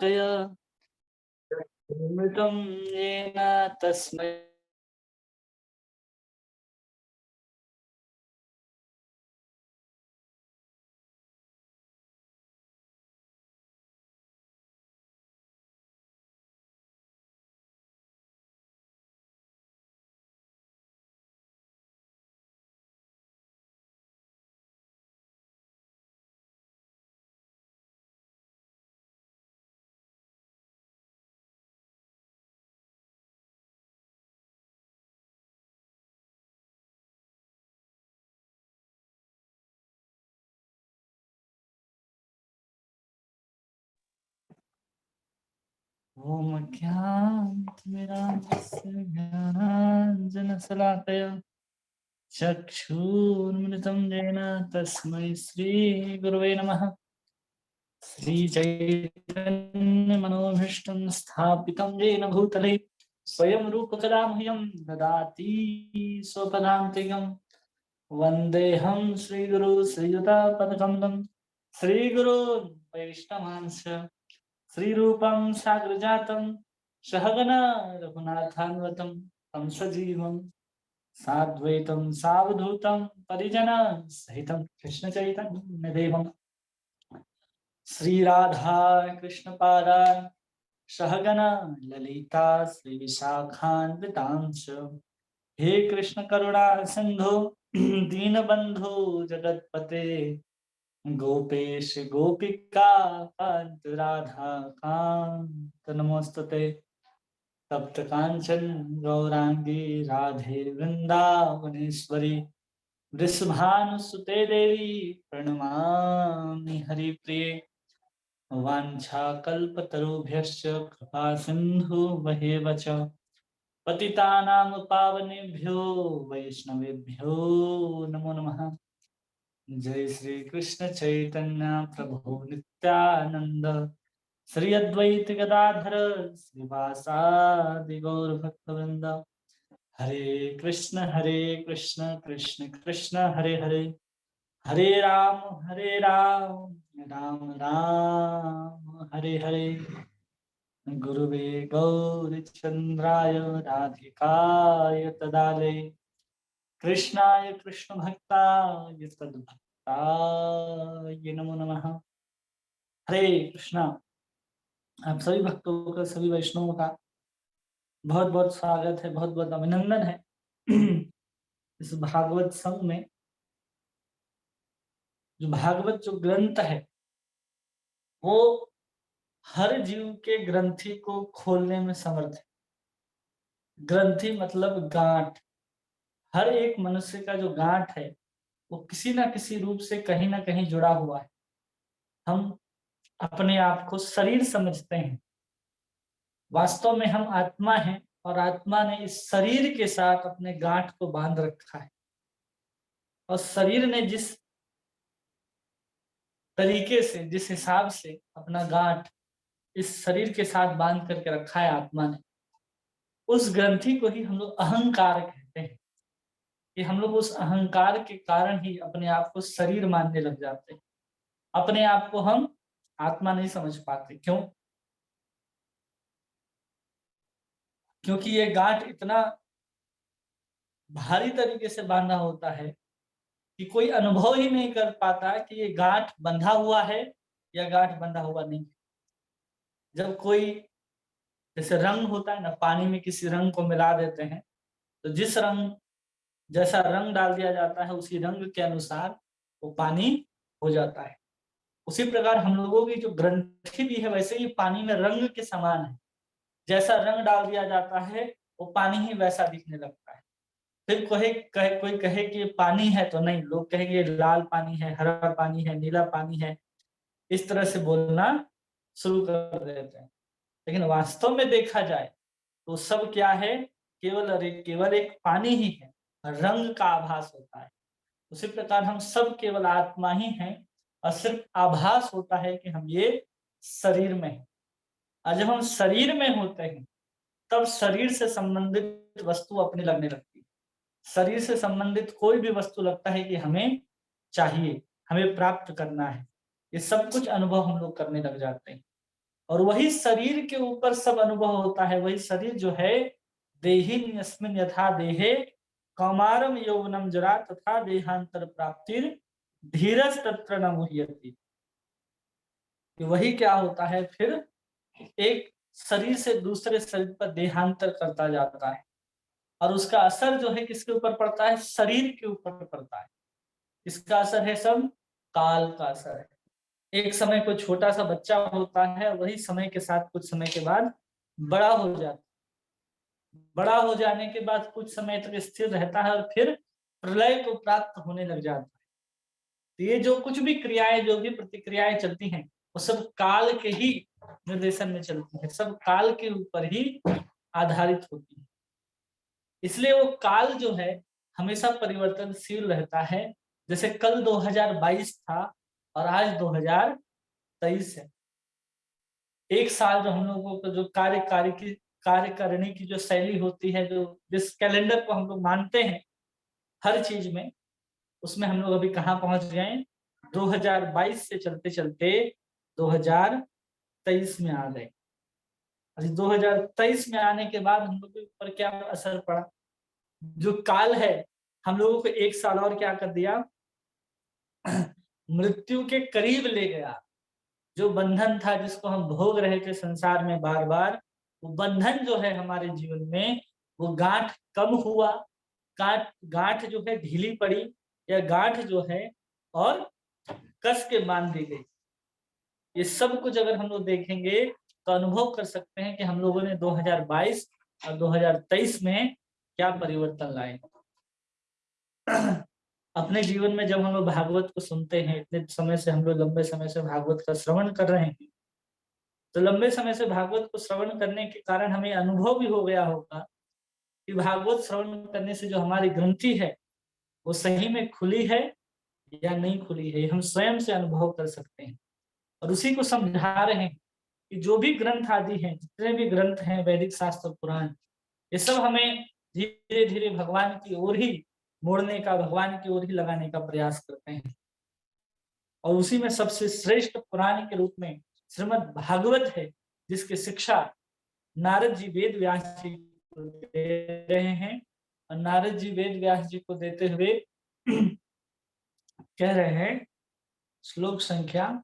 शलाकया चक्षुरुन्मिलितं येन तस्मै ॐ ज्ञानतिमिरान्धस्य चक्षुरुन्मिलितं येन तस्मै श्रीगुरवे नमः। श्रीचैतन्यमनोभीष्टं स्थापितं येन भूतले स्वयं रूपकदा मह्यं ददाति स्वपदान्तिकं। वन्देऽहं श्रीगुरु श्रीयुतापदकमलं श्रीगुरून् वैष्णवांश्च श्रीरूपं साग्रजातं सहगना रघुनाथान्वितं तं सजीवं साद्वैतं सावधूतं परिजनसहितं कृष्णचैतन्यदेवं श्रीराधा कृष्णपादान् सहगना ललिता श्रीविशाखान्वितांश्च। हे कृष्ण करुणा सिंधु दीनबंधु जगतपते गोपेश गोपिका कांत राधा कांत नमोस्तुते। तप्त कांचन गौरांगी राधे वृंदावनेश्वरी वृषभानुसुते देवी प्रणमामि हरिप्रिये। वाञ्छाकल्पतरुभ्यश्च कृपा सिन्धुभ्येव च पतितानां पावनेभ्यो वैष्णवेभ्यो नमो नमः। जय श्री कृष्ण चैतन्य प्रभु नित्यानंद श्री अद्वैत गदाधर श्रीवासादि गौर भक्तवृंद। हरे कृष्ण कृष्ण कृष्ण हरे हरे हरे राम राम राम हरे हरे। गुरुवे गौरचंद्राय राधिकाय तदालय कृष्णाय कृष्ण भक्ताय तद्भक्ताय नमो नमः। हरे कृष्णा। आप सभी भक्तों का सभी वैष्णवों का बहुत बहुत स्वागत है, बहुत बहुत अभिनंदन है इस भागवत संघ में। जो भागवत जो ग्रंथ है वो हर जीव के ग्रंथि को खोलने में समर्थ है। ग्रंथि मतलब गांठ। हर एक मनुष्य का जो गांठ है वो किसी ना किसी रूप से कहीं ना कहीं जुड़ा हुआ है। हम अपने आप को शरीर समझते हैं, वास्तव में हम आत्मा हैं और आत्मा ने इस शरीर के साथ अपने गांठ को बांध रखा है। और शरीर ने जिस तरीके से, जिस हिसाब से अपना गांठ इस शरीर के साथ बांध करके रखा है आत्मा ने, उस ग्रंथि को ही हम लोग अहंकार कहते हैं। कि हम लोग उस अहंकार के कारण ही अपने आप को शरीर मानने लग जाते हैं। अपने आप को हम आत्मा नहीं समझ पाते। क्यों? क्योंकि ये गांठ इतना भारी तरीके से बांधा होता है कि कोई अनुभव ही नहीं कर पाता कि ये गांठ बंधा हुआ है या गांठ बंधा हुआ नहीं। जब कोई जैसे रंग होता है ना, पानी में किसी रंग को मिला देते हैं तो जिस रंग जैसा रंग डाल दिया जाता है उसी रंग के अनुसार वो पानी हो जाता है। उसी प्रकार हम लोगों की जो ग्रंथि भी है वैसे ही पानी में रंग के समान है। जैसा रंग डाल दिया जाता है वो पानी ही वैसा दिखने लगता है। फिर कोई कहे कि पानी है तो नहीं, लोग कहेंगे लाल पानी है, हरा पानी है, नीला पानी है, इस तरह से बोलना शुरू कर देते हैं। लेकिन वास्तव में देखा जाए तो सब क्या है? केवल एक पानी ही है, रंग का आभास होता है। उसी प्रकार हम सब केवल आत्मा ही हैं और सिर्फ आभास होता है कि हम ये शरीर में हैं। और जब हम शरीर में होते हैं तब शरीर से संबंधित वस्तु अपने लगने लगती है। शरीर से संबंधित कोई भी वस्तु लगता है कि हमें चाहिए, हमें प्राप्त करना है। ये सब कुछ अनुभव हम लोग करने लग जाते हैं। और वही शरीर के ऊपर सब अनुभव होता है। वही शरीर जो है देहिन यस्मिन यथा देहे कौमारम यौवनम जरा तथा देहांतर प्राप्तिर धीरज तत्र न मुह्यति। वही क्या होता है, फिर एक शरीर से दूसरे शरीर पर देहांतर करता जाता है और उसका असर जो है किसके ऊपर पड़ता है, शरीर के ऊपर पड़ता है। इसका असर है सब काल का असर है। एक समय कोई छोटा सा बच्चा होता है, वही समय के साथ कुछ समय के बाद बड़ा हो जाता है। बड़ा हो जाने के बाद कुछ समय तक स्थिर रहता है और फिर प्रलय को प्राप्त होने लग जाता है। तो ये जो कुछ भी क्रियाएं, जो भी प्रतिक्रियाएं चलती हैं, वो सब काल के ही निर्देशन में चलती है, सब काल के ऊपर ही आधारित होती है। इसलिए वो काल जो है हमेशा परिवर्तनशील रहता है। जैसे कल 2022 था और आज 2023 है। एक साल जो हम लोगों को जो कार्य करने की जो शैली होती है, जो जिस कैलेंडर को हम लोग मानते हैं हर चीज में, उसमें हम लोग अभी कहाँ पहुंच गए, 2022 से चलते चलते 2023 में आ गए। 2023 में आने के बाद हम लोग के ऊपर क्या असर पड़ा, जो काल है हम लोगों को एक साल और क्या कर दिया, मृत्यु के करीब ले गया। जो बंधन था जिसको हम भोग रहे थे संसार में बार बार, वो बंधन जो है हमारे जीवन में, वो गांठ कम हुआ, गांठ जो है ढीली पड़ी, या गांठ जो है और कस के बांध दी गई। ये सब कुछ अगर हम लोग देखेंगे तो अनुभव कर सकते हैं कि हम लोगों ने 2022 और 2023 में क्या परिवर्तन लाए। अपने जीवन में जब हम लोग भागवत को सुनते हैं, इतने समय से हम लोग लंबे समय से भागवत का श्रवण कर रहे हैं, तो लंबे समय से भागवत को श्रवण करने के कारण हमें अनुभव भी हो गया होगा कि भागवत श्रवण करने से जो हमारी ग्रंथि है वो सही में खुली है या नहीं खुली है, हम स्वयं से अनुभव कर सकते हैं। और उसी को समझा रहे हैं कि जो भी ग्रंथ आदि हैं, जितने भी ग्रंथ हैं, वैदिक शास्त्र पुराण, ये सब हमें धीरे धीरे भगवान की ओर ही मोड़ने का, भगवान की ओर ही लगाने का प्रयास करते हैं। और उसी में सबसे श्रेष्ठ पुराण के रूप में श्रीमद् भागवत है, जिसकी शिक्षा नारद जी वेद व्यास जी को दे रहे हैं। और नारद जी वेद व्यास जी को देते हुए कह रहे हैं, श्लोक संख्या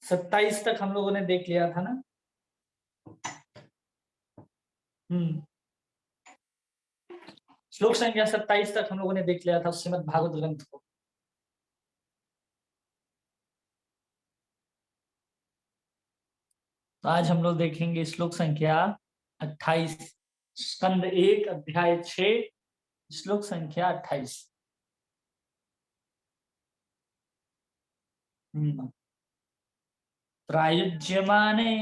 27 तक हम लोगों ने देख लिया था ना। श्लोक संख्या 27 तक हम लोगों ने देख लिया था श्रीमद् भागवत ग्रंथ को। तो आज हम लोग देखेंगे श्लोक संख्या 28, स्कंद 1 अध्याय 6 श्लोक संख्या 28। प्रायुज्यमाने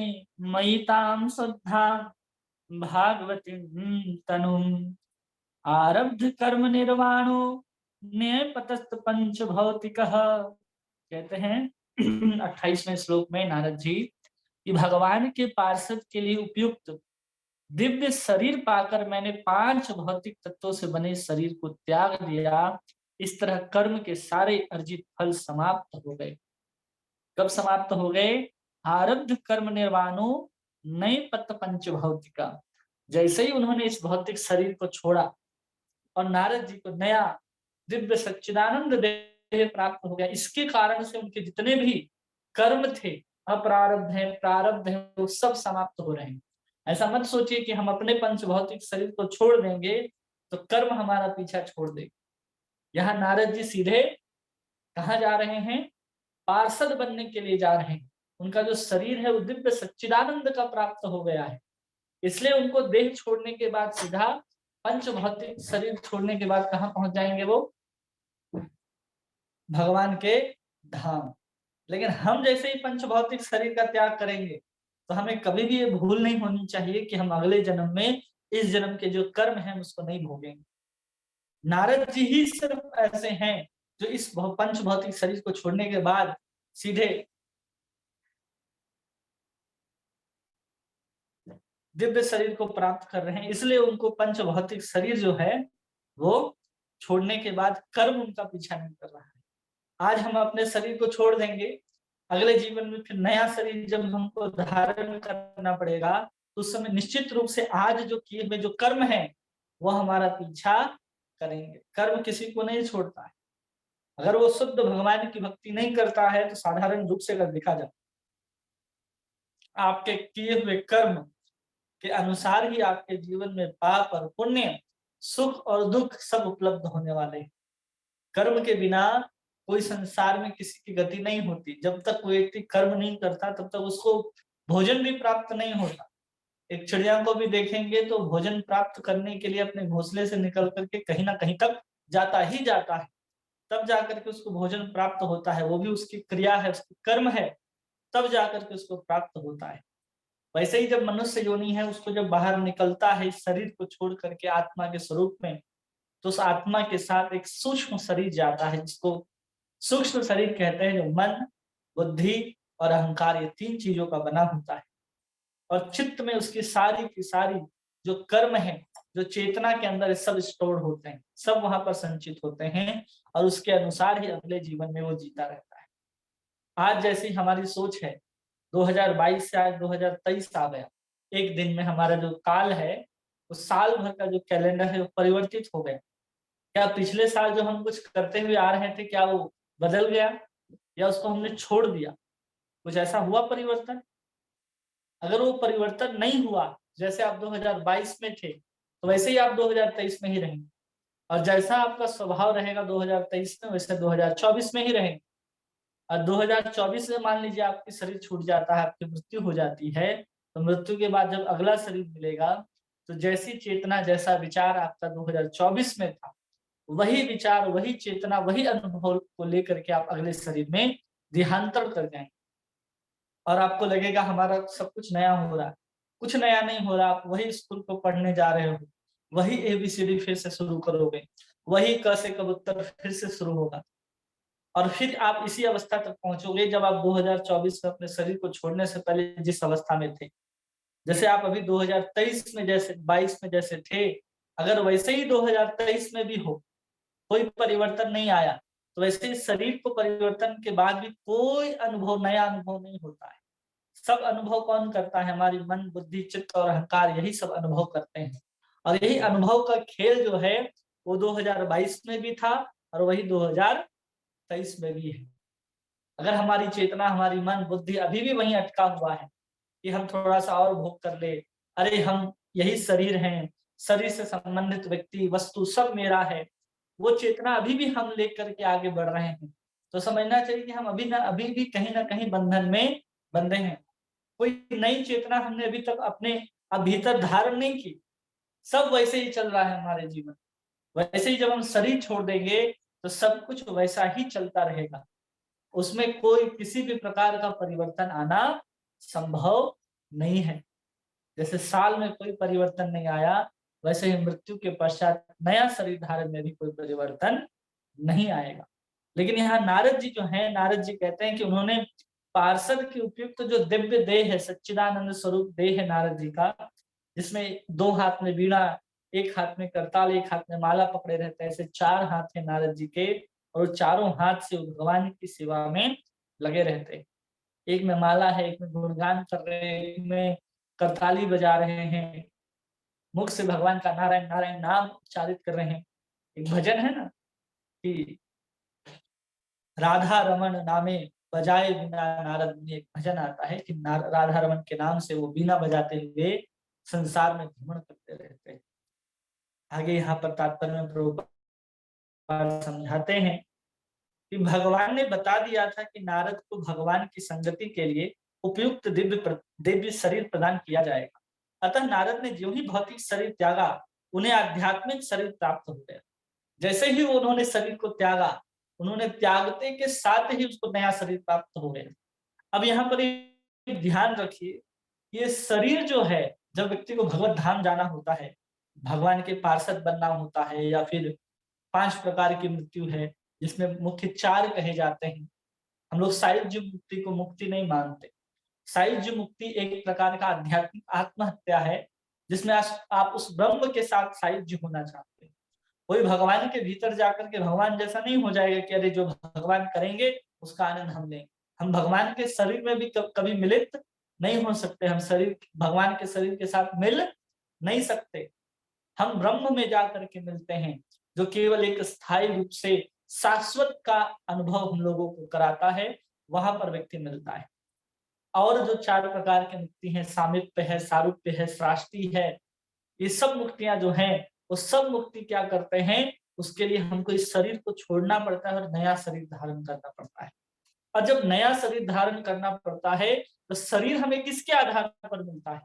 मयितां श्रद्धा भागवती तनुम् आरब्ध कर्म निर्वाणो न्यायपतस्त पंच भौतिकः। कहते हैं 28वें श्लोक में नारद जी कि भगवान के पार्षद के लिए उपयुक्त दिव्य शरीर पाकर मैंने 5 भौतिक तत्वों से बने शरीर को त्याग दिया। इस तरह कर्म के सारे अर्जित फल समाप्त हो गए। कब समाप्त हो गए? आरब्ध कर्म निर्वाणो नए पत पंच भौतिका। जैसे ही उन्होंने इस भौतिक शरीर को छोड़ा और नारद जी को नया दिव्य सच्चिदानंद देह प्राप्त हो गया, इसके कारण से उनके जितने भी कर्म थे, अप्रारब्ध है प्रारब्ध है, वो सब समाप्त हो रहे हैं। ऐसा मत सोचिए कि हम अपने पंच भौतिक शरीर को छोड़ देंगे तो कर्म हमारा पीछा छोड़ देगा। यहाँ नारद जी सीधे कहाँ जा रहे हैं? पार्षद बनने के लिए जा रहे हैं। उनका जो शरीर है वो दिव्य सच्चिदानंद का प्राप्त हो गया है, इसलिए उनको देह छोड़ने के बाद सीधा पंच भौतिक शरीर छोड़ने के बाद कहाँ पहुंच जाएंगे? वो भगवान के धाम। लेकिन हम जैसे ही पंच भौतिक शरीर का त्याग करेंगे तो हमें कभी भी ये भूल नहीं होनी चाहिए कि हम अगले जन्म में इस जन्म के जो कर्म हैं उसको नहीं भोगेंगे। नारद जी ही सिर्फ ऐसे हैं जो इस पंच भौतिक शरीर को छोड़ने के बाद सीधे दिव्य शरीर को प्राप्त कर रहे हैं। इसलिए उनको पंच भौतिक शरीर जो है वो छोड़ने के बाद कर्म उनका पीछा नहीं कर रहा है। आज हम अपने शरीर को छोड़ देंगे, अगले जीवन में फिर नया शरीर जब हमको धारण करना पड़ेगा, तो उस समय निश्चित रूप से आज जो किए हुए जो कर्म है वो हमारा पीछा करेंगे। कर्म किसी को नहीं छोड़ता है। अगर वो शुद्ध भगवान की भक्ति नहीं करता है तो साधारण रूप से अगर देखा जाए, आपके किए हुए कर्म के अनुसार ही आपके जीवन में पाप और पुण्य, सुख और दुख सब उपलब्ध होने वाले हैं। कर्म के बिना कोई संसार में किसी की गति नहीं होती। जब तक कोई व्यक्ति कर्म नहीं करता तब तक उसको भोजन भी प्राप्त नहीं होता। एक चिड़िया को भी देखेंगे तो भोजन प्राप्त करने के लिए अपने घोंसले से निकल करके कहीं ना कहीं तक जाता ही जाता है, तब जाकर के उसको भोजन प्राप्त होता है। वो भी उसकी क्रिया है, उसकी कर्म है, तब जाकर के उसको प्राप्त होता है। वैसे ही जब मनुष्य योनि है, उसको जब बाहर निकलता है इस शरीर को छोड़ करके आत्मा के स्वरूप में, तो उस आत्मा के साथ एक सूक्ष्म शरीर जाता है, जिसको सूक्ष्म शरीर कहते हैं, जो मन, बुद्धि और अहंकार, ये 3 चीजों का बना होता है। और चित्त में उसकी सारी की सारी जो कर्म है, जो चेतना के अंदर सब स्टोर होते हैं, सब वहां पर संचित होते हैं, और उसके अनुसार ही अगले जीवन में वो जीता रहता है। आज जैसी हमारी सोच है, 2022 से आज 2023 आ गया, एक दिन में हमारा जो काल है, उस साल भर का जो कैलेंडर है वो परिवर्तित हो गया। क्या पिछले साल जो हम कुछ करते हुए आ रहे थे, क्या वो बदल गया या उसको हमने छोड़ दिया? कुछ ऐसा हुआ परिवर्तन? अगर वो परिवर्तन नहीं हुआ, जैसे आप 2022 में थे तो वैसे ही आप 2023 में ही रहेंगे, और जैसा आपका स्वभाव रहेगा 2023 में, वैसे 2024 में ही रहेंगे। और 2024 में मान लीजिए आपकी शरीर छूट जाता है, आपकी मृत्यु हो जाती है, तो मृत्यु के बाद जब अगला शरीर मिलेगा, तो जैसी चेतना, जैसा विचार आपका 2024 में था, वही विचार, वही चेतना, वही अनुभव को लेकर के आप अगले शरीर में देहांतर कर जाएंगे। और आपको लगेगा हमारा सब कुछ नया हो रहा है। कुछ नया नहीं हो रहा, आप वही स्कूल को पढ़ने जा रहे हो, वही ABCD फिर से शुरू करोगे, वही क से कबूतर फिर से शुरू होगा, और फिर आप इसी अवस्था तक पहुंचोगे जब आप 2024 में अपने शरीर को छोड़ने से पहले जिस अवस्था में थे। जैसे आप अभी 2023 में जैसे 22 में जैसे थे, अगर वैसे ही 2023 में भी हो, कोई परिवर्तन नहीं आया, तो वैसे ही शरीर को परिवर्तन के बाद भी कोई अनुभव, नया अनुभव नहीं होता है। सब अनुभव कौन करता है? हमारी मन, बुद्धि, चित्त और अहंकार, यही सब अनुभव करते हैं। और यही अनुभव का खेल जो है वो 2022 में भी था और वही 2023 में भी है। अगर हमारी चेतना, हमारी मन, बुद्धि अभी भी वहीं अटका हुआ है कि हम थोड़ा सा और भोग कर ले, अरे हम यही शरीर हैं, शरीर से संबंधित व्यक्ति, वस्तु सब मेरा है, वो चेतना अभी भी हम लेकर के आगे बढ़ रहे हैं, तो समझना चाहिए कि हम अभी भी कहीं ना कहीं बंधन में बंधे हैं। कोई नई चेतना हमने अभी तक अपने भीतर धारण नहीं की। सब वैसे ही चल रहा है हमारे जीवन। वैसे ही जब हम शरीर छोड़ देंगे तो सब कुछ वैसा ही चलता रहेगा। उसमें कोई किसी भी प्रकार का परिवर्तन आना संभव नहीं है। जैसे साल में कोई परिवर्तन नहीं आया, वैसे ही मृत्यु के पश्चात नया शरीर धारण में भी कोई परिवर्तन नहीं आएगा। लेकिन यहाँ नारद जी जो हैं, नारद जी कहते हैं कि उन्होंने पार्षद के उपयुक्त जो दिव्य देह है, सच्चिदानंद स्वरूप देह है नारद जी का, जिसमें 2 हाथ में वीणा, 1 हाथ में करताल, 1 हाथ में माला पकड़े रहते हैं, ऐसे 4 हाथ है नारद जी के, और चारों हाथ से भगवान की सेवा में लगे रहते हैं। एक में माला है, एक में गुणगान कर रहे हैं, एक में करताली बजा रहे हैं, मुख से भगवान का नारायण नारायण नाम उच्चारित कर रहे हैं। एक भजन है ना कि राधा रमन नामे बजाए बिना नारद, में एक भजन आता है कि राधा रमन के नाम से वो बीना बजाते हुए संसार में भ्रमण करते रहते हैं। आगे यहाँ पर तात्पर्य में प्रभुपाद समझाते हैं कि भगवान ने बता दिया था कि नारद को भगवान की संगति के लिए उपयुक्त दिव्य शरीर प्रदान किया जाएगा। अतः नारद ने जो ही भौतिक शरीर त्यागा, उन्हें आध्यात्मिक शरीर प्राप्त हो गया। जैसे ही उन्होंने शरीर को त्यागा, उन्होंने त्यागते के साथ ही उसको नया शरीर प्राप्त हो गया। अब यहाँ पर ध्यान रखिए, ये शरीर जो है, जब व्यक्ति को भगवत धाम जाना होता है, भगवान के पार्षद बनना होता है, या फिर 5 प्रकार की मृत्यु है जिसमें मुख्य 4 कहे जाते हैं। हम लोग सायुज्य मुक्ति को मुक्ति नहीं मानते। सायुज्य मुक्ति एक प्रकार का आध्यात्मिक आत्महत्या है, जिसमें आप उस ब्रह्म के साथ सायुज्य होना चाहते हैं। कोई भगवान के भीतर जाकर के भगवान जैसा नहीं हो जाएगा कि अरे जो भगवान करेंगे उसका आनंद हम लेंगे। हम भगवान के शरीर में भी कभी मिलित नहीं हो सकते, हम शरीर भगवान के शरीर के साथ मिल नहीं सकते। हम ब्रह्म में जाकर के मिलते हैं, जो केवल एक स्थायी रूप से शाश्वत का अनुभव हम लोगों को कराता है, वहां पर व्यक्ति मिलता है। और जो 4 प्रकार की मुक्ति है, सामीप्य है, सारूप्य है, साष्टी है, ये सब मुक्तियां जो हैं, वो सब मुक्ति क्या करते हैं, उसके लिए हमको इस शरीर को छोड़ना पड़ता है और नया शरीर धारण करना पड़ता है। और जब नया शरीर धारण करना पड़ता है, तो शरीर हमें किसके आधार पर मिलता है?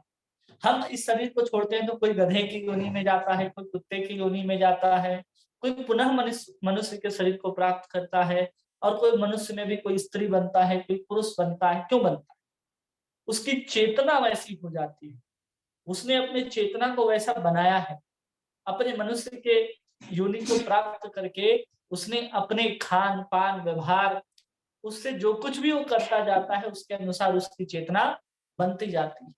हम इस शरीर को छोड़ते हैं तो कोई गधे की योनि में जाता है, कोई कुत्ते की योनि में जाता है, कोई पुनः मनुष्य मनुष्य के शरीर को प्राप्त करता है, और कोई मनुष्य में भी कोई स्त्री बनता है, कोई पुरुष बनता है। क्यों बनता है? उसकी चेतना वैसी हो जाती है, उसने अपने चेतना को वैसा बनाया है। अपने मनुष्य के योनि को प्राप्त करके उसने अपने खान पान व्यवहार, उससे जो कुछ भी वो करता जाता है, उसके अनुसार उसकी चेतना बनती जाती है।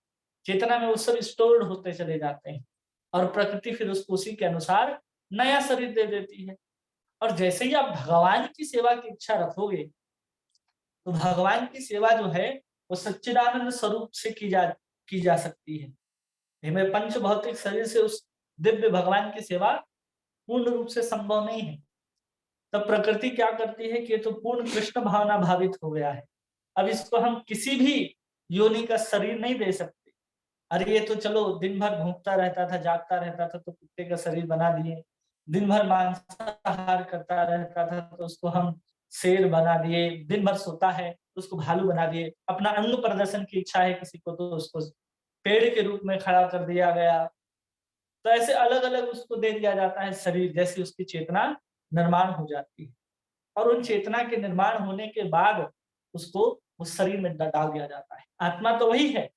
चेतना में वो सब स्टोर्ड होते चले जाते हैं, और प्रकृति फिर उसको उसी के अनुसार नया शरीर दे देती है। और जैसे ही आप भगवान की सेवा की इच्छा रखोगे, तो भगवान की सेवा जो है वो सच्चिदानंद स्वरूप से की जा सकती है। हमें पंच भौतिक शरीर से उस दिव्य भगवान की सेवा पूर्ण रूप से संभव नहीं है। तब प्रकृति क्या करती है कि ये तो पूर्ण कृष्ण भावना भावित हो गया है, अब इसको हम किसी भी योनि का शरीर नहीं दे सकते। अरे ये तो चलो दिन भर भूखता रहता था, जागता रहता था, तो कुत्ते का शरीर बना दिए। दिन भर मांसाहार करता रहता था, तो उसको हम शेर बना दिए। दिन भर सोता है तो उसको भालू बना दिए। अपना अंग प्रदर्शन की इच्छा है किसी को, तो उसको पेड़ के रूप में खड़ा कर दिया गया। तो ऐसे अलग अलग उसको दे दिया जाता है शरीर, जैसे उसकी चेतना निर्माण हो जाती है। और उन चेतना के निर्माण होने के बाद उसको उस शरीर में डाल दिया जाता है। आत्मा तो वही है,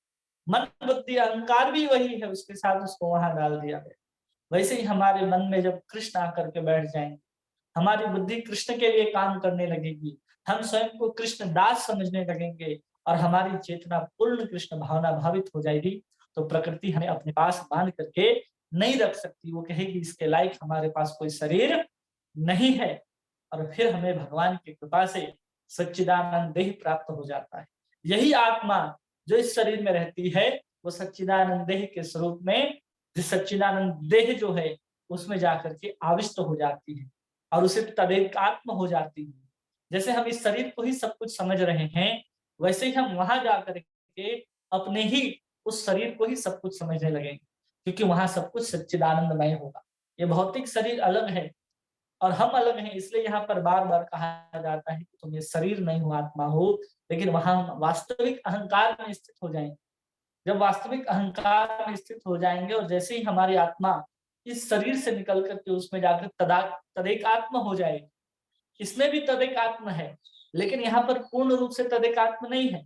मन बुद्धि अहंकार भी वही है, उसके साथ उसको वहां डाल दिया गया। वैसे ही हमारे मन में जब कृष्ण आकर के बैठ जाएंगे, हमारी बुद्धि कृष्ण के लिए काम करने लगेगी, हम स्वयं को कृष्ण दास समझने लगेंगे, और हमारी चेतना पूर्ण कृष्ण भावना भावित हो जाएगी, तो प्रकृति हमें अपने पास बांध करके नहीं रख सकती। वो कहेगी इसके लायक हमारे पास कोई शरीर नहीं है, और फिर हमें भगवान की कृपा से सच्चिदानंद देह प्राप्त हो जाता है। यही आत्मा जो इस शरीर में रहती है, वो सच्चिदानंद देह के स्वरूप में, जिस सच्चिदानंद देह जो है उसमें जाकर के आविष्ट हो जाती है, और उसे तदेकात्म हो जाती है। जैसे हम इस शरीर को ही सब कुछ समझ रहे हैं, वैसे ही हम वहां जाकर के अपने ही उस शरीर को ही सब कुछ समझने लगेंगे, क्योंकि वहां सब कुछ सच्चिदानंदमय होगा। ये भौतिक शरीर अलग है और हम अलग हैं, इसलिए यहाँ पर बार बार कहा जाता है कि तुम ये शरीर नहीं हो, आत्मा हो। लेकिन वहां हम वास्तविक अहंकार में स्थित हो जाएंगे। जब वास्तविक अहंकार में स्थित हो जाएंगे, और जैसे ही हमारी आत्मा इस शरीर से निकल करके उसमें जाकर तदेकात्म हो जाएगी। इसमें भी तदेकात्म है, लेकिन यहाँ पर पूर्ण रूप से तदेकात्म नहीं है।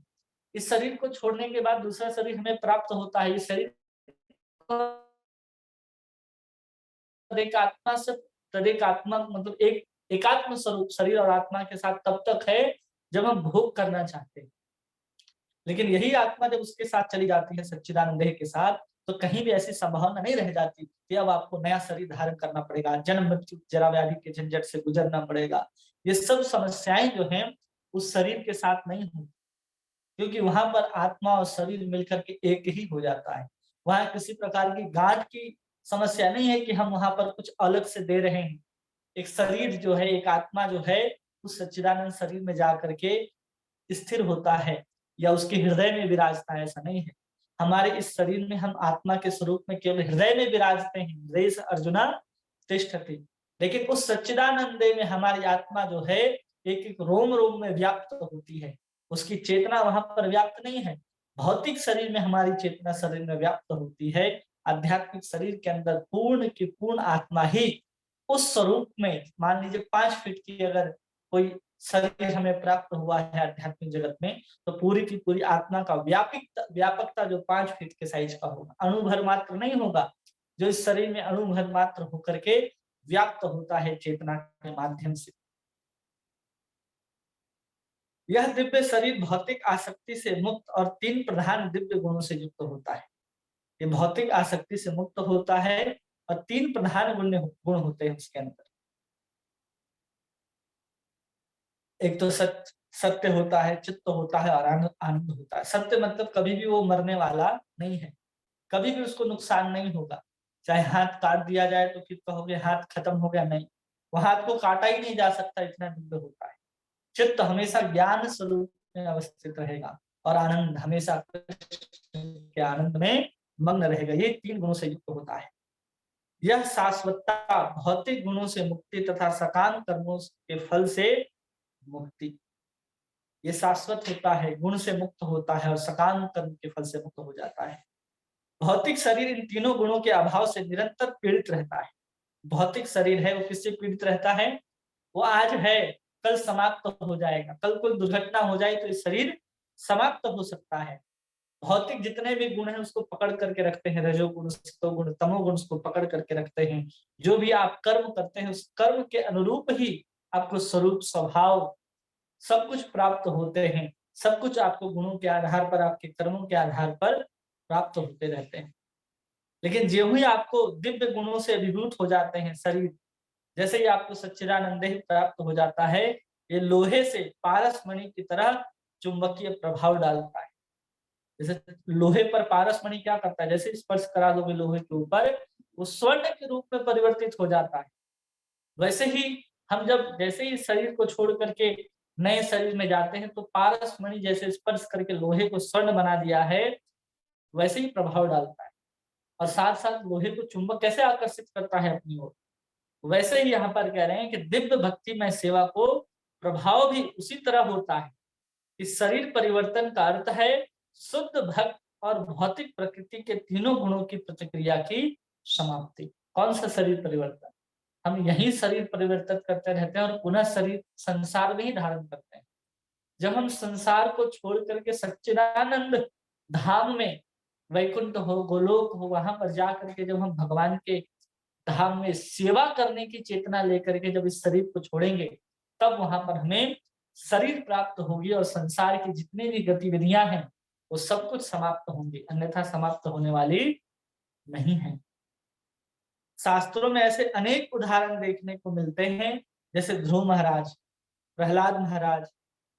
इस शरीर को छोड़ने के बाद दूसरा शरीर हमें प्राप्त होता है। इस शरीर तदेकात्मा से, तदेकात्मा मतलब एक एकात्म स्वरूप शरीर और आत्मा के साथ तब तक है जब हम भोग करना चाहते हैं। लेकिन यही आत्मा जब उसके साथ चली जाती है सच्चिदानंद देह के साथ, तो कहीं भी ऐसी संभावना नहीं रह जाती कि अब आपको नया शरीर धारण करना पड़ेगा, जन्म मृत्यु जरा व्याधि के झंझट से गुजरना पड़ेगा। ये सब समस्याएं जो हैं उस शरीर के साथ नहीं होती, क्योंकि वहां पर आत्मा और शरीर मिलकर के एक ही हो जाता है। वहां किसी प्रकार की गांठ की समस्या नहीं है कि हम वहां पर कुछ अलग से दे रहे हैं। एक शरीर जो है, एक आत्मा जो है, उस सच्चिदानंद शरीर में जा करके स्थिर होता है, या उसके हृदय में विराजता है, ऐसा नहीं है। हमारे इस शरीर में हम आत्मा के स्वरूप में केवल हृदय में विराजते हैं, हृदय से अर्जुना तिष्ठति। लेकिन उस सच्चिदानंद में हमारी आत्मा जो है एक एक रोम रोम में व्याप्त होती है, उसकी चेतना वहां पर व्याप्त नहीं है। भौतिक शरीर में हमारी चेतना शरीर में व्याप्त होती है, आध्यात्मिक शरीर के अंदर पूर्ण की पूर्ण आत्मा ही उस स्वरूप में, मान लीजिए 5 फीट की अगर कोई शरीर हमें प्राप्त हुआ है आध्यात्मिक जगत में, तो पूरी की पूरी आत्मा का व्यापकता जो 5 फीट के साइज का होगा, अणु भर मात्र नहीं होगा, जो इस शरीर में अणु भर मात्र होकर के व्याप्त होता है चेतना के माध्यम से। यह दिव्य शरीर भौतिक आसक्ति से मुक्त और 3 प्रधान दिव्य गुणों से युक्त होता है। ये भौतिक आसक्ति से मुक्त होता है और 3 प्रधान गुण होते हैं उसके अंदर। एक तो सत्य होता है, चित्त होता है और आनंद होता है। सत्य मतलब कभी भी वो मरने वाला नहीं है, कभी भी उसको नुकसान नहीं होगा। चाहे हाथ काट दिया जाए तो फिर कहोगे हाथ खत्म हो गया, नहीं, वो हाथ को काटा ही नहीं जा सकता, इतना दिव्य होता है। चित्त हमेशा ज्ञान स्वरूप में अवस्थित रहेगा और आनंद हमेशा कृष्ण के आनंद में मग्न रहेगा। ये 3 गुणों से युक्त होता है। यह शाश्वतता भौतिक गुणों से मुक्ति तथा सकाम कर्मों के फल से मुक्ति, ये शाश्वत होता है, गुण से मुक्त होता है और सकाम कर्म के फल से मुक्त हो जाता है। भौतिक शरीर इन तीनों गुणों के अभाव से निरंतर पीड़ित रहता है। भौतिक शरीर है वो किससे पीड़ित रहता है? वो आज है, कल समाप्त हो जाएगा। कल कोई दुर्घटना हो जाए तो ये शरीर समाप्त हो सकता है। भौतिक जितने भी गुण हैं उसको पकड़ करके रखते हैं, रजोगुण, सतोगुण, तमोगुण उसको पकड़ करके रखते हैं। जो भी आप कर्म करते हैं उस कर्म के अनुरूप ही आपको स्वरूप स्वभाव सब कुछ प्राप्त होते हैं। सब कुछ आपको गुणों के आधार पर, आपके कर्मों के आधार पर प्राप्त होते रहते हैं। लेकिन जो ही आपको दिव्य गुणों से अभिभूत हो जाते हैं शरीर, जैसे ही आपको सच्चिदानंद ही प्राप्त हो जाता है, ये लोहे से पारस मणि की तरह चुंबकीय प्रभाव डालता है। जैसे लोहे पर पारस मणि क्या करता है, जैसे स्पर्श करा दोगे लोहे के ऊपर, वो स्वर्ण के रूप में परिवर्तित हो जाता है। वैसे ही हम जब जैसे ही शरीर को छोड़ करके नए शरीर में जाते हैं तो पारस मणि जैसे स्पर्श करके लोहे को स्वर्ण बना दिया है, वैसे ही प्रभाव डालता है। और साथ साथ लोहे को चुंबक कैसे आकर्षित करता है अपनी ओर, वैसे ही यहाँ पर कह रहे हैं कि दिव्य भक्ति में सेवा को प्रभाव भी उसी तरह होता है। इस शरीर परिवर्तन का अर्थ है शुद्ध भक्त और भौतिक प्रकृति के तीनों गुणों की प्रतिक्रिया की समाप्ति। कौन सा शरीर परिवर्तन? हम यही शरीर परिवर्तित करते रहते हैं और पुनः शरीर संसार में ही धारण करते हैं। जब हम संसार को छोड़ करके सच्चिदानंद धाम में, वैकुंठ हो, गोलोक हो, वहां पर जा करके जब हम भगवान के धाम में सेवा करने की चेतना लेकर के जब इस शरीर को छोड़ेंगे, तब वहां पर हमें शरीर प्राप्त होगी और संसार की जितनी भी गतिविधियां हैं वो सब कुछ समाप्त होंगी, अन्यथा समाप्त होने वाली नहीं है। शास्त्रों में ऐसे अनेक उदाहरण देखने को मिलते हैं, जैसे ध्रुव महाराज, प्रहलाद महाराज।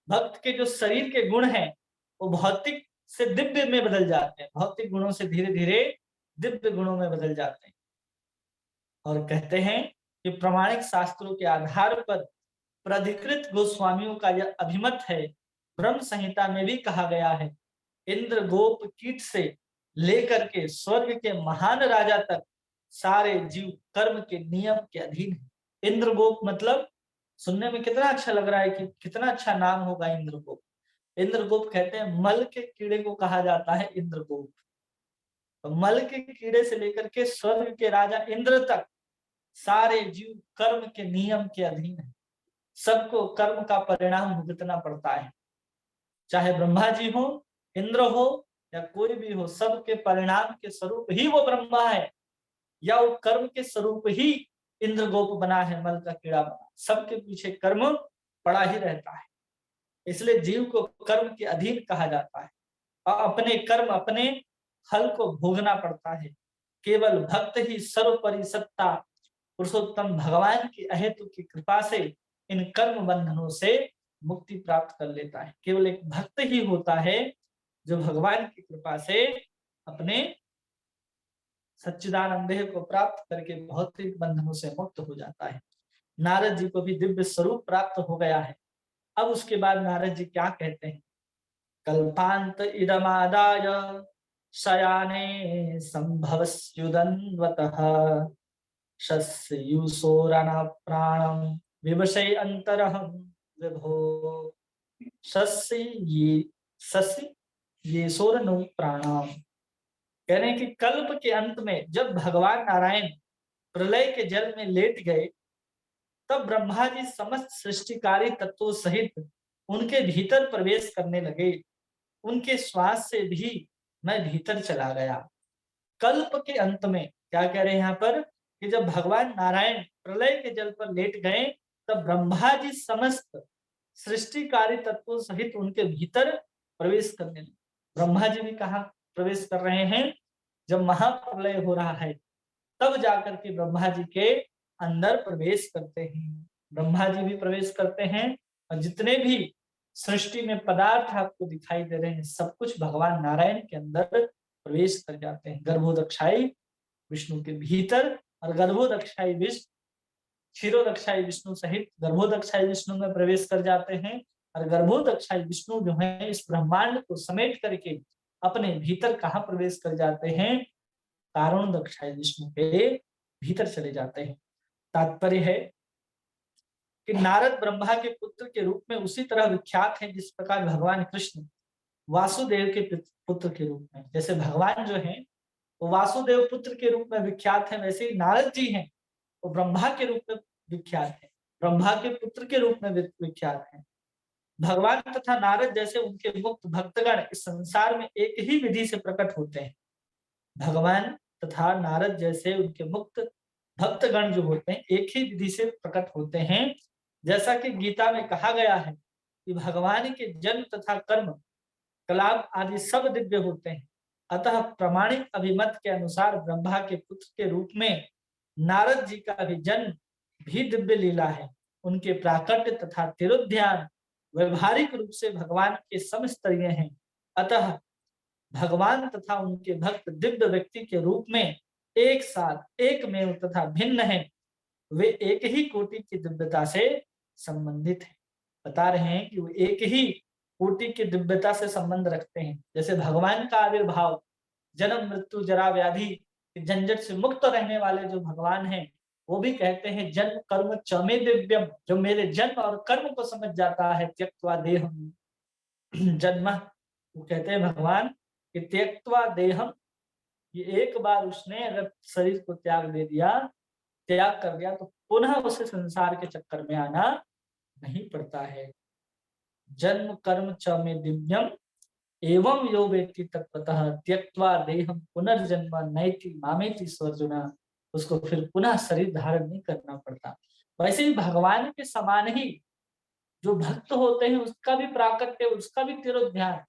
भक्त के जो शरीर के गुण हैं वो भौतिक से दिव्य में बदल जाते हैं, भौतिक गुणों से धीरे धीरे दिव्य गुणों में बदल जाते हैं। और कहते हैं कि प्रामाणिक शास्त्रों के आधार पर प्राधिकृत गोस्वामियों का यह अभिमत है। ब्रह्म संहिता में भी कहा गया है, इंद्र गोप कीट से लेकर के स्वर्ग के महान राजा तक सारे जीव कर्म के नियम के अधीन है। इंद्र गोप मतलब सुनने में कितना अच्छा लग रहा है कि कितना अच्छा नाम होगा इंद्रगोप। इंद्रगोप कहते हैं मल के कीड़े को कहा जाता है इंद्रगोप। तो मल के कीड़े से लेकर के स्वर्ग के राजा इंद्र तक सारे जीव कर्म के नियम के अधीन है। सबको कर्म का परिणाम भुगतना पड़ता है, चाहे ब्रह्मा जी हो, इंद्र हो या कोई भी हो, सबके परिणाम के स्वरूप ही वो ब्रह्मा है या वो कर्म के स्वरूप ही इंद्रगोप बना है, मल का कीड़ा बना। सबके पीछे कर्म पड़ा ही रहता है, इसलिए जीव को कर्म के अधीन कहा जाता है और अपने कर्म अपने फल को भोगना पड़ता है। केवल भक्त ही सर्वोपरि सत्ता पुरुषोत्तम भगवान की अहेतु की कृपा से इन कर्म बंधनों से मुक्ति प्राप्त कर लेता है। केवल एक भक्त ही होता है जो भगवान की कृपा से अपने सच्चिदानंद को प्राप्त करके भौतिक बंधनों से मुक्त हो जाता है। नारद जी को भी दिव्य स्वरूप प्राप्त हो गया है। अब उसके बाद नारद जी क्या कहते हैं, कल्पांत इदमादाय शयाने संभवस्युदन्वतः शस्युसोरण प्राणम विवशे अंतरहम विभो शस्य ये सोरनु प्राणाम। कह रहे हैं कि कल्प के अंत में जब भगवान नारायण प्रलय के जल में लेट गए, तब ब्रह्मा जी समस्त सृष्टिकारी तत्वों सहित उनके भीतर प्रवेश करने लगे। उनके श्वास से भी मैं भीतर चला गया। कल्प के अंत में क्या कह रहे हैं यहाँ पर कि जब भगवान नारायण प्रलय के जल पर लेट गए, तब ब्रह्मा जी समस्त सृष्टिकारी तत्वों सहित उनके भीतर प्रवेश करने लगे। ब्रह्मा जी भी कहाँ प्रवेश कर रहे हैं, जब महाप्रलय हो रहा है तब जाकर के ब्रह्मा जी के अंदर प्रवेश करते हैं। ब्रह्मा जी भी प्रवेश करते हैं और जितने भी सृष्टि में पदार्थ आपको दिखाई दे रहे हैं, सब कुछ भगवान नारायण के अंदर प्रवेश कर जाते हैं। गर्भोदक्षाई विष्णु के भीतर, और गर्भोदक्षाई विष्णु क्षीरोदक्षाई विष्णु सहित गर्भोदक्षाई विष्णु में प्रवेश कर जाते हैं। और गर्भोदक्षाई विष्णु जो है इस ब्रह्मांड को समेट करके अपने भीतर कहाँ प्रवेश कर जाते हैं, कारणोदक्षाई विष्णु के भीतर चले जाते हैं। तात्पर्य है कि नारद ब्रह्मा के पुत्र के रूप में उसी तरह विख्यात है जिस प्रकार भगवान कृष्ण वासुदेव के पुत्र के रूप में, जैसे भगवान जो है वो वासुदेव पुत्र के रूप में विख्यात है, वैसे ही नारद जी हैं वो ब्रह्मा के रूप में विख्यात है, ब्रह्मा के पुत्र के रूप में विख्यात है। भगवान तथा नारद जैसे उनके मुक्त भक्तगण इस संसार में एक ही विधि से प्रकट होते हैं। भगवान तथा नारद जैसे उनके मुक्त भक्तगण जो होते हैं एक ही विधि से प्रकट होते हैं। जैसा कि गीता में कहा गया है कि भगवान के जन्म तथा कर्म कलाप आदि सब दिव्य होते हैं। अतः प्रमाणिक अभिमत के अनुसार ब्रह्मा के पुत्र के रूप में नारद जी का भी जन्म भी दिव्य लीला है। उनके प्राकट्य तथा तिरोध्यान व्यवहारिक रूप से भगवान के समस्तरीय हैं। अतः भगवान तथा उनके भक्त दिव्य व्यक्ति के रूप में एक साथ एक में तथा भिन्न हैं। वे एक ही कोटि की दिव्यता से संबंधित हैं। बता रहे हैं कि वो एक ही कोटि की दिव्यता से संबंध रखते हैं। जैसे भगवान का आविर्भाव जन्म मृत्यु जरा व्याधि झंझट से मुक्त रहने वाले जो भगवान हैं, वो भी कहते हैं जन्म कर्म च मे दिव्यम, जो मेरे जन्म और कर्म को समझ जाता है त्यक्त्वा देहम जन्म, वो कहते हैं भगवान कि त्यक्त्वा देहम, ये एक बार उसने अगर शरीर को त्याग दे दिया, त्याग कर दिया, तो पुनः उसे संसार के चक्कर में आना नहीं पड़ता है। जन्म कर्म च मे दिव्यम एवं यो वेत्ति तत्वतः त्यक्त्वा देहम पुनर्जन्म नैति मामेति स्वर्जुना, उसको फिर पुनः शरीर धारण नहीं करना पड़ता। वैसे ही भगवान के समान ही जो भक्त होते हैं उसका भी प्राकट्य, उसका भी तिरोध्यान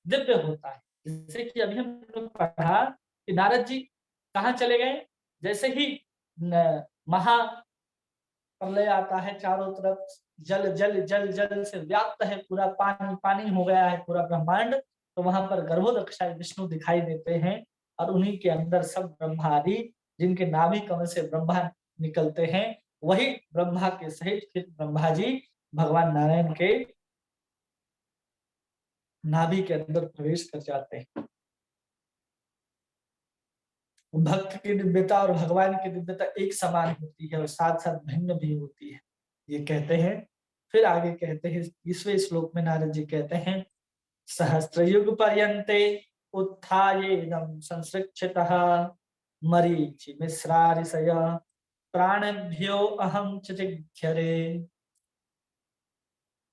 दिव्य होता है। जैसे कि अभी हम लोग पढ़ा कि नारद जी कहाँ चले गए, जैसे ही महा प्रलय आता है, चारों तरफ जल जल जल जल से व्याप्त है, पूरा पानी पानी हो गया है पूरा ब्रह्मांड, तो वहां पर गर्भोदक्षाई विष्णु दिखाई देते हैं और उन्हीं के अंदर सब ब्रह्मादि जिनके नाभि कमल से ब्रह्मा निकलते हैं, वही ब्रह्मा के सहित फिर ब्रह्मा जी भगवान नारायण के नाभि के अंदर प्रवेश कर जाते हैं। भक्त की दिव्यता और भगवान की दिव्यता एक समान होती है और साथ साथ भिन्न भी होती है, ये कहते हैं। फिर आगे कहते हैं 20वें श्लोक में नारद जी कहते हैं सहस्त्रयुग पर्यन्ते उत्थायेदं संसृक्षितः मरीचि मिश्रा ऋषय प्राणभ्यो अहम चिचिघ्यरे।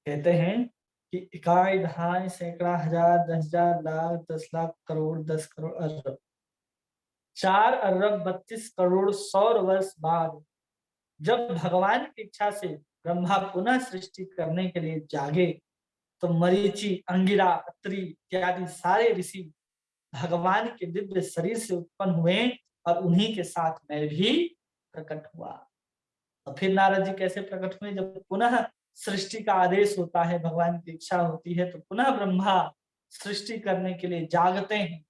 कहते हैं कि इकाई दहाई सैकड़ा हजार 10,000 लाख 10 लाख करोड़ 10 करोड़ अरब 4 अरब 32 करोड़ सौर वर्ष बाद जब भगवान की इच्छा से ब्रह्मा पुनः सृष्टि करने के लिए जागे, तो मरीचि अंगिरा अत्रि इत्यादि सारे ऋषि भगवान के दिव्य शरीर से उत्पन्न हुए और उन्हीं के साथ मैं भी प्रकट हुआ। और फिर नारद जी कैसे प्रकट हुए, जब पुनः सृष्टि का आदेश होता है, भगवान की इच्छा होती है, तो पुनः ब्रह्मा सृष्टि करने के लिए जागते हैं।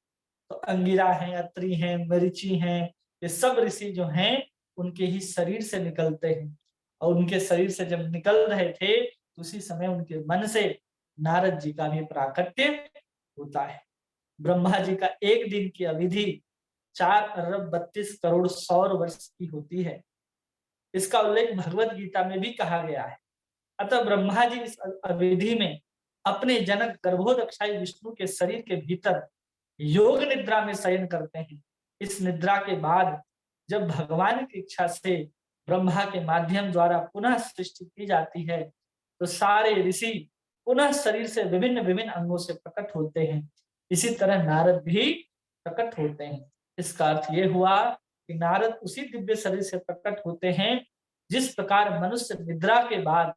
तो अंगिरा हैं, अत्रि हैं, मरीचि हैं, ये सब ऋषि जो हैं उनके ही शरीर से निकलते हैं। और उनके शरीर से जब निकल रहे थे तो उसी समय उनके मन से नारद जी का भी प्राकट्य होता है। ब्रह्मा जी का एक दिन की अवधि 4 अरब 32 करोड़ सौर वर्ष की होती है। इसका उल्लेख भगवत गीता में भी कहा गया है। अतः ब्रह्मा जी इस अवधि में अपने जनक गर्भोदक्षाई विष्णु के शरीर के भीतर योग निद्रा में शयन करते हैं। इस निद्रा के बाद जब भगवान की इच्छा से ब्रह्मा के माध्यम द्वारा पुनः सृष्टि की जाती है, तो सारे ऋषि पुनः शरीर से विभिन्न विभिन्न अंगों से प्रकट होते हैं। इसी तरह नारद भी प्रकट होते हैं। इसका अर्थ ये हुआ कि नारद उसी दिव्य शरीर से प्रकट होते हैं जिस प्रकार मनुष्य निद्रा के बाद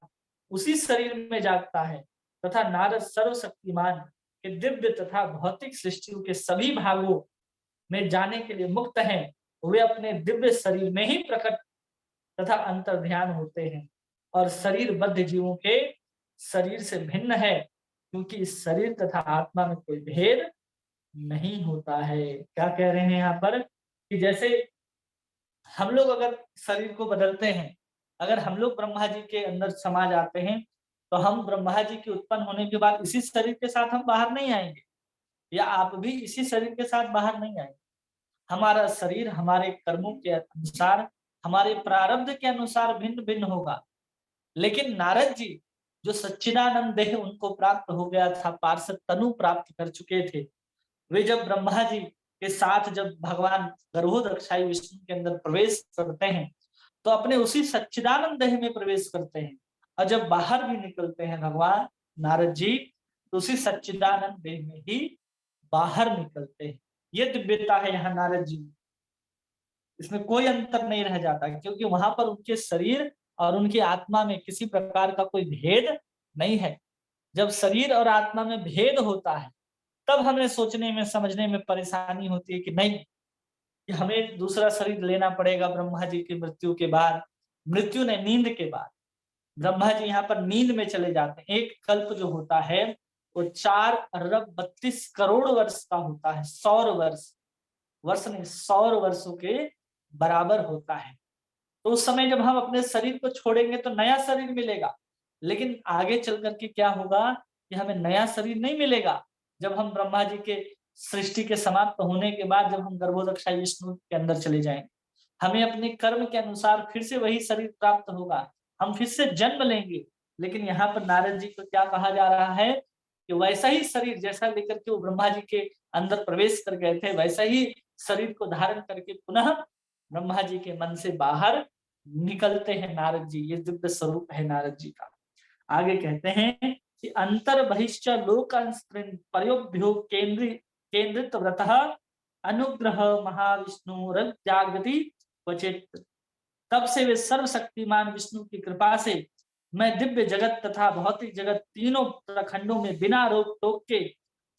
उसी शरीर में जागता है, तथा नारद सर्वशक्तिमान के दिव्य तथा भौतिक सृष्टियों के सभी भागों में जाने के लिए मुक्त हैं। वे अपने दिव्य शरीर में ही प्रकट तथा अंतर्ध्यान होते हैं और शरीर बद्ध जीवों के शरीर से भिन्न है क्योंकि इस शरीर तथा आत्मा में कोई भेद नहीं होता है। क्या कह रहे हैं यहाँ पर कि जैसे हम लोग अगर शरीर को बदलते हैं, अगर हम लोग ब्रह्मा जी के अंदर समा जाते हैं, तो हम ब्रह्मा जी के उत्पन्न होने के बाद इसी शरीर के साथ हम बाहर नहीं आएंगे, या आप भी इसी शरीर के साथ बाहर नहीं आएंगे। हमारा शरीर हमारे कर्मों के अनुसार, हमारे प्रारब्ध के अनुसार भिन्न भिन्न होगा। लेकिन नारद जी जो सच्चिदानंद देह उनको प्राप्त हो गया था, पार्षद तनु प्राप्त कर चुके थे, वे जब ब्रह्मा जी के साथ जब भगवान गर्भोदक्षाई विष्णु के अंदर प्रवेश करते हैं, तो अपने उसी सच्चिदानंद देह में प्रवेश करते हैं। और जब बाहर भी निकलते हैं भगवान नारद जी, तो उसी सच्चिदानंद देह में ही बाहर निकलते हैं। ये दिव्यता है यहाँ नारद जी, इसमें कोई अंतर नहीं रह जाता, क्योंकि वहां पर उनके शरीर और उनकी आत्मा में किसी प्रकार का कोई भेद नहीं है। जब शरीर और आत्मा में भेद होता है, तब हमें सोचने में समझने में परेशानी होती है कि नहीं, कि हमें दूसरा शरीर लेना पड़ेगा ब्रह्मा जी की मृत्यु के बाद, मृत्यु ने नींद के बाद। ब्रह्मा जी यहाँ पर नींद में चले जाते हैं। एक कल्प जो होता है वो 4 अरब 32 करोड़ वर्ष का होता है। सौर वर्ष, वर्ष नहीं, सौर वर्षों के बराबर होता है। तो उस समय जब हम अपने शरीर को छोड़ेंगे तो नया शरीर मिलेगा, लेकिन आगे चल करके क्या होगा कि हमें नया शरीर नहीं मिलेगा। जब हम ब्रह्मा जी के सृष्टि के समाप्त होने के बाद जब हम गर्भोदक्षाई विष्णु के अंदर चले जाएंगे, हमें अपने कर्म के अनुसार फिर से वही शरीर प्राप्त होगा, हम फिर से जन्म लेंगे। लेकिन यहाँ पर नारद जी को क्या कहा जा रहा है कि वैसा ही शरीर जैसा लेकर के वो ब्रह्मा जी के अंदर प्रवेश कर गए थे, वैसा ही शरीर को धारण करके पुनः ब्रह्मा जी के मन से बाहर निकलते हैं नारद जी। ये दिव्य स्वरूप है नारद जी का। आगे कहते हैं कि अंतर बहिश्च लोकांस्त्रिन केंद्रित व्रतः अनुग्रह महाविष्णु जागृति क्वचित। तब से वे सर्वशक्तिमान विष्णु की कृपा से मैं दिव्य जगत तथा भौतिक जगत तीनों प्रखंडों में बिना रोक टोक के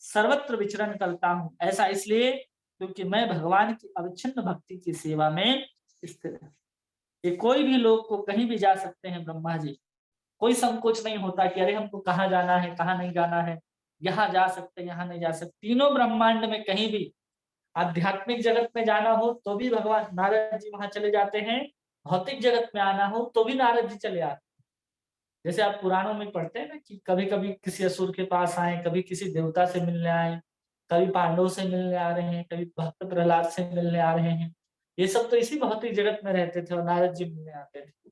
सर्वत्र विचरण करता हूँ। ऐसा इसलिए क्योंकि मैं भगवान की अविच्छिन्न भक्ति की सेवा में स्थिर है। ये कोई भी लोग को कहीं भी जा सकते हैं ब्रह्मा जी, कोई संकोच नहीं होता कि अरे हमको कहाँ जाना है, कहाँ नहीं जाना है, यहाँ जा सकते यहाँ नहीं जा सकते। तीनों ब्रह्मांड में कहीं भी आध्यात्मिक जगत में जाना हो तो भी भगवान नारद जी वहां चले जाते हैं, भौतिक जगत में आना हो तो भी नारद जी चले आते हैं। जैसे आप पुराणों में पढ़ते हैं ना कि कभी कभी किसी असुर के पास आए, कभी किसी देवता से मिलने आए, कभी पांडव से मिलने आ रहे हैं, कभी भक्त प्रहलाद से मिलने आ रहे हैं। ये सब तो इसी भौतिक जगत में रहते थे और नारद जी मिलने आते थे।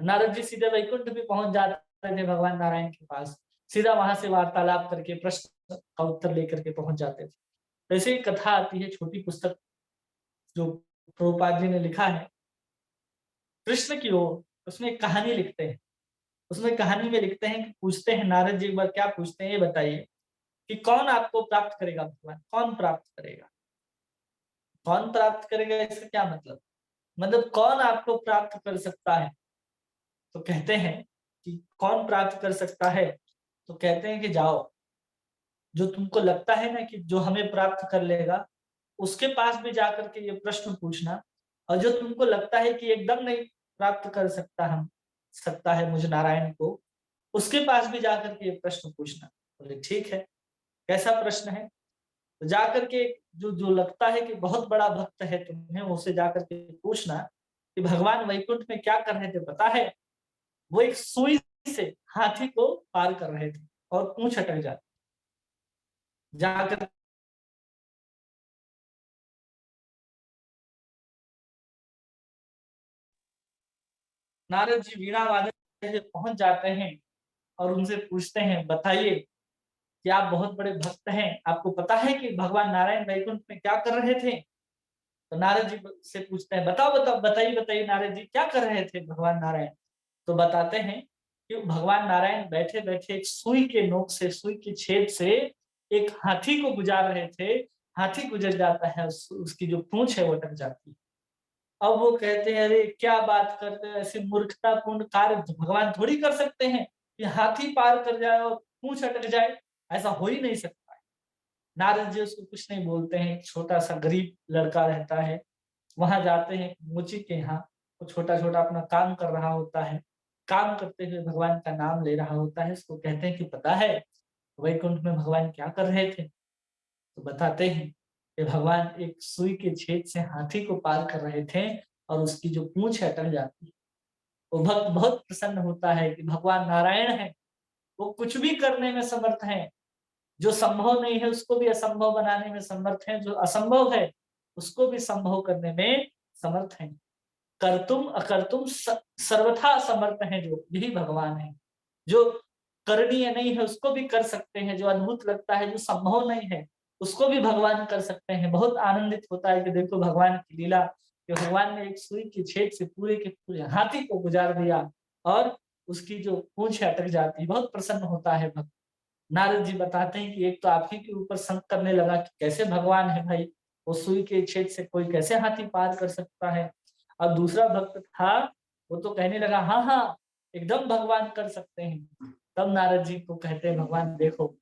नारद जी सीधे वैकुंठ भी पहुंच जाते थे भगवान नारायण के पास, सीधा वहां से वार्तालाप करके प्रश्न का उत्तर लेकर के पहुंच जाते थे। वैसे एक कथा आती है, छोटी पुस्तक जो प्रभुपाद जी ने लिखा है कृष्ण की ओर, उसमें एक कहानी लिखते हैं। उसमें कहानी में लिखते हैं कि पूछते हैं नारद जी एक बार, क्या पूछते हैं ये बताइए कि कौन आपको प्राप्त करेगा, भगवान कौन प्राप्त करेगा। कौन प्राप्त करेगा इसका क्या मतलब कौन आपको प्राप्त कर सकता है। तो कहते हैं कि कौन प्राप्त कर सकता है, तो कहते हैं कि जाओ, जो तुमको लगता है ना कि जो हमें प्राप्त कर लेगा, उसके पास भी जाकर के ये प्रश्न पूछना। और जो तुमको लगता है कि एकदम नहीं प्राप्त कर सकता है मुझे नारायण को, उसके पास भी जाकर के ये प्रश्न पूछना। बोले ठीक है, कैसा प्रश्न है। तो जाकर के जो जो लगता है कि बहुत बड़ा भक्त है तुम्हें, उसे जाकर के पूछना कि भगवान वैकुंठ में क्या कर रहे थे पता है। वो एक सुई से हाथी को पार कर रहे थे और पूंछ अटक जाती। जाकर नारद जी वीणा वादन से पहुंच जाते हैं और उनसे पूछते हैं बताइए कि आप बहुत बड़े भक्त हैं, आपको पता है कि भगवान नारायण वैकुंठ में क्या कर रहे थे। तो नारद जी से पूछते हैं बताओ बताओ बताइए बताइए नारद जी क्या कर रहे थे भगवान नारायण। तो बताते हैं कि भगवान नारायण बैठे बैठे एक सुई के नोक से, सुई की छेद से एक हाथी को गुजार रहे थे। हाथी गुजर जाता है, उसकी जो पूंछ है वो अटक जाती है। अब वो कहते हैं अरे क्या बात करते हैं, ऐसे मूर्खतापूर्ण कार्य भगवान थोड़ी कर सकते हैं कि हाथी पार कर जाए और पूंछ अटक जाए, ऐसा हो ही नहीं सकता है। नारद जी उसको कुछ नहीं बोलते हैं। छोटा सा गरीब लड़का रहता है, वहां जाते हैं मुचि के यहाँ, वो छोटा छोटा अपना काम कर रहा होता है। काम करते हुए भगवान का नाम ले रहा होता है। उसको कहते हैं कि पता है वैकुंठ में भगवान क्या कर रहे थे? तो बताते हैं कि भगवान एक सुई के छेद से हाथी को पार कर रहे थे और उसकी जो पूंछ है अटक जाती है। वो भक्त बहुत प्रसन्न होता है कि भगवान नारायण है, वो कुछ भी करने में समर्थ हैं। जो संभव नहीं है उसको भी असंभव बनाने में समर्थ हैं, जो असंभव है उसको भी संभव करने में समर्थ हैं। कर्तुम अकर्तुम सर्वथा समर्थ हैं, जो यही भगवान है। जो करणीय नहीं है उसको भी कर सकते हैं, जो अद्भुत लगता है, जो संभव नहीं है उसको भी भगवान कर सकते हैं। बहुत आनंदित होता है कि देखो भगवान की लीला, कि भगवान ने एक सुई के छेद से पूरे के पूरे हाथी को गुजार दिया और उसकी जो पूंछ अटक जाती है। बहुत प्रसन्न होता है भक्त। नारद जी बताते हैं कि एक तो आप ही के ऊपर शंक करने लगा कि कैसे भगवान है भाई, वो सुई के छेद से कोई कैसे हाथी पार कर सकता है। और दूसरा भक्त था, वो तो कहने लगा हाँ हाँ एकदम भगवान कर सकते हैं। तब नारद जी को कहते हैं भगवान देखो,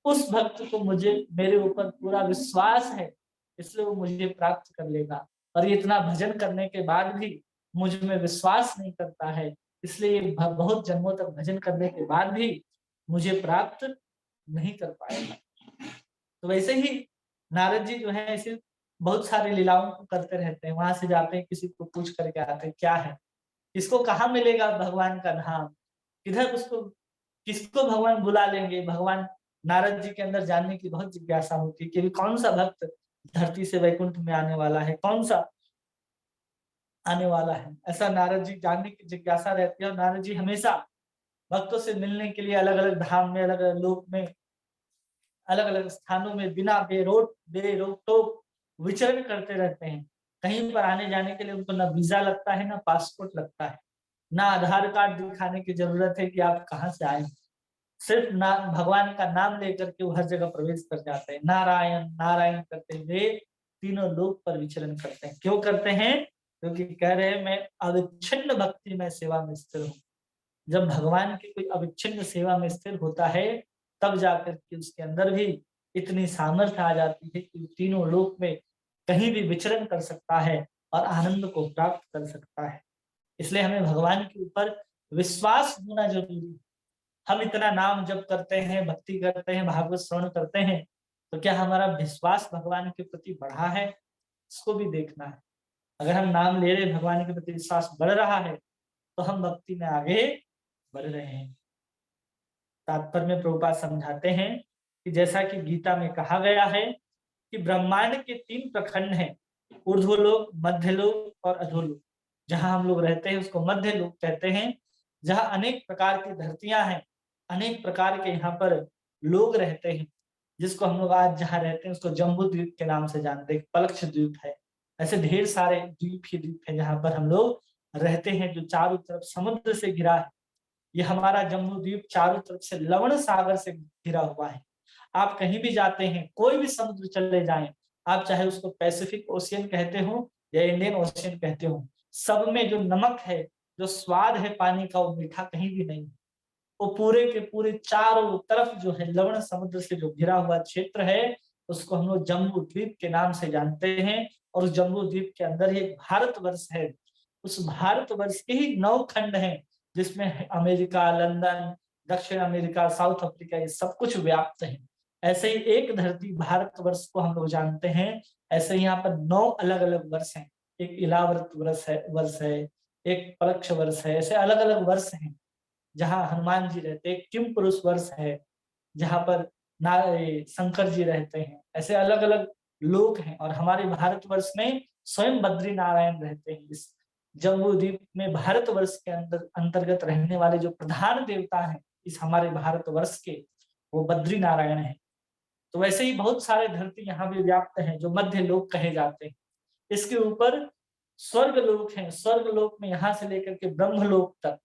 उस भक्त को मुझे मेरे ऊपर पूरा विश्वास है, इसलिए वो मुझे प्राप्त कर लेगा। और ये इतना भजन करने के बाद भी मुझ में विश्वास नहीं करता है, इसलिए ये बहुत जन्मों तक भजन करने के बाद भी मुझे प्राप्त नहीं कर पाएगा। तो वैसे ही नारद जी जो है ऐसे बहुत सारी लीलाओं को करते रहते हैं। वहां से जाते हैं, किसी को पूछ करके आते हैं क्या है, किसको कहाँ मिलेगा भगवान का धाम, किधर उसको किसको भगवान बुला लेंगे। भगवान नारद जी के अंदर जानने की बहुत जिज्ञासा होती है कि कौन सा भक्त धरती से वैकुंठ में आने वाला है, कौन सा आने वाला है। ऐसा नारद जी जानने की जिज्ञासा रहती है। और नारद जी हमेशा भक्तों से मिलने के लिए अलग अलग धाम में, अलग अलग लोक में, अलग अलग स्थानों में बिना बेरोक टोक विचरण करते रहते हैं। कहीं पर आने जाने के लिए उनको ना वीजा लगता है, ना पासपोर्ट लगता है, ना आधार कार्ड दिखाने की जरूरत है कि आप कहाँ से आए। सिर्फ नाम, भगवान का नाम लेकर के वो हर जगह प्रवेश कर जाते हैं। नारायण नारायण करते हुए तीनों लोक पर विचरण करते हैं। क्यों करते हैं? क्योंकि कह रहे हैं मैं अविच्छिन्न भक्ति में सेवा में स्थिर हूँ। जब भगवान की कोई अविच्छिन्न सेवा में स्थिर होता है, तब जाकर के उसके अंदर भी इतनी सामर्थ्य आ जाती है कि तीनों लोक में कहीं भी विचरण कर सकता है और आनंद को प्राप्त कर सकता है। इसलिए हमें भगवान के ऊपर विश्वास होना जरूरी है। हम इतना नाम जप करते हैं, भक्ति करते हैं, भागवत श्रवण करते हैं, तो क्या हमारा विश्वास भगवान के प्रति बढ़ा है? इसको भी देखना है। अगर हम नाम ले रहे, भगवान के प्रति विश्वास बढ़ रहा है, तो हम भक्ति में आगे बढ़ रहे हैं। तात्पर्य में प्रभुपाद समझाते हैं कि जैसा कि गीता में कहा गया है कि ब्रह्मांड के 3 प्रखंड हैं, ऊर्ध्वलोक, मध्यलोक और अधोलोक। जहां हम लोग रहते हैं उसको मध्य लोक कहते हैं। जहां अनेक प्रकार की धरतियां हैं, अनेक प्रकार के यहाँ पर लोग रहते हैं, जिसको हम लोग आज जहाँ रहते हैं उसको जम्बू द्वीप के नाम से जानते हैं, पलक्ष द्वीप है। ऐसे ढेर सारे द्वीप ही द्वीप है जहाँ पर हम लोग रहते हैं, जो चारों तरफ समुद्र से घिरा है। ये हमारा जम्बू द्वीप चारों तरफ से लवण सागर से घिरा हुआ है। आप कहीं भी जाते हैं, कोई भी समुद्र चले जाएं, आप चाहे उसको पैसिफिक ओशियन कहते हो या इंडियन ओशियन कहते हो, सब में जो नमक है, जो स्वाद है पानी का, वो मीठा कहीं भी नहीं। वो पूरे के पूरे चारों तरफ जो है लवण समुद्र से जो घिरा हुआ क्षेत्र है, उसको हम लोग जम्बू द्वीप के नाम से जानते हैं। और उस जम्बू द्वीप के अंदर ही भारतवर्ष है। उस भारतवर्ष के ही 9 खंड हैं, जिसमें अमेरिका, लंदन, दक्षिण अमेरिका, साउथ अफ्रीका, ये सब कुछ व्याप्त है। ऐसे ही एक धरती भारतवर्ष को हम लोग जानते हैं। ऐसे ही यहाँ पर 9 अलग अलग वर्ष हैं। एक इलाव्रत वर्ष है, एक पलक्ष वर्ष है, ऐसे अलग अलग वर्ष हैं जहाँ हनुमान जी रहते हैं। किम पुरुष वर्ष है जहाँ पर शंकर जी रहते हैं। ऐसे अलग अलग लोक हैं। और हमारे भारतवर्ष में स्वयं बद्री नारायण रहते हैं। इस जम्बू द्वीप में भारतवर्ष के अंदर अंतर्गत रहने वाले जो प्रधान देवता हैं इस हमारे भारतवर्ष के, वो बद्री नारायण है। तो वैसे ही बहुत सारे धरती यहाँ भी व्याप्त हैं जो मध्य लोक कहे जाते हैं। इसके ऊपर स्वर्ग लोक है। स्वर्ग लोक में यहाँ से लेकर के ब्रह्म लोक तक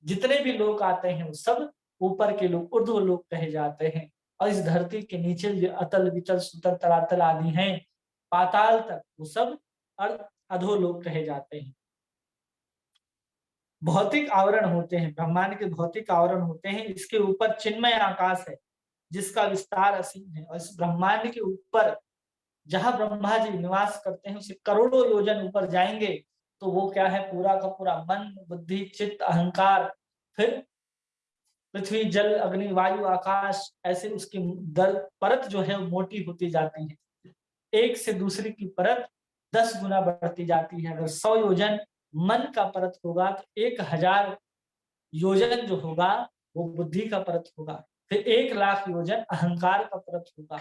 जितने भी लोग आते हैं वो सब ऊपर के लोग ऊर्ध्व लोग कहे जाते हैं। और इस धरती के नीचे जो अतल वितल सुतल तलातल आदि हैं, पाताल तक, वो सब अधोलोक कहे जाते हैं। भौतिक आवरण होते हैं, ब्रह्मांड के भौतिक आवरण होते हैं। इसके ऊपर चिन्मय आकाश है जिसका विस्तार असीम है। और इस ब्रह्मांड के ऊपर जहां ब्रह्मा जी निवास करते हैं, उसे करोड़ों योजन ऊपर जाएंगे तो वो क्या है, पूरा का पूरा मन, बुद्धि, चित्त, अहंकार, फिर पृथ्वी, जल, अग्नि, वायु, आकाश, ऐसे उसकी दर परत जो है वो मोटी होती जाती है। एक से दूसरी की परत 10 गुना बढ़ती जाती है। अगर 100 योजन मन का परत होगा तो 1000 योजन जो होगा वो बुद्धि का परत होगा। फिर 1,00,000 योजन अहंकार का परत होगा।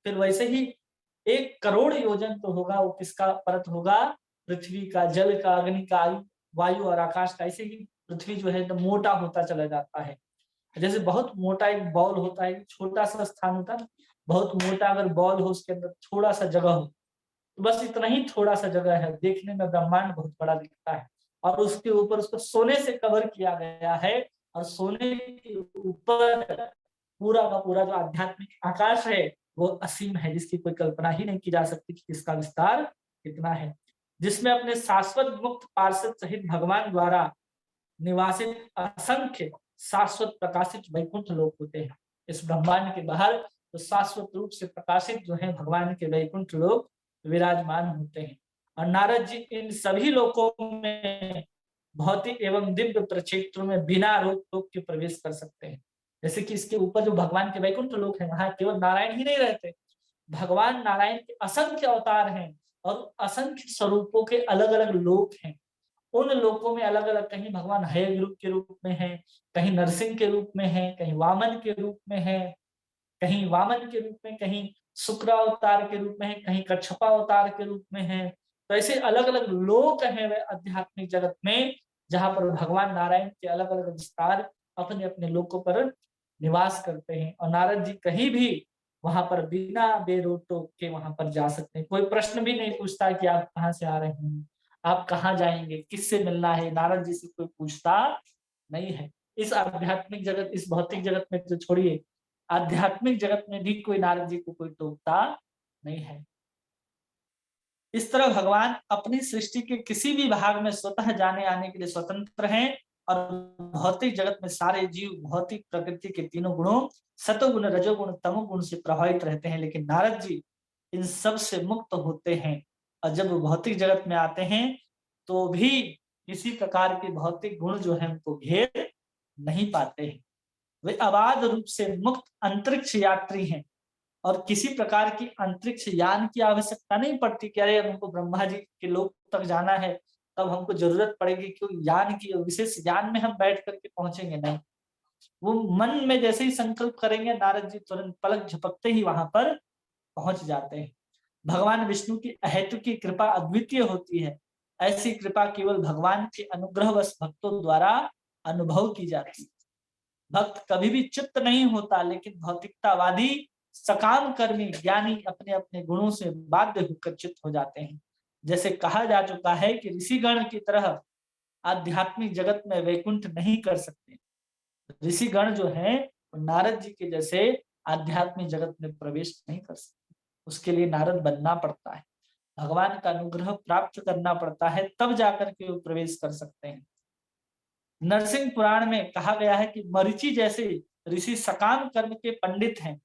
फिर वैसे ही 1,00,00,000 योजन तो होगा, वो किसका परत होगा? पृथ्वी का, जल का, अग्नि का, वायु और आकाश का। ऐसे ही पृथ्वी जो है एकदम मोटा होता चला जाता है। जैसे बहुत मोटा एक बॉल होता है, छोटा सा स्थान होता है, बहुत मोटा अगर बॉल हो, उसके अंदर थोड़ा सा जगह हो, तो बस इतना ही थोड़ा सा जगह है, देखने में ब्रह्मांड बहुत बड़ा दिखता है। और उसके ऊपर उसको सोने से कवर किया गया है, और सोने के ऊपर पूरा का पूरा जो आध्यात्मिक आकाश है वो असीम है, जिसकी कोई कल्पना ही नहीं की जा सकती कि इसका विस्तार कितना है। जिसमें अपने शाश्वत मुक्त पार्षद सहित भगवान द्वारा निवासित असंख्य शाश्वत प्रकाशित वैकुंठ लोक होते हैं। इस ब्रह्मांड के बाहर तो शाश्वत रूप से प्रकाशित जो है भगवान के वैकुंठ लोक विराजमान होते हैं। और नारद जी इन सभी लोकों में भौतिक एवं दिव्य प्रक्षेत्रों में बिना रोक टोक के प्रवेश कर सकते हैं। जैसे कि इसके ऊपर जो भगवान के वैकुंठ लोक है, वहां केवल नारायण ही नहीं रहते, भगवान नारायण के असंख्य अवतार हैं और असंख्य स्वरूपों के अलग अलग लोक हैं। उन लोकों में अलग अलग, कहीं भगवान हयग्रीव के रूप में है, कहीं नरसिंह के रूप में है, कहीं वामन के रूप में है, कहीं वामन के रूप में, कहीं शुक्र अवतार के रूप में है, कहीं कच्छपा अवतार के रूप में है। तो ऐसे अलग अलग लोक हैं वे आध्यात्मिक जगत में, जहां पर भगवान नारायण के अलग अलग विस्तार अपने अपने लोकों पर निवास करते हैं। और नारद जी कहीं भी वहां पर बिना बेरोक टोक के वहां पर जा सकते हैं। कोई प्रश्न भी नहीं पूछता कि आप कहाँ से आ रहे हैं, आप कहाँ जाएंगे, किससे मिलना है, नारद जी से कोई पूछता नहीं है। इस आध्यात्मिक जगत, इस भौतिक जगत में तो छोड़िए, आध्यात्मिक जगत में भी कोई नारद जी को कोई टोकता नहीं है। इस तरह भगवान अपनी सृष्टि के किसी भी भाग में स्वतः जाने आने के लिए स्वतंत्र हैं, और भौतिक जगत में सारे जीव भौतिक प्रकृति के तीनों गुणों सतोगुण, रजोगुण, तमोगुण से प्रभावित रहते हैं। लेकिन नारद जी इन सब से मुक्त होते हैं, और जब वो भौतिक जगत में आते हैं तो भी किसी प्रकार के भौतिक गुण जो है उनको घेर नहीं पाते हैं। वे अबाध रूप से मुक्त अंतरिक्ष यात्री हैं, और किसी प्रकार की अंतरिक्ष यान की आवश्यकता नहीं पड़ती कि अरे हमको ब्रह्मा जी के लोक तक जाना है, तब हमको जरूरत पड़ेगी कि यान की, विशेष यान में हम बैठ करके पहुंचेंगे, नहीं। वो मन में जैसे ही संकल्प करेंगे, नारद जी तुरंत पलक झपकते ही वहां पर पहुंच जाते हैं। भगवान विष्णु की अहेतुकी कृपा अद्वितीय होती है। ऐसी कृपा केवल भगवान के अनुग्रहवश भक्तों द्वारा अनुभव की जाती है। भक्त कभी भी चित्त नहीं होता, लेकिन भौतिकतावादी सकाम कर्मी ज्ञानी अपने अपने गुणों से बाध्य होकर चित्त हो जाते हैं। जैसे कहा जा चुका है कि ऋषिगण की तरह आध्यात्मिक जगत में वैकुंठ नहीं कर सकते। ऋषिगण जो हैं वो नारद जी के जैसे आध्यात्मिक जगत में प्रवेश नहीं कर सकते। उसके लिए नारद बनना पड़ता है, भगवान का अनुग्रह प्राप्त करना पड़ता है, तब जाकर के वो प्रवेश कर सकते हैं। नरसिंह पुराण में कहा गया है कि मरीचि जैसे ऋषि सकाम कर्म के पंडित हैं,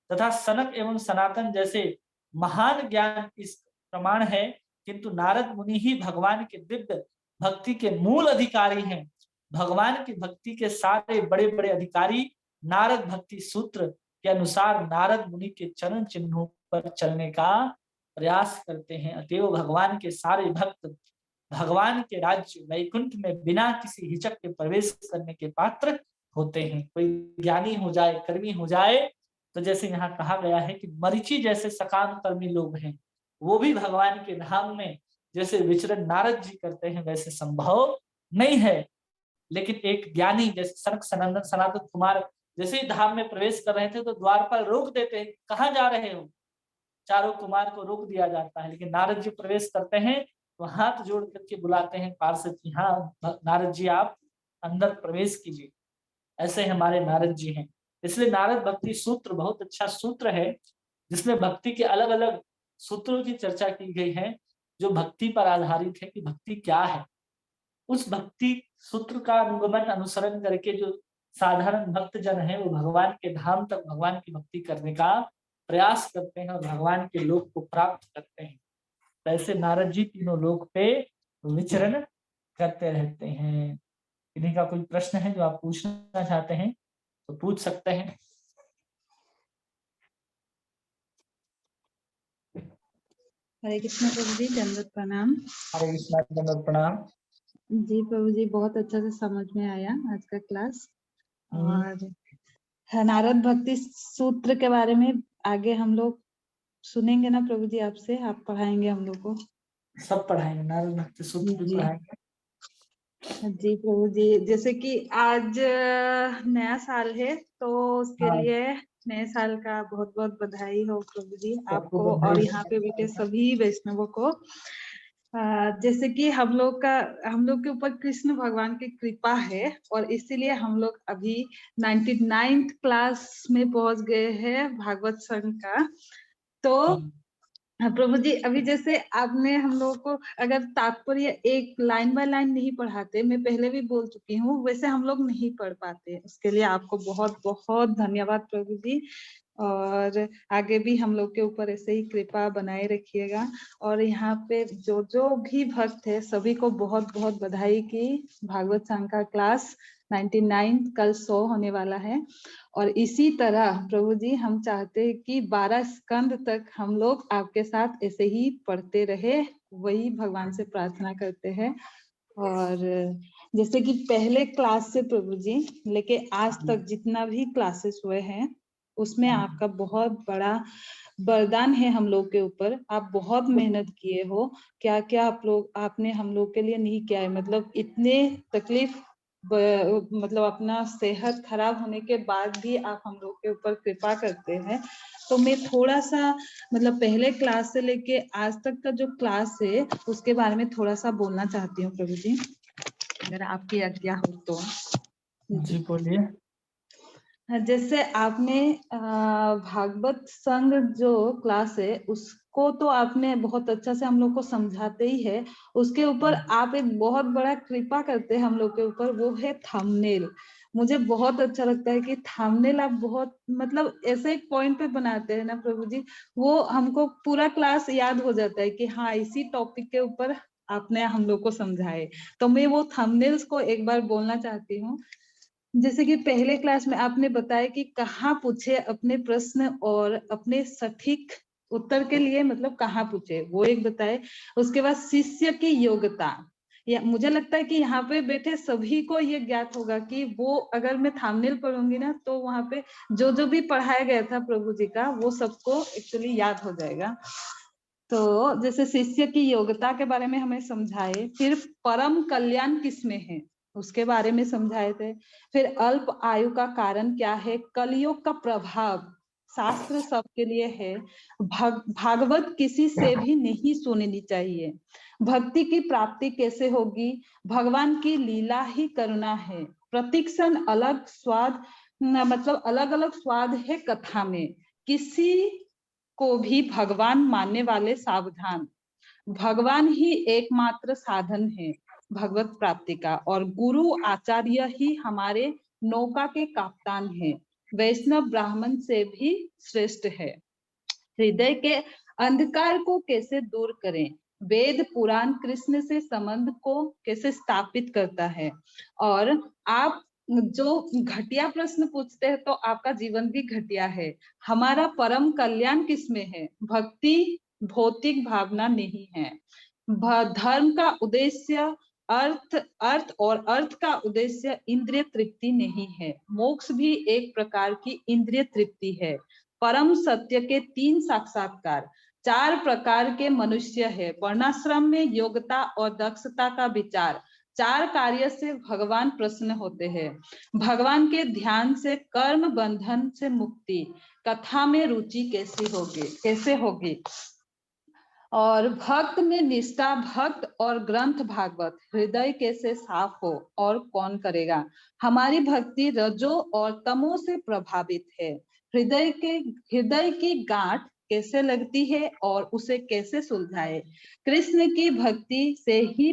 तथा सनक एवं सनातन जैसे महान ज्ञान इस प्रमाण है, किंतु नारद मुनि ही भगवान के दिव्य भक्ति के मूल अधिकारी हैं। भगवान की भक्ति के सारे बड़े बड़े अधिकारी नारद भक्ति सूत्र के अनुसार नारद मुनि के चरण चिन्हों पर चलने का प्रयास करते हैं। अतएव भगवान के सारे भक्त भगवान के राज्य वैकुंठ में बिना किसी हिचक के प्रवेश करने के पात्र होते हैं। कोई ज्ञानी हो जाए, कर्मी हो जाए, तो जैसे यहाँ कहा गया है कि मरीचि जैसे सकाम कर्मी लोग हैं, वो भी भगवान के धाम में जैसे विचरण नारद जी करते हैं वैसे संभव नहीं है। लेकिन एक ज्ञानी जैसे सनक सनंदन सनातन कुमार जैसे ही धाम में प्रवेश कर रहे थे तो द्वार पर रोक देते हैं, कहाँ जा रहे हो। चारों कुमार को रोक दिया जाता है, लेकिन नारद जी प्रवेश करते हैं तो हाथ जोड़ करके बुलाते हैं पार्षद जी, हाँ नारद जी आप अंदर प्रवेश कीजिए। ऐसे हमारे नारद जी हैं। इसलिए नारद भक्ति सूत्र बहुत अच्छा सूत्र है, जिसमें भक्ति के अलग अलग सूत्रों की चर्चा की गई है, जो भक्ति पर आधारित है कि भक्ति क्या है। उस भक्ति सूत्र का अनुगमन अनुसरण करके जो साधारण भक्त जन है वो भगवान के धाम तक भगवान की भक्ति करने का प्रयास करते हैं और भगवान के लोक को प्राप्त करते हैं। ऐसे नारद जी तीनों लोक पे विचरण करते रहते हैं। इन्हीं का कोई प्रश्न है जो आप पूछना चाहते हैं? तो पूछ सकते हैं। हरे कृष्ण प्रभु जी, दंडवत प्रणाम। हरे कृष्णा, दंडवत प्रणाम। जी प्रभु जी, बहुत अच्छा से समझ में आया आज का क्लास। और नारद भक्ति सूत्र के बारे में आगे हम लोग सुनेंगे ना प्रभु जी आपसे, आप पढ़ाएंगे हम लोग को? सब पढ़ाएंगे, नारद भक्ति सूत्र भी पढ़ाएंगे। जी प्रभु जी, जैसे कि आज नया साल है तो उसके लिए नए साल का बहुत बहुत बधाई हो प्रभु जी आपको और यहाँ पे बैठे सभी वैष्णवों को। जैसे कि हम लोग के ऊपर कृष्ण भगवान की कृपा है और इसीलिए हम लोग अभी 99th क्लास में पहुंच गए हैं भागवत संघ का। तो प्रभु जी, अभी जैसे आपने हम लोगों को अगर तात्पर्य एक लाइन बाय लाइन नहीं पढ़ाते, मैं पहले भी बोल चुकी हूँ, वैसे हम लोग नहीं पढ़ पाते। उसके लिए आपको बहुत बहुत धन्यवाद प्रभु जी। और आगे भी हम लोग के ऊपर ऐसे ही कृपा बनाए रखिएगा। और यहाँ पे जो जो भी भक्त है सभी को बहुत बहुत बधाई की भागवत संघ का क्लास 99 कल 100 होने वाला है। और इसी तरह प्रभु जी हम चाहते हैं कि 12 स्कंद तक हम लोग आपके साथ ऐसे ही पढ़ते रहे, वही भगवान से प्रार्थना करते हैं। और जैसे कि पहले क्लास से प्रभु जी लेके आज तक जितना भी क्लासेस हुए हैं उसमें आपका बहुत बड़ा वरदान है हम लोग के ऊपर। आप बहुत मेहनत किए हो, क्या क्या आपने हम लोग के लिए नहीं किया है। मतलब इतने तकलीफ मतलब अपना सेहत खराब होने के बाद भी आप हम लोग के ऊपर कृपा करते हैं। तो मैं थोड़ा सा मतलब पहले क्लास से लेके आज तक का जो क्लास है उसके बारे में थोड़ा सा बोलना चाहती हूँ प्रभु जी, अगर आपकी आज्ञा हो तो। जी बोलिए। जैसे आपने भागवत संघ जो क्लास है उसको तो आपने बहुत अच्छा से हम लोग को समझाते ही है, उसके ऊपर आप एक बहुत बड़ा कृपा करते हैं हम लोग के ऊपर, वो है थंबनेल। मुझे बहुत अच्छा लगता है कि थंबनेल आप बहुत मतलब ऐसे एक पॉइंट पे बनाते हैं ना प्रभु जी, वो हमको पूरा क्लास याद हो जाता है कि हाँ इसी टॉपिक के ऊपर आपने हम लोग को समझाए। तो मैं वो थंबनेल्स को एक बार बोलना चाहती हूँ। जैसे कि पहले क्लास में आपने बताया कि कहाँ पूछे अपने प्रश्न और अपने सटीक उत्तर के लिए, मतलब कहाँ पूछे वो एक बताए। उसके बाद शिष्य की योग्यता, या मुझे लगता है कि यहाँ पे बैठे सभी को ये ज्ञात होगा कि वो अगर मैं थंबनेल पढ़ूंगी ना तो वहां पे जो जो भी पढ़ाया गया था प्रभु जी का वो सबको एक्चुअली याद हो जाएगा। तो जैसे शिष्य की योग्यता के बारे में हमें समझाए, फिर परम कल्याण किसमें है उसके बारे में समझाए थे, फिर अल्प आयु का कारण क्या है, कलयुग का प्रभाव शास्त्र सबके लिए है, भागवत किसी से भी नहीं सुननी चाहिए, भक्ति की प्राप्ति कैसे होगी, भगवान की लीला ही करुणा है, प्रतिक्षण अलग स्वाद मतलब अलग अलग स्वाद है कथा में, किसी को भी भगवान मानने वाले सावधान, भगवान ही एकमात्र साधन है भगवत प्राप्ति का, और गुरु आचार्य ही हमारे नौका के कप्तान है, वैष्णव ब्राह्मण से भी श्रेष्ठ है, हृदय के अंधकार को कैसे दूर करें, वेद पुराण कृष्ण से संबंध को कैसे स्थापित करता है। और आप जो घटिया प्रश्न पूछते हैं तो आपका जीवन भी घटिया है, हमारा परम कल्याण किसमें है, भक्ति भौतिक भावना नहीं है, धर्म का उद्देश्य अर्थ और अर्थ का उद्देश्य इंद्रिय तृप्ति नहीं है, मोक्ष भी एक प्रकार की इंद्रिय तृप्ति है, परम सत्य के 3 साक्षात्कार, 4 प्रकार के मनुष्य है, वर्णाश्रम में योग्यता और दक्षता का विचार, 4 कार्य से भगवान प्रसन्न होते हैं, भगवान के ध्यान से कर्म बंधन से मुक्ति, कथा में रुचि कैसे होगी, और भक्त में निष्ठा, भक्त और ग्रंथ भागवत, हृदय कैसे साफ हो और कौन करेगा, हमारी भक्ति रजो और तमो से प्रभावित है, हृदय की गांठ कैसे लगती है और उसे कैसे सुलझाए, कृष्ण की भक्ति से ही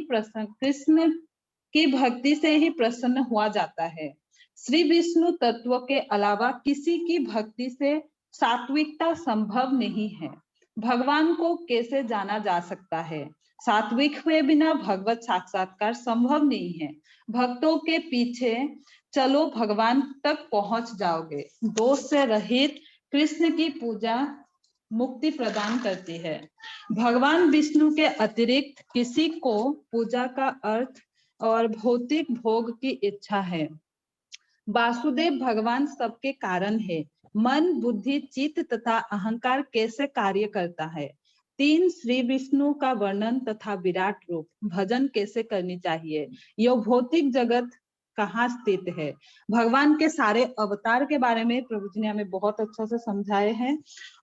प्रसन्न हुआ जाता है, श्री विष्णु तत्व के अलावा किसी की भक्ति से सात्विकता संभव नहीं है, भगवान को कैसे जाना जा सकता है, सात्विक हुए बिना भगवत साक्षात्कार संभव नहीं है। भक्तों के पीछे चलो, भगवान तक पहुंच जाओगे। दोष से रहित कृष्ण की पूजा मुक्ति प्रदान करती है। भगवान विष्णु के अतिरिक्त किसी को पूजा का अर्थ और भौतिक भोग की इच्छा है। वासुदेव भगवान सबके कारण है। मन, बुद्धि, चित्त तथा अहंकार कैसे कार्य करता है। 3 श्री विष्णु का वर्णन तथा विराट रूप, भजन कैसे करनी चाहिए, यह भौतिक जगत कहाँ स्थित है। भगवान के सारे अवतार के बारे में प्रभु जी ने हमें बहुत अच्छा से समझाए हैं।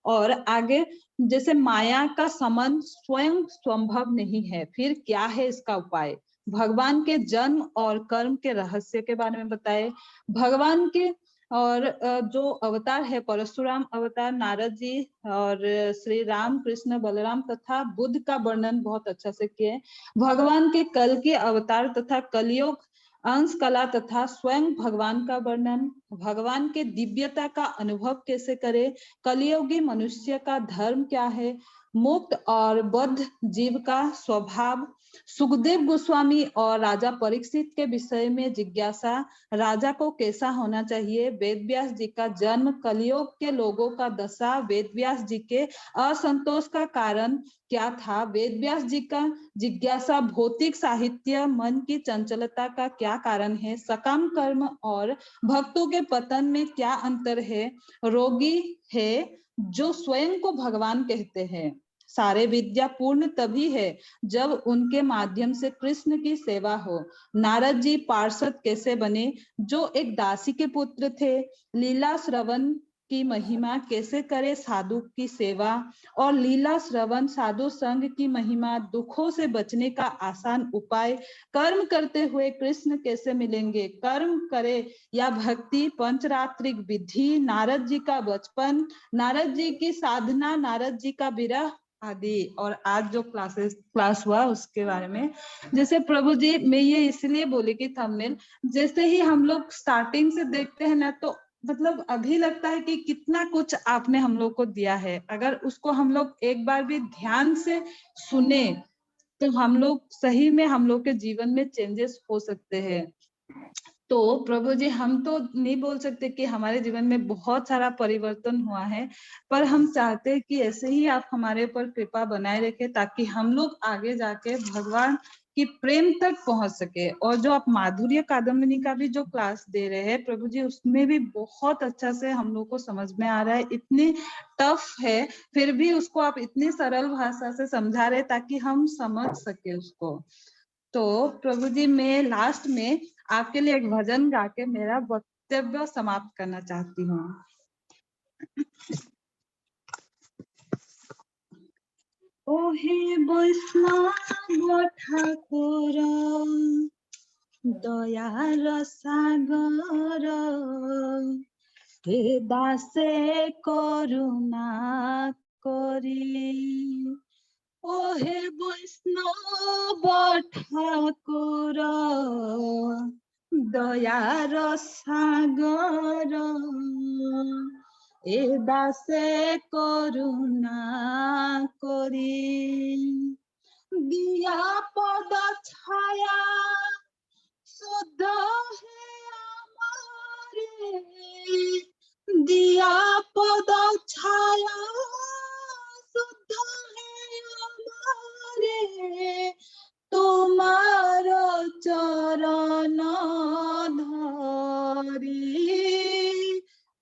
और आगे जैसे माया का समन स्वयं संभव नहीं है, फिर क्या है इसका उपाय। भगवान के जन्म और कर्म के रहस्य के बारे में बताए। भगवान के और जो अवतार है, परशुराम अवतार, नारद जी और श्री राम, कृष्ण, बलराम तथा बुद्ध का वर्णन बहुत अच्छा से किए। भगवान के कल के अवतार तथा कलयुग अंश कला तथा स्वयं भगवान का वर्णन। भगवान के दिव्यता का अनुभव कैसे करे, कलियुगी मनुष्य का धर्म क्या है, मुक्त और बद्ध जीव का स्वभाव। सुखदेव गोस्वामी और राजा परीक्षित के विषय में जिज्ञासा, राजा को कैसा होना चाहिए। वेद व्यास जी का जन्म, कलियुग के लोगों का दशा, वेद व्यास जी के असंतोष का कारण क्या था। वेद व्यास जी का जिज्ञासा, भौतिक साहित्य मन की चंचलता का क्या कारण है। सकाम कर्म और भक्तों के पतन में क्या अंतर है। रोगी है जो स्वयं को भगवान कहते हैं। सारे विद्या पूर्ण तभी है जब उनके माध्यम से कृष्ण की सेवा हो। नारद जी पार्षद कैसे बने, जो एक दासी के पुत्र थे। लीला श्रवण की महिमा कैसे करे, साधु की सेवा और लीला श्रवण साधु संग की महिमा, दुखों से बचने का आसान उपाय। कर्म करते हुए कृष्ण कैसे मिलेंगे, कर्म करे या भक्ति, पंचरात्रिक विधि, नारद जी का बचपन, नारद जी की साधना, नारद जी का विरह आदि। और आज जो क्लास हुआ उसके बारे में, जैसे प्रभु जी, मैं ये इसलिए बोली कि थंबनेल जैसे ही हम लोग स्टार्टिंग से देखते हैं ना, तो मतलब अभी लगता है कि कितना कुछ आपने हम लोग को दिया है। अगर उसको हम लोग एक बार भी ध्यान से सुने तो हम लोग सही में हम लोग के जीवन में चेंजेस हो सकते हैं। तो प्रभु जी, हम तो नहीं बोल सकते कि हमारे जीवन में बहुत सारा परिवर्तन हुआ है, पर हम चाहते हैं कि ऐसे ही आप हमारे ऊपर कृपा बनाए रखें, ताकि हम लोग आगे जाके भगवान की प्रेम तक पहुंच सके। और जो आप माधुर्य कादम्बिनी का भी जो क्लास दे रहे हैं प्रभु जी, उसमें भी बहुत अच्छा से हम लोग को समझ में आ रहा है। इतनी टफ है फिर भी उसको आप इतनी सरल भाषा से समझा रहे ताकि हम समझ सके उसको। तो प्रभु जी, मैं लास्ट में आपके लिए एक भजन गा के मेरा वक्तव्य समाप्त करना चाहती हूँ। ओहे वैष्णव ठाकुर, दयार सागर, हे दासे करुणा करी। ओहे वैष्णव ठाकुर, दयार सागर, ए दासे करुणा करी। दिया पद छाया शुद्ध है हमारे, दिया पद छाया शुद्ध है हमारे, तुम्हार चरण धरी,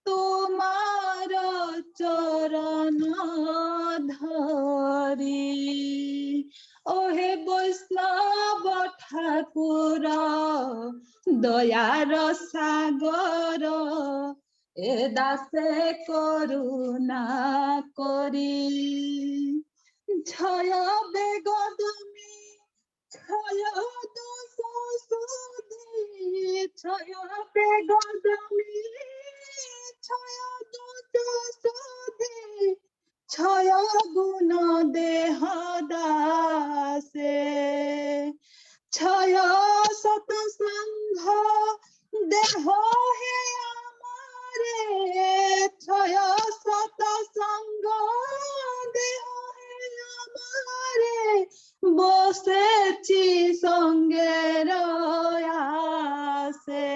तुम्हार चरण धरी। ओहे वैष्णव ठाकुर, दयार सागर, ए दासे करुणा करी। छय बेगदमी छय दोष सुधी, छय बेगदमी छय दोष सुधी, छय गुण देह दासे, छय सतसंग देह है हमारे, छय सतसंग देह है हमारे, बस পেয়েছি সঙ্গের আশে,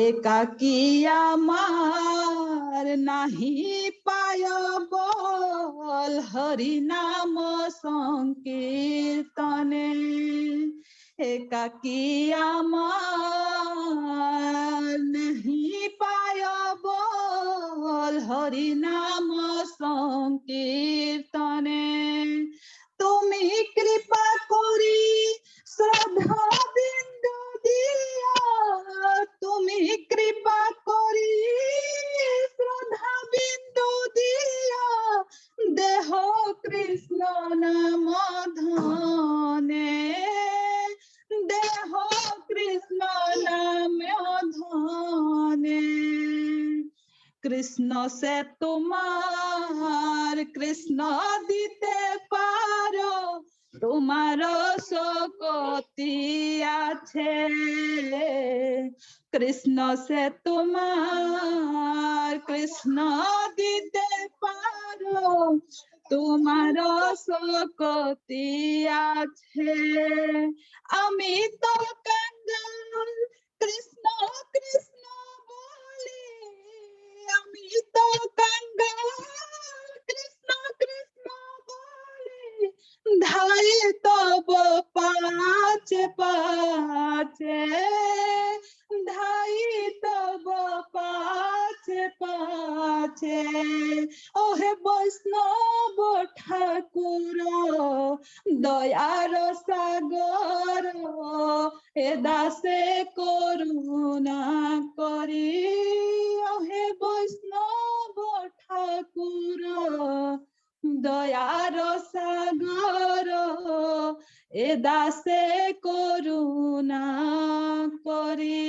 একাকী আমার নাহি পায় বল, হরি নাম সংকীর্তনে, একাকী আমার নাহি পায় বল, হরি নাম সংকীর্তনে, তুমি কৃপা করি শ্রদ্ধা বিন্দু দিয়া, তুমি কৃপা করি শ্রদ্ধা বিন্দু দিয়া, দেহ কৃষ্ণ নাম ধনে, দেহ কৃষ্ণ নাম ধনে, কৃষ্ণ সে তোমার কৃষ্ণ দিতে পারো, তোমার শক্তি আছে, কৃষ্ণ সে তোমার কৃষ্ণ দিতে পারো, তোমার শক্তি আছে, আমি তো কাঙ্গাল কৃষ্ণ কৃষ্ণ বলি, আমি তো কাঙ্গাল কৃষ্ণ কৃষ্ণ বলি, ধাই তব পাছে পাছে, ধাই তব পাছে পাছে, ওহে বৈষ্ণব ঠাকুর দয়ার সাগর, এ দাসে করুণা করি, ওহে বৈষ্ণব ঠাকুর দয়ার সাগর, এ দাসে করুণা করি।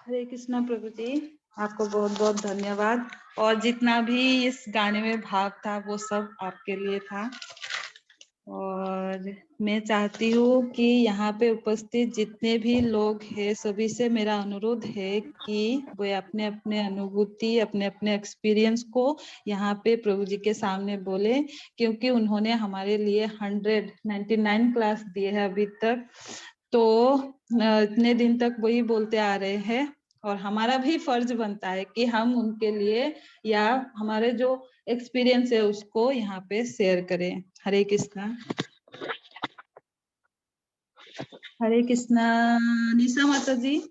हरे कृष्णा प्रभु जी, आपको बहुत बहुत धन्यवाद। और जितना भी इस गाने में भाव था वो सब आपके लिए था। और मैं चाहती हूँ कि यहाँ पे उपस्थित जितने भी लोग हैं सभी से मेरा अनुरोध है कि वे अपने अपने अनुभूति अपने अपने एक्सपीरियंस को यहाँ पे प्रभु जी के सामने बोले, क्योंकि उन्होंने हमारे लिए 199 क्लास दिए हैं अभी तक, तो इतने दिन तक वही बोलते आ रहे हैं और हमारा भी फर्ज बनता है कि हम उनके लिए या हमारे जो एक्सपीरियंस है उसको यहाँ पे शेयर करें। हरे कृष्णा। हरे कृष्णा। निशा माता जी।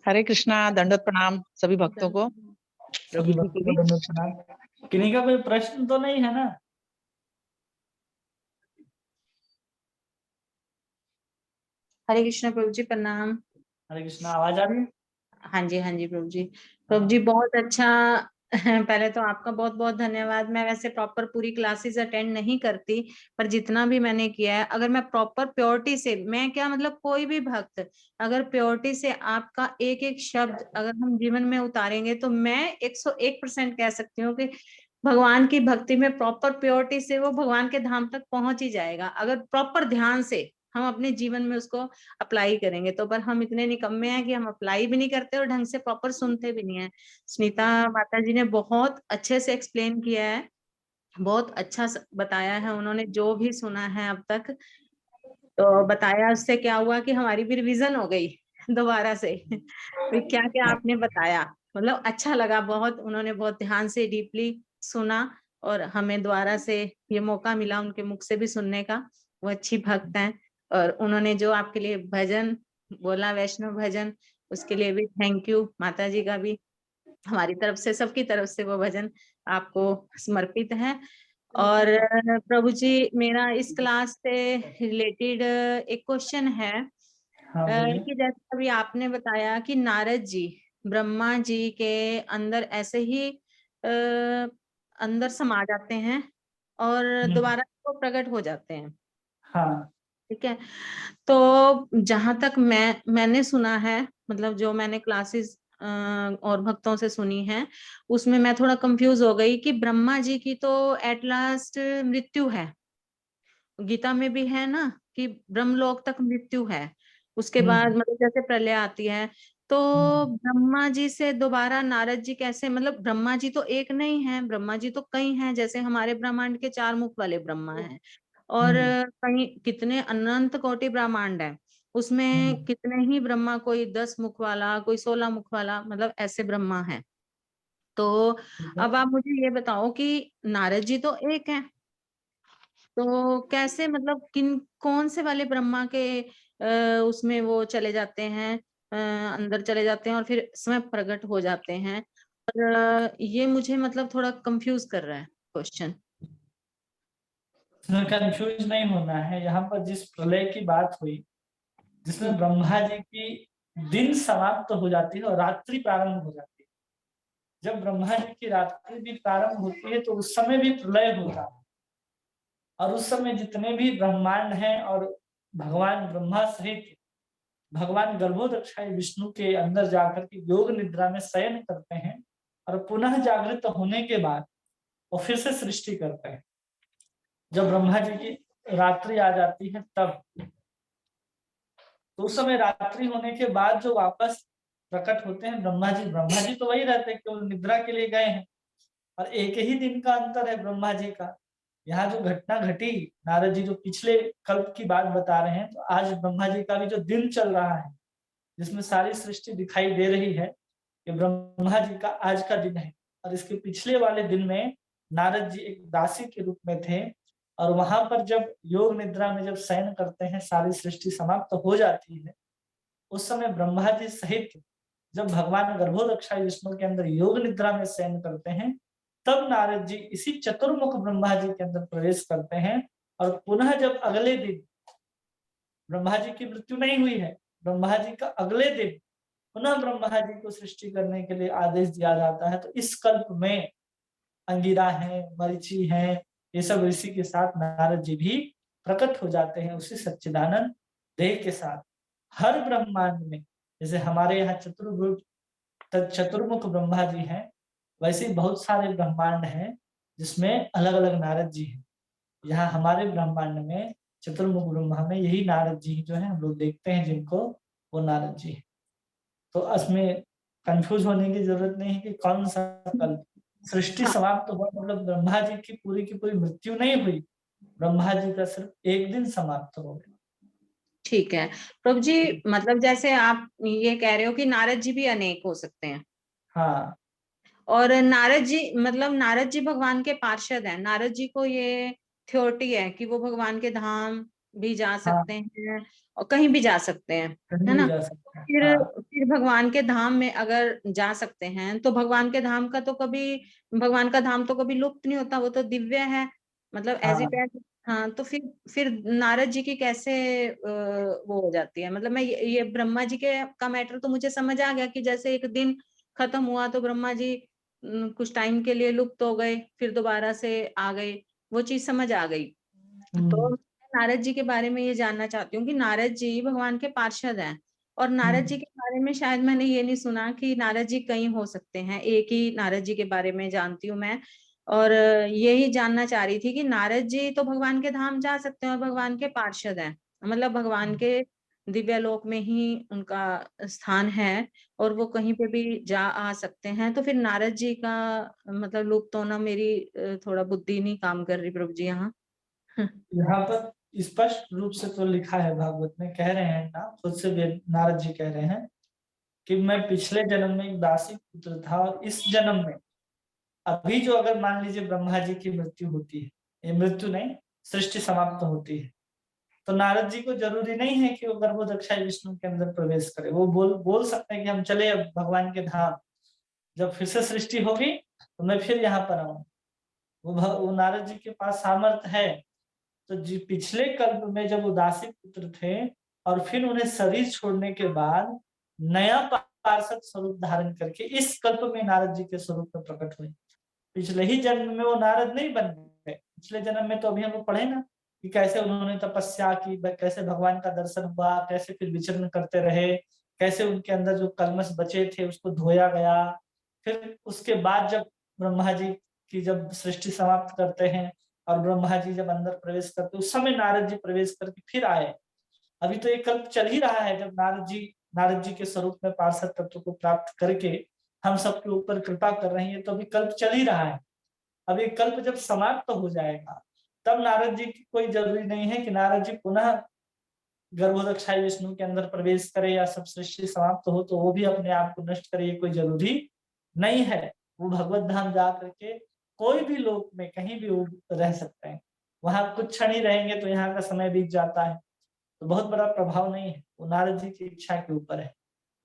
हरे कृष्णा। दंडवत प्रणाम सभी भक्तों को। सभी भक्तों को दंडवत प्रणाम। किन्हीं का कोई प्रश्न तो नहीं है ना? हरे कृष्णा प्रभु जी, प्रणाम। हरे कृष्णा। आवाज आ रही है? हाँ जी प्रभु जी। प्रभु जी बहुत अच्छा। पहले तो आपका बहुत बहुत धन्यवाद। मैं वैसे प्रॉपर पूरी क्लासेस अटेंड नहीं करती, पर जितना भी मैंने किया है, अगर मैं प्रॉपर प्योरिटी से, मैं क्या मतलब कोई भी भक्त अगर प्योरिटी से आपका एक एक शब्द अगर हम जीवन में उतारेंगे तो मैं 101% कह सकती हूँ कि भगवान की भक्ति में प्रॉपर प्योरिटी से वो भगवान के धाम तक पहुंच ही जाएगा, अगर प्रॉपर ध्यान से हम अपने जीवन में उसको अप्लाई करेंगे तो। पर हम इतने निकम्मे हैं कि हम अप्लाई भी नहीं करते और ढंग से प्रॉपर सुनते भी नहीं है। सुनीता माता जी ने बहुत अच्छे से एक्सप्लेन किया है, बहुत अच्छा बताया है उन्होंने, जो भी सुना है अब तक तो बताया। उससे क्या हुआ कि हमारी भी रिवीजन हो गई दोबारा से। क्या क्या आपने बताया, मतलब अच्छा लगा बहुत। उन्होंने बहुत ध्यान से डीपली सुना और हमें दोबारा से ये मौका मिला उनके मुख से भी सुनने का। वो अच्छी भक्त हैं और उन्होंने जो आपके लिए भजन बोला, वैष्णव भजन, उसके लिए भी थैंक यू। माता जी का भी हमारी तरफ से, सबकी तरफ से वो भजन आपको समर्पित है। और प्रभु जी मेरा इस क्लास से रिलेटेड एक क्वेश्चन है कि जैसे अभी आपने बताया कि नारद जी ब्रह्मा जी के अंदर ऐसे ही अंदर समा जाते हैं और दोबारा वो प्रकट हो जाते हैं। हाँ। ठीक है, तो जहां तक मैंने सुना है, मतलब जो मैंने क्लासेस और भक्तों से सुनी है, उसमें मैं थोड़ा कंफ्यूज हो गई कि ब्रह्मा जी की तो एट लास्ट मृत्यु है, गीता में भी है ना कि ब्रह्मलोक तक मृत्यु है, उसके बाद मतलब जैसे प्रलय आती है, तो ब्रह्मा जी से दोबारा नारद जी कैसे, मतलब ब्रह्मा जी तो एक नहीं है, ब्रह्मा जी तो कई हैं, जैसे हमारे ब्रह्मांड के 4 मुख वाले ब्रह्मा हैं, और कहीं कितने अनंत कोटि ब्रह्मांड है, उसमें कितने ही ब्रह्मा, कोई 10 मुख वाला, कोई 16 मुख वाला, मतलब ऐसे ब्रह्मा है। तो अब आप मुझे ये बताओ कि नारद जी तो एक हैं, तो कैसे, मतलब किन कौन से वाले ब्रह्मा के उसमें वो चले जाते हैं, अंदर चले जाते हैं और फिर स्वयं प्रकट हो जाते हैं, और ये मुझे मतलब थोड़ा कंफ्यूज कर रहा है क्वेश्चन। इसमें कंफ्यूज नहीं होना है। यहाँ पर जिस प्रलय की बात हुई, जिसमें ब्रह्मा जी की दिन समाप्त हो जाती है और रात्रि प्रारंभ हो जाती है, जब ब्रह्मा जी की रात्रि भी प्रारंभ होती है तो उस समय भी प्रलय होता है, और उस समय जितने भी ब्रह्मांड हैं और भगवान ब्रह्मा सहित भगवान गर्भोदक्षाई विष्णु के अंदर जाकर के योग निद्रा में शयन करते हैं, और पुनः जागृत होने के बाद वो फिर से सृष्टि करते हैं। जब ब्रह्मा जी की रात्रि आ जाती है तब, तो उस समय रात्रि होने के बाद जो वापस प्रकट होते हैं ब्रह्मा जी तो वही रहते हैं, केवल निद्रा के लिए गए हैं, और एक ही दिन का अंतर है ब्रह्मा जी का। यहाँ जो घटना घटी, नारद जी जो पिछले कल्प की बात बता रहे हैं, तो आज ब्रह्मा जी का भी जो दिन चल रहा है, जिसमें सारी सृष्टि दिखाई दे रही है, ये ब्रह्मा जी का आज का दिन है। और इसके पिछले वाले दिन में नारद जी एक दासी के रूप में थे, और वहां पर जब योग निद्रा में जब शयन करते हैं, सारी सृष्टि समाप्त हो जाती है, उस समय ब्रह्मा जी सहित जब भगवान गर्भोदक्षाई विष्णु के अंदर योग निद्रा में शयन करते हैं, तब नारद जी इसी चतुर्मुख ब्रह्मा जी के अंदर प्रवेश करते हैं। और पुनः जब अगले दिन, ब्रह्मा जी की मृत्यु नहीं हुई है, ब्रह्मा जी का अगले दिन पुनः ब्रह्मा जी को सृष्टि करने के लिए आदेश दिया जाता है। तो इस कल्प में अंगिरा है, मरीचि है, ये सब ऋषि के साथ नारद जी भी प्रकट हो जाते हैं उसी सच्चिदानंद देह के साथ। हर ब्रह्मांड में, जैसे हमारे यहाँ चतुर्मुख ब्रह्मा जी हैं, वैसे ही बहुत सारे ब्रह्मांड हैं जिसमें अलग अलग नारद जी हैं। यहाँ हमारे ब्रह्मांड में चतुर्मुख ब्रह्मा में यही नारद जी जो है हम लोग देखते हैं जिनको, वो नारद जी है। तो इसमें कंफ्यूज होने की जरूरत नहीं है कि कौन सा कल्प। सृष्टि हाँ, समाप्त हुआ मतलब ब्रह्मा जी की पूरी मृत्यु नहीं हुई, ब्रह्मा जी का सिर्फ एक दिन समाप्त हो गया। ठीक है प्रभु जी, मतलब जैसे आप ये कह रहे हो कि नारद जी भी अनेक हो सकते हैं, हाँ और नारद जी, मतलब नारद जी भगवान के पार्षद हैं, नारद जी को ये थ्योरिटी है कि वो भगवान के धाम भी जा हाँ, सकते हैं और कहीं भी जा सकते हैं, कहीं है भी ना। जा सकते हैं। फिर हाँ फिर भगवान के धाम में अगर जा सकते हैं तो भगवान के धाम का तो कभी, भगवान का धाम तो कभी लुप्त नहीं होता, वो तो दिव्य है, मतलब एज हाँ। इट एज। हाँ, तो फिर नारद जी की कैसे वो हो जाती है, मतलब मैं ये ब्रह्मा जी के का मैटर तो मुझे समझ आ गया कि जैसे एक दिन खत्म हुआ तो ब्रह्मा जी कुछ टाइम के लिए लुप्त हो गए, फिर दोबारा से आ गए, वो चीज समझ आ गई। तो हम्म, मैं नारद जी के बारे में ये जानना चाहती हूँ कि नारद जी भगवान के पार्षद हैं, और नारद जी हम्म। के बारे में शायद मैंने ये नहीं सुना कि नारद जी कई हो सकते हैं, एक ही नारद जी के बारे में जानती हूँ मैं। और यही जानना चाह रही थी कि नारद जी तो भगवान के धाम जा सकते हैं और भगवान के पार्षद हैं, मतलब भगवान के दिव्य लोक में ही उनका स्थान है, और वो कहीं पे भी जा आ सकते हैं। तो फिर नारद जी का मतलब लुप्त होना, मेरी थोड़ा बुद्धि नहीं काम कर रही प्रभु जी यहाँ। यहाँ पर स्पष्ट रूप से तो लिखा है, भागवत में कह रहे हैं ना, खुद से नारद जी कह रहे हैं कि मैं पिछले जन्म में एक दासी पुत्र था, और इस जन्म में अभी जो अगर मान लीजिए ब्रह्मा जी की मृत्यु होती है, ये मृत्यु नहीं, सृष्टि समाप्त होती है, तो नारद जी को जरूरी नहीं है कि वो गर्भोदक्षाई विष्णु के अंदर प्रवेश करे। वो बोल सकते हैं कि हम चले अब भगवान के धाम, जब फिर से सृष्टि होगी तो मैं फिर यहाँ पर आऊँ। वो नारद जी के पास सामर्थ्य है। तो जी पिछले कल्प में जब उदासी पुत्र थे, और फिर उन्हें शरीर छोड़ने के बाद नया पार्षद स्वरूप धारण करके इस कल्प में नारद जी के स्वरूप में प्रकट हुए। पिछले ही जन्म में वो नारद नहीं बन गए, पिछले जन्म में तो अभी हम लोग पढ़े ना कि कैसे उन्होंने तपस्या की, कैसे भगवान का दर्शन हुआ, कैसे फिर विचरण करते रहे, कैसे उनके अंदर जो कलमश बचे थे उसको धोया गया। फिर उसके बाद जब ब्रह्मा जी की जब सृष्टि समाप्त करते हैं और ब्रह्मा जी जब अंदर प्रवेश करते, उस समय नारद जी प्रवेश करके फिर आए। अभी तो एक कल्प चल ही रहा है जब नारद जी नारद जी के स्वरूप में पार्षद तत्व को प्राप्त करके हम सबके ऊपर कृपा कर रहे हैं। तो अभी कल्प चल ही रहा है, अभी कल्प जब समाप्त हो जाएगा तब नारद जी की कोई जरूरी नहीं है कि नारद जी पुनः गर्भोदक्षाई विष्णु के अंदर प्रवेश करे या सब सृष्टि समाप्त हो तो वो भी अपने आप को नष्ट करे, ये कोई जरूरी नहीं है। वो भगवत धाम जा करके कोई भी लोक में कहीं भी वो रह सकते हैं, वहां कुछ क्षण ही रहेंगे तो यहाँ का समय बीत जाता है, तो बहुत बड़ा प्रभाव नहीं है, वो नारद जी की इच्छा के ऊपर है।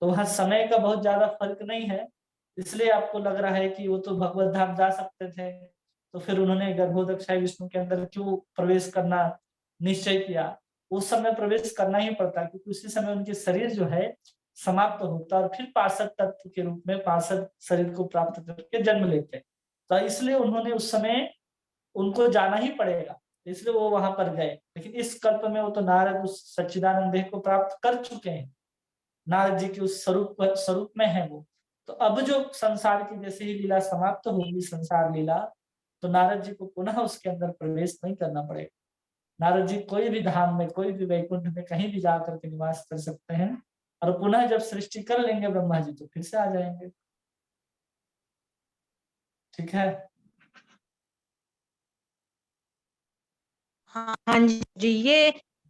तो वहां समय का बहुत ज्यादा फर्क नहीं है, इसलिए आपको लग रहा है कि वो तो भगवत धाम जा सकते थे, तो फिर उन्होंने गर्भोदक्षाई विष्णु के अंदर क्यों प्रवेश करना निश्चय किया। उस समय प्रवेश करना ही पड़ता क्योंकि उसी समय उनके शरीर जो है समाप्त होता और फिर पार्षद तत्व के रूप में पार्षद शरीर को प्राप्त करके जन्म लेते। तो इसलिए उन्होंने उस समय उनको जाना ही पड़ेगा, इसलिए वो वहां पर गए। लेकिन इस कल्प में वो तो नारद उस सच्चिदानंद देह को प्राप्त कर चुके हैं, नारद जी के उस स्वरूप में है वो। तो अब जो संसार की जैसे ही लीला समाप्त होगी, संसार लीला, तो नारद जी को पुनः उसके अंदर प्रवेश नहीं करना पड़ेगा। नारद जी कोई भी धाम में, कोई भी वैकुंठ में कहीं भी जाकर के निवास कर सकते हैं, और पुनः जब सृष्टि कर लेंगे ब्रह्मा जी तो फिर से आ जाएंगे। ठीक है। हाँ हाँ जी,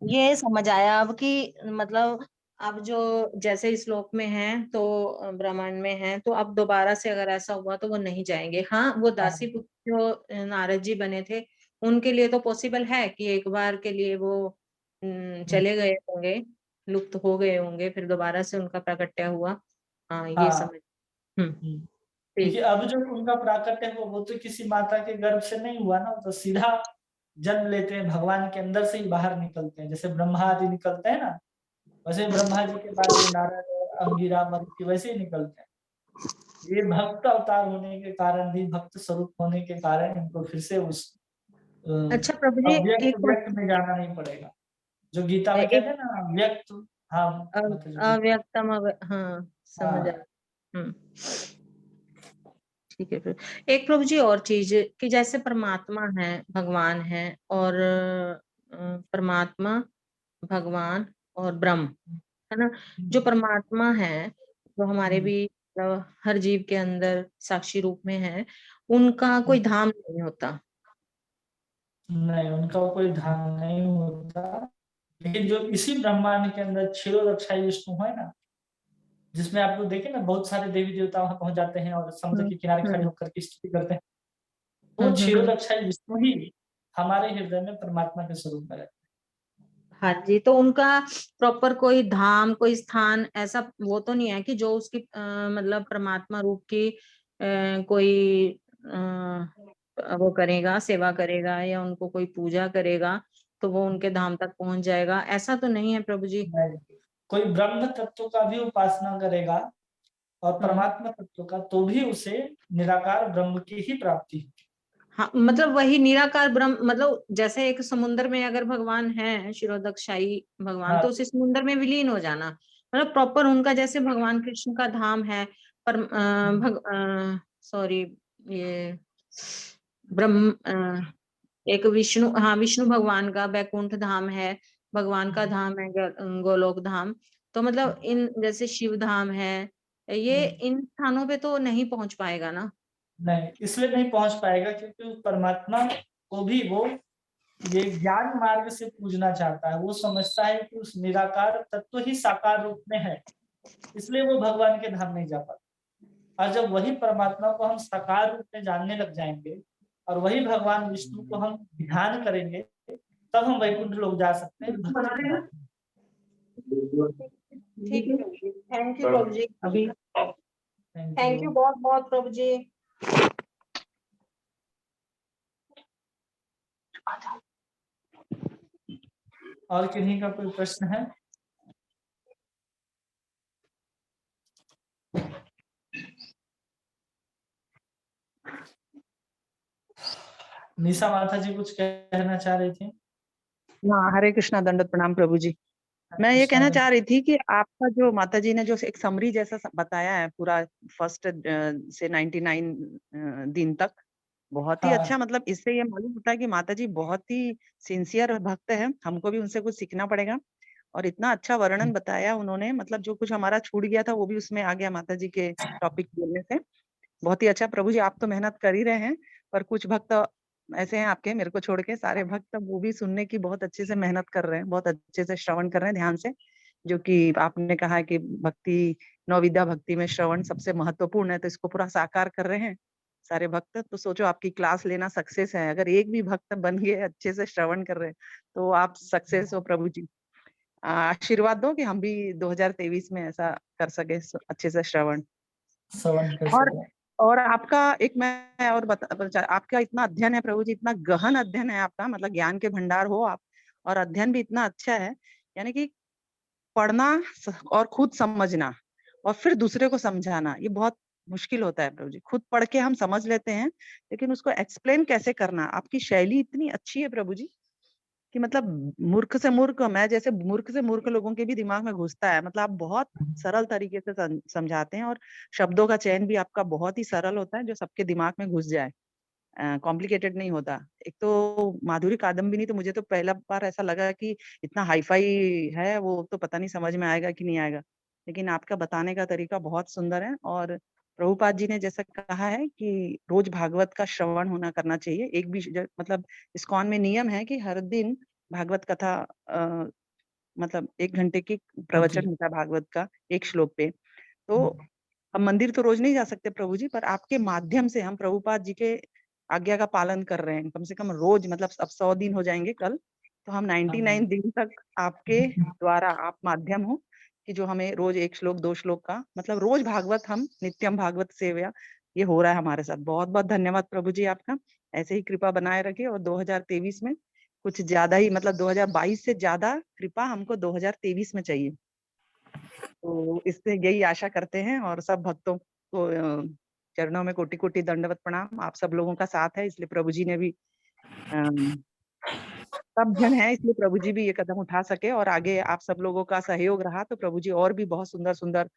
ये समझ आया अब कि मतलब अब जो जैसे इस श्लोक में है तो ब्रह्मांड में है, तो अब दोबारा से अगर ऐसा हुआ तो वो नहीं जाएंगे। हाँ, वो दासी हाँ, पुत्र जो नारद जी बने थे उनके लिए तो पॉसिबल है कि एक बार के लिए वो चले गए होंगे, लुप्त हो गए होंगे, फिर दोबारा से उनका प्राकट्य हुआ। हाँ, ये हाँ। समझ। क्योंकि ठीक। अब जो उनका प्राकट्य है वो तो किसी माता के गर्भ से नहीं हुआ ना, तो सीधा जन्म लेते हैं, भगवान के अंदर से ही बाहर निकलते हैं, जैसे ब्रह्मा आदि निकलते हैं ना, वैसे ब्रह्मा जी के बाद ये नारद और अंगिरा मरुति वैसे ही निकलते हैं। ये भक्त अवतार होने के कारण भी, भक्त स्वरूप होने के कारण इनको फिर से उस अच्छा प्रभु जी, अव्यक्त एक व्यक्त में जाना नहीं पड़ेगा, जो गीता में कहते एक हैं ना व्यक्त। हाँ माता जी बोलिए। अव्यक्तम हाँ, समझ आ। हाँ हम्म, ठीक है। फिर एक प्रभु जी और चीज कि जैसे परमात्मा है, भगवान है, और परमात्मा, भगवान और ब्रह्म, है ना। जो परमात्मा है, जो हमारे भी मतलब हर जीव के अंदर साक्षी रूप में है, उनका कोई धाम नहीं होता। नहीं, उनका कोई धाम नहीं होता, लेकिन जो इसी ब्रह्मांड के अंदर क्षीरोदक्षाई विष्णु है ना, जिसमें आप लोग देखें ना बहुत सारे देवी देवता वहां पहुंच जाते हैं और समुद्र हम्म के किनारे खड़े हम्म होकर के स्तुति करते हैं, तो हम्म हम्म हम्म। क्षीरोदक्षाई विष्णु ही हमारे हृदय में परमात्मा के स्वरूप में रहते हाँ जी, तो उनका प्रॉपर कोई धाम, कोई स्थान ऐसा वो तो नहीं है कि जो उसकी मतलब परमात्मा रूप की कोई वो करेगा, सेवा करेगा या उनको कोई पूजा करेगा तो वो उनके धाम तक पहुंच जाएगा, ऐसा तो नहीं है प्रभु जी। हैं। कोई ब्रह्म तत्व का भी उपासना करेगा और हम्म। परमात्मा तत्व का, तो भी उसे निराकार ब्रह्म की ही प्राप्ति होगी। हाँ, मतलब वही निराकार ब्रह्म, मतलब जैसे एक समुद्र में अगर भगवान है, शिरोदक्षाई भगवान, तो हाँ उसी समुद्र में विलीन हो जाना, मतलब प्रॉपर उनका जैसे भगवान कृष्ण का धाम है, पर सॉरी, ये ब्रह्म एक विष्णु, हाँ विष्णु भगवान का बैकुंठ धाम है, भगवान का धाम है गोलोक धाम। तो मतलब इन जैसे शिव धाम है, ये इन स्थानों पे तो नहीं पहुंच पाएगा ना। नहीं, इसलिए नहीं पहुंच पाएगा क्योंकि उस परमात्मा को भी वो ये ज्ञान मार्ग से पूजना चाहता है। वो समझता है कि उस निराकार तत्व ही साकार रूप में है, इसलिए वो भगवान के धाम नहीं जा पाता। और जब वही परमात्मा को हम साकार रूप में जानने लग जाएंगे और वही भगवान विष्णु को हम ध्यान करेंगे, तब हम वैकुंठ लोग जा सकते हैं भक्ति के माध्यम ठीक है, थैंक यू प्रभु जी। अभी थैंक थैंक यू यू। बहुत बहुत प्रभु जी। और किन्हीं का कोई प्रश्न है? निशा माता जी कुछ कहना चाह रही थी? हाँ, हरे कृष्णा, दंडवत प्रणाम प्रभु जी। मैं ये कहना चाह रही थी कि आपका जो माता जी ने जो एक समरी जैसा बताया है पूरा फर्स्ट से 99 दिन तक, बहुत ही हाँ अच्छा, मतलब इससे ये मालूम होता है कि माता जी बहुत ही सिंसियर भक्त है, हमको भी उनसे कुछ सीखना पड़ेगा। और इतना अच्छा वर्णन बताया उन्होंने, मतलब जो कुछ हमारा छूट गया था वो भी उसमें आ गया माता जी के टॉपिक बोलने से। बहुत ही अच्छा प्रभु जी, आप तो मेहनत कर ही रहे हैं, पर कुछ भक्त ऐसे हैं आपके, मेरे को छोड़ के सारे भक्त वो भी सुनने की बहुत अच्छे से मेहनत कर रहे हैं, बहुत अच्छे से श्रवण कर रहे हैं ध्यान से, जो कि आपने कहा है कि भक्ति, नवविद्या भक्ति में श्रवण सबसे महत्वपूर्ण है, तो इसको पूरा साकार कर रहे हैं सारे भक्त। तो सोचो आपकी क्लास लेना सक्सेस है, अगर एक भी भक्त बन गए अच्छे से श्रवण कर रहे हैं तो आप सक्सेस हो प्रभु जी। आशीर्वाद दो कि हम भी 2023 में ऐसा कर सके, अच्छे से श्रवण। श्रवण कर और सके। और आपका एक मैं और आपका इतना अध्ययन है प्रभु जी, इतना गहन अध्ययन है आपका, मतलब ज्ञान के भंडार हो आप, और अध्ययन भी इतना अच्छा है, यानी कि पढ़ना और खुद समझना और फिर दूसरे को समझाना, ये बहुत मुश्किल होता है प्रभु जी। खुद पढ़ के हम समझ लेते हैं, लेकिन उसको एक्सप्लेन कैसे करना, आपकी शैली इतनी अच्छी है प्रभु जी कि मतलब मूर्ख से मूर्ख, मैं जैसे मूर्ख से मूर्ख लोगों के भी दिमाग में घुसता है, मतलब आप बहुत सरल तरीके से समझाते हैं, और शब्दों का चयन भी आपका बहुत ही सरल होता है जो सबके दिमाग में घुस जाए, कॉम्प्लिकेटेड नहीं होता। एक तो माधुरी कादम्बिनी, तो मुझे तो पहला बार ऐसा लगा कि इतना हाईफाई है, वो तो पता नहीं समझ में आएगा कि नहीं आएगा, लेकिन आपका बताने का तरीका बहुत सुंदर है। और प्रभुपाद जी ने जैसा कहा है कि रोज भागवत का श्रवण होना करना चाहिए, एक भी मतलब इस्कॉन में नियम है कि हर दिन भागवत कथा, मतलब 1 घंटे की प्रवचन होता है भागवत का एक श्लोक पे। तो हम मंदिर तो रोज नहीं जा सकते प्रभु जी, पर आपके माध्यम से हम प्रभुपाद जी के आज्ञा का पालन कर रहे हैं, कम से कम रोज, मतलब अब 100 दिन हो जाएंगे कल, तो हम 99 दिन तक आपके द्वारा, आप माध्यम हो कि जो हमें रोज 1 श्लोक 2 श्लोक का, मतलब रोज भागवत, हम नित्यम भागवत सेव्या, ये हो रहा है हमारे साथ। बहुत बहुत धन्यवाद प्रभु जी आपका, ऐसे ही कृपा बनाए रखिए, और 2023 में कुछ ज्यादा ही, मतलब 2022 से ज्यादा कृपा हमको 2023 में चाहिए। तो इससे यही आशा करते हैं, और सब भक्तों को चरणों में कोटि कोटि दंडवत प्रणाम। आप सब लोगों का साथ है, इसलिए प्रभु जी ने भी, सब जन है इसलिए प्रभु जी भी ये कदम उठा सके, और आगे आप सब लोगों का सहयोग रहा तो प्रभु जी और भी बहुत सुंदर सुंदर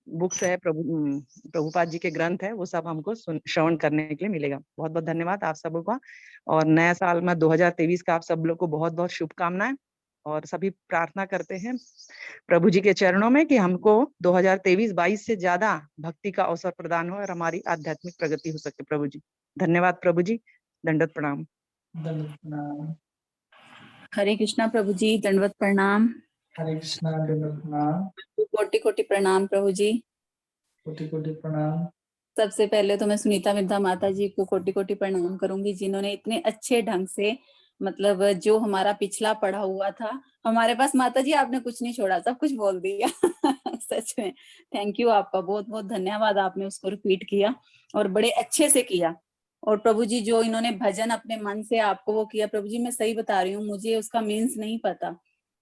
बुक्स है, प्रभुपाद जी के ग्रंथ है, वो सब हमको श्रवण करने के लिए मिलेगा। बहुत बहुत धन्यवाद आप सबों का, और नया साल में 2023 का आप सब लोग को बहुत बहुत शुभकामनाएं, और सभी प्रार्थना करते हैं प्रभु जी के चरणों में कि हमको 2023-22 से ज्यादा भक्ति का अवसर प्रदान हो और हमारी आध्यात्मिक प्रगति हो सके प्रभु जी। धन्यवाद प्रभु जी, दंडवत प्रणाम। दंडवत प्रणाम। हरे कृष्णा प्रभु जी, दंडवत प्रणाम। हरे कृष्णा, दंडवत प्रणाम। कोटि कोटि प्रणाम प्रभु जी। कोटि कोटि प्रणाम। सबसे पहले तो मैं सुनीता मिर्धा माता जी को कोटि कोटि प्रणाम करूंगी, जिन्होंने इतने अच्छे ढंग से, मतलब जो हमारा पिछला पढ़ा हुआ था, हमारे पास माता जी आपने कुछ नहीं छोड़ा, सब कुछ बोल दिया। सच में थैंक यू, आपका बहुत बहुत धन्यवाद, आपने उसको रिपीट किया और बड़े अच्छे से किया। और प्रभु जी जो इन्होंने भजन अपने मन से आपको वो किया, प्रभु जी मैं सही बता रही हूँ, मुझे उसका मीन्स नहीं पता,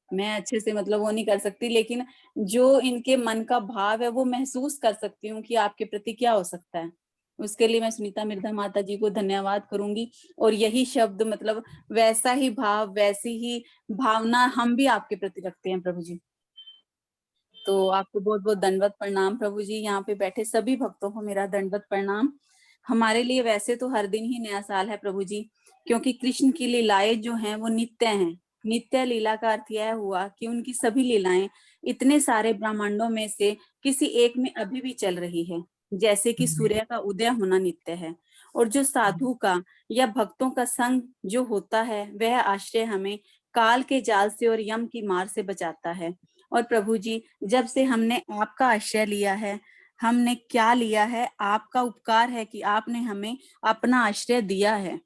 मैं अच्छे से मतलब वो नहीं कर सकती, लेकिन जो इनके मन का भाव है वो महसूस कर सकती हूँ कि आपके प्रति क्या हो सकता है। उसके लिए मैं सुनीता मिर्धा माता जी को धन्यवाद करूंगी, और यही शब्द, मतलब वैसा ही भाव, वैसी ही भावना हम भी आपके प्रति रखते हैं प्रभु जी। तो आपको बहुत बहुत दंडवत प्रणाम प्रभु जी। यहाँ पे बैठे सभी भक्तों को मेरा दंडवत प्रणाम। हमारे लिए वैसे तो हर दिन ही नया साल है प्रभु जी, क्योंकि कृष्ण की लीलाएं जो हैं वो नित्य हैं। नित्य लीला का अर्थ यह हुआ कि उनकी सभी लीलाएं इतने सारे ब्रह्मांडों में से किसी एक में अभी भी चल रही है, जैसे कि सूर्य का उदय होना नित्य है। और जो साधु का या भक्तों का संग जो होता है, वह आश्रय हमें काल के जाल से और यम की मार से बचाता है। और प्रभु जी जब से हमने आपका आश्रय लिया है, हमने क्या लिया है, आपका उपकार है कि आपने हमें अपना आश्रय दिया है।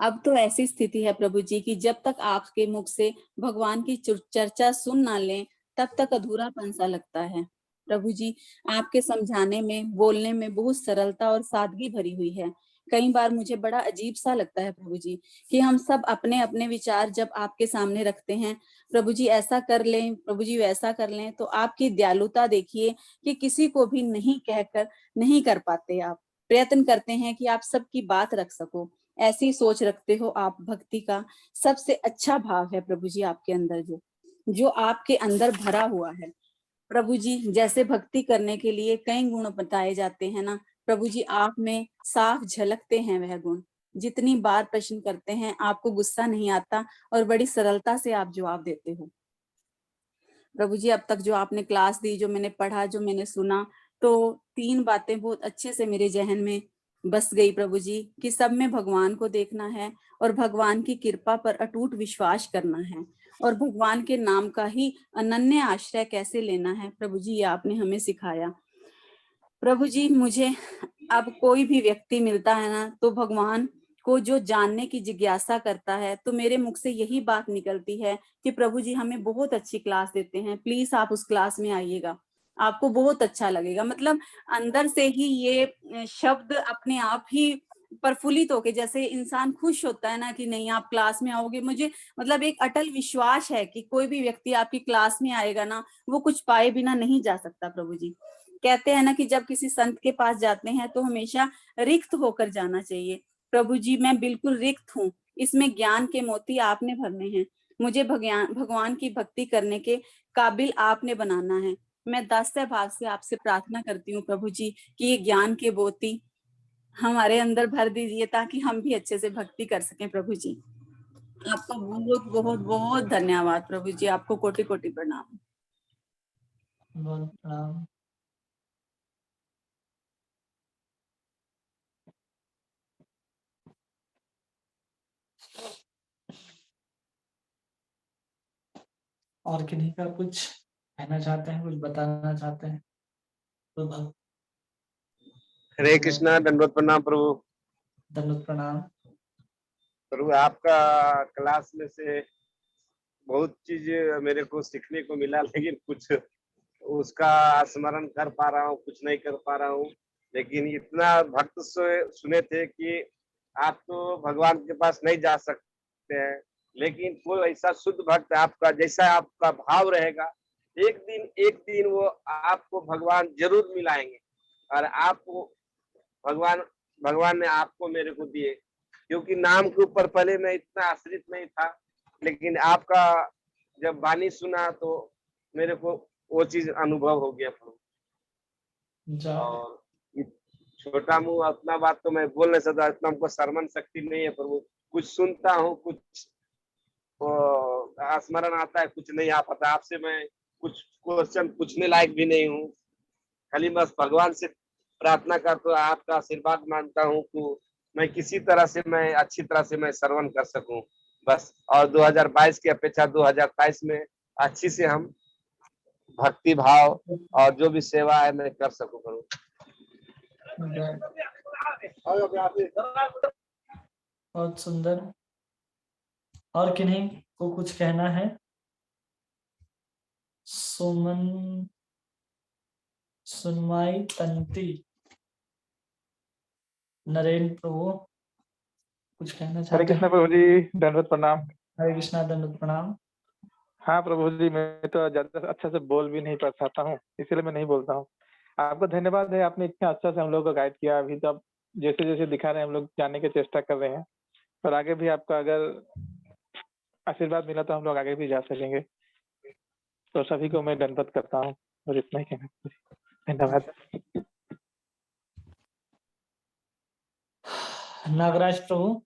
अब तो ऐसी स्थिति है प्रभु जी कि जब तक आपके मुख से भगवान की चर्चा सुन ना लें, तब तक अधूरापन सा लगता है। प्रभु जी आपके समझाने में, बोलने में बहुत सरलता और सादगी भरी हुई है। कई बार मुझे बड़ा अजीब सा लगता है प्रभु जी कि हम सब अपने अपने विचार जब आपके सामने रखते हैं, प्रभु जी ऐसा कर लें, प्रभु जी वैसा कर लें, तो आपकी दयालुता देखिए कि किसी को भी नहीं कहकर नहीं कर पाते। आप प्रयत्न करते हैं कि आप सबकी बात रख सको, ऐसी सोच रखते हो आप। भक्ति का सबसे अच्छा भाव है प्रभु जी आपके अंदर, जो आपके अंदर भरा हुआ है। प्रभु जी जैसे भक्ति करने के लिए कई गुण बताए जाते हैं ना, प्रभु जी आप में साफ झलकते हैं वह गुण। जितनी बार प्रश्न करते हैं आपको गुस्सा नहीं आता और बड़ी सरलता से आप जवाब देते हो। प्रभु जी, अब तक जो आपने क्लास दी, जो मैंने पढ़ा, जो मैंने सुना, तो 3 बातें बहुत अच्छे से मेरे जहन में बस गई प्रभु जी, कि सब में भगवान को देखना है और भगवान की कृपा पर अटूट विश्वास करना है और भगवान के नाम का ही अनन्य आश्रय कैसे लेना है। प्रभु जी, ये आपने हमें सिखाया। प्रभु जी, मुझे अब कोई भी व्यक्ति मिलता है ना, तो भगवान को जो जानने की जिज्ञासा करता है, तो मेरे मुख से यही बात निकलती है कि प्रभु जी हमें बहुत अच्छी क्लास देते हैं, प्लीज आप उस क्लास में आइएगा, आपको बहुत अच्छा लगेगा। मतलब अंदर से ही ये शब्द अपने आप ही प्रफुल्लित होके, जैसे इंसान खुश होता है ना कि नहीं आप क्लास में आओगे, मुझे मतलब एक अटल विश्वास है कि कोई भी व्यक्ति आपकी क्लास में आएगा ना, वो कुछ पाए बिना नहीं जा सकता। प्रभु जी कहते हैं ना कि जब किसी संत के पास जाते हैं तो हमेशा रिक्त होकर जाना चाहिए। प्रभु जी, मैं बिल्कुल रिक्त हूँ, इसमें ज्ञान के मोती आपने भरने हैं, मुझे भगवान की भक्ति करने के काबिल आपने बनाना है। मैं दास्य भाव से आपसे प्रार्थना करती हूँ प्रभु जी कि ये ज्ञान के मोती हमारे अंदर भर दीजिए ताकि हम भी अच्छे से भक्ति कर सकें। प्रभु जी, आपका बहुत बहुत बहुत धन्यवाद प्रभु जी, आपको कोटि कोटि प्रणाम। बहुत प्रणाम। और किन्हीं का कुछ कहना चाहते हैं, कुछ बताना चाहते हैं तो हरे कृष्णा, दंडवत प्रणाम प्रभु। दंडवत प्रणाम। प्रभु, आपका क्लास में से बहुत चीज मेरे को सीखने को मिला, लेकिन कुछ उसका स्मरण कर पा रहा हूँ, कुछ नहीं कर पा रहा हूँ। लेकिन इतना भक्त सुने थे कि आप तो भगवान के पास नहीं जा सकते हैं, लेकिन कोई ऐसा शुद्ध भक्त आपका, जैसा आपका भाव रहेगा, एक दिन वो आपको भगवान जरूर मिलाएंगे। और आपको भगवान ने आपको मेरे को दिए, क्योंकि नाम के ऊपर पहले मैं इतना आश्रित नहीं था, लेकिन आपका जब वाणी सुना तो मेरे को वो चीज अनुभव हो गया प्रभु। और छोटा मुंह अपना बात तो मैं बोल नहीं सकता, इतना हमको शर्मन शक्ति नहीं है प्रभु। कुछ सुनता हूँ, कुछ स्मरण आता है, कुछ नहीं आ पाता। आपसे मैं कुछ क्वेश्चन पूछने लायक भी नहीं हूँ, खाली बस भगवान से प्रार्थना करता हूँ, आपका आशीर्वाद मांगता हूँ कि मैं किसी तरह से, मैं अच्छी तरह से मैं श्रवण कर सकूं बस। और 2022 की अपेक्षा 2023 में अच्छी से हम भक्ति भाव और जो भी सेवा है मैं कर सकूं करूं। बहुत सुंदर। और किन्हीं को कुछ कहना है? सुमन, सुनमाई, तंती, नरेंद्र प्रभु कुछ कहना चाहते हैं? हरे कृष्णा प्रभु जी, दंडवत प्रणाम। हरे कृष्णा, दंडवत प्रणाम। हाँ प्रभु जी, मैं तो ज्यादा अच्छा से बोल भी नहीं पाता हूँ, इसलिए मैं नहीं बोलता हूँ। आपका धन्यवाद है, आपने इतना अच्छा से हम लोग को गाइड किया। अभी तो आप जैसे जैसे दिखा रहे हैं, हम लोग जानने की चेष्टा कर रहे हैं, और आगे भी आपका अगर आशीर्वाद मिला तो हम लोग आगे भी जा सकेंगे। तो सभी को मैं दंडवत करता हूँ और इतना ही कहना। धन्यवाद। नागराज प्रभु।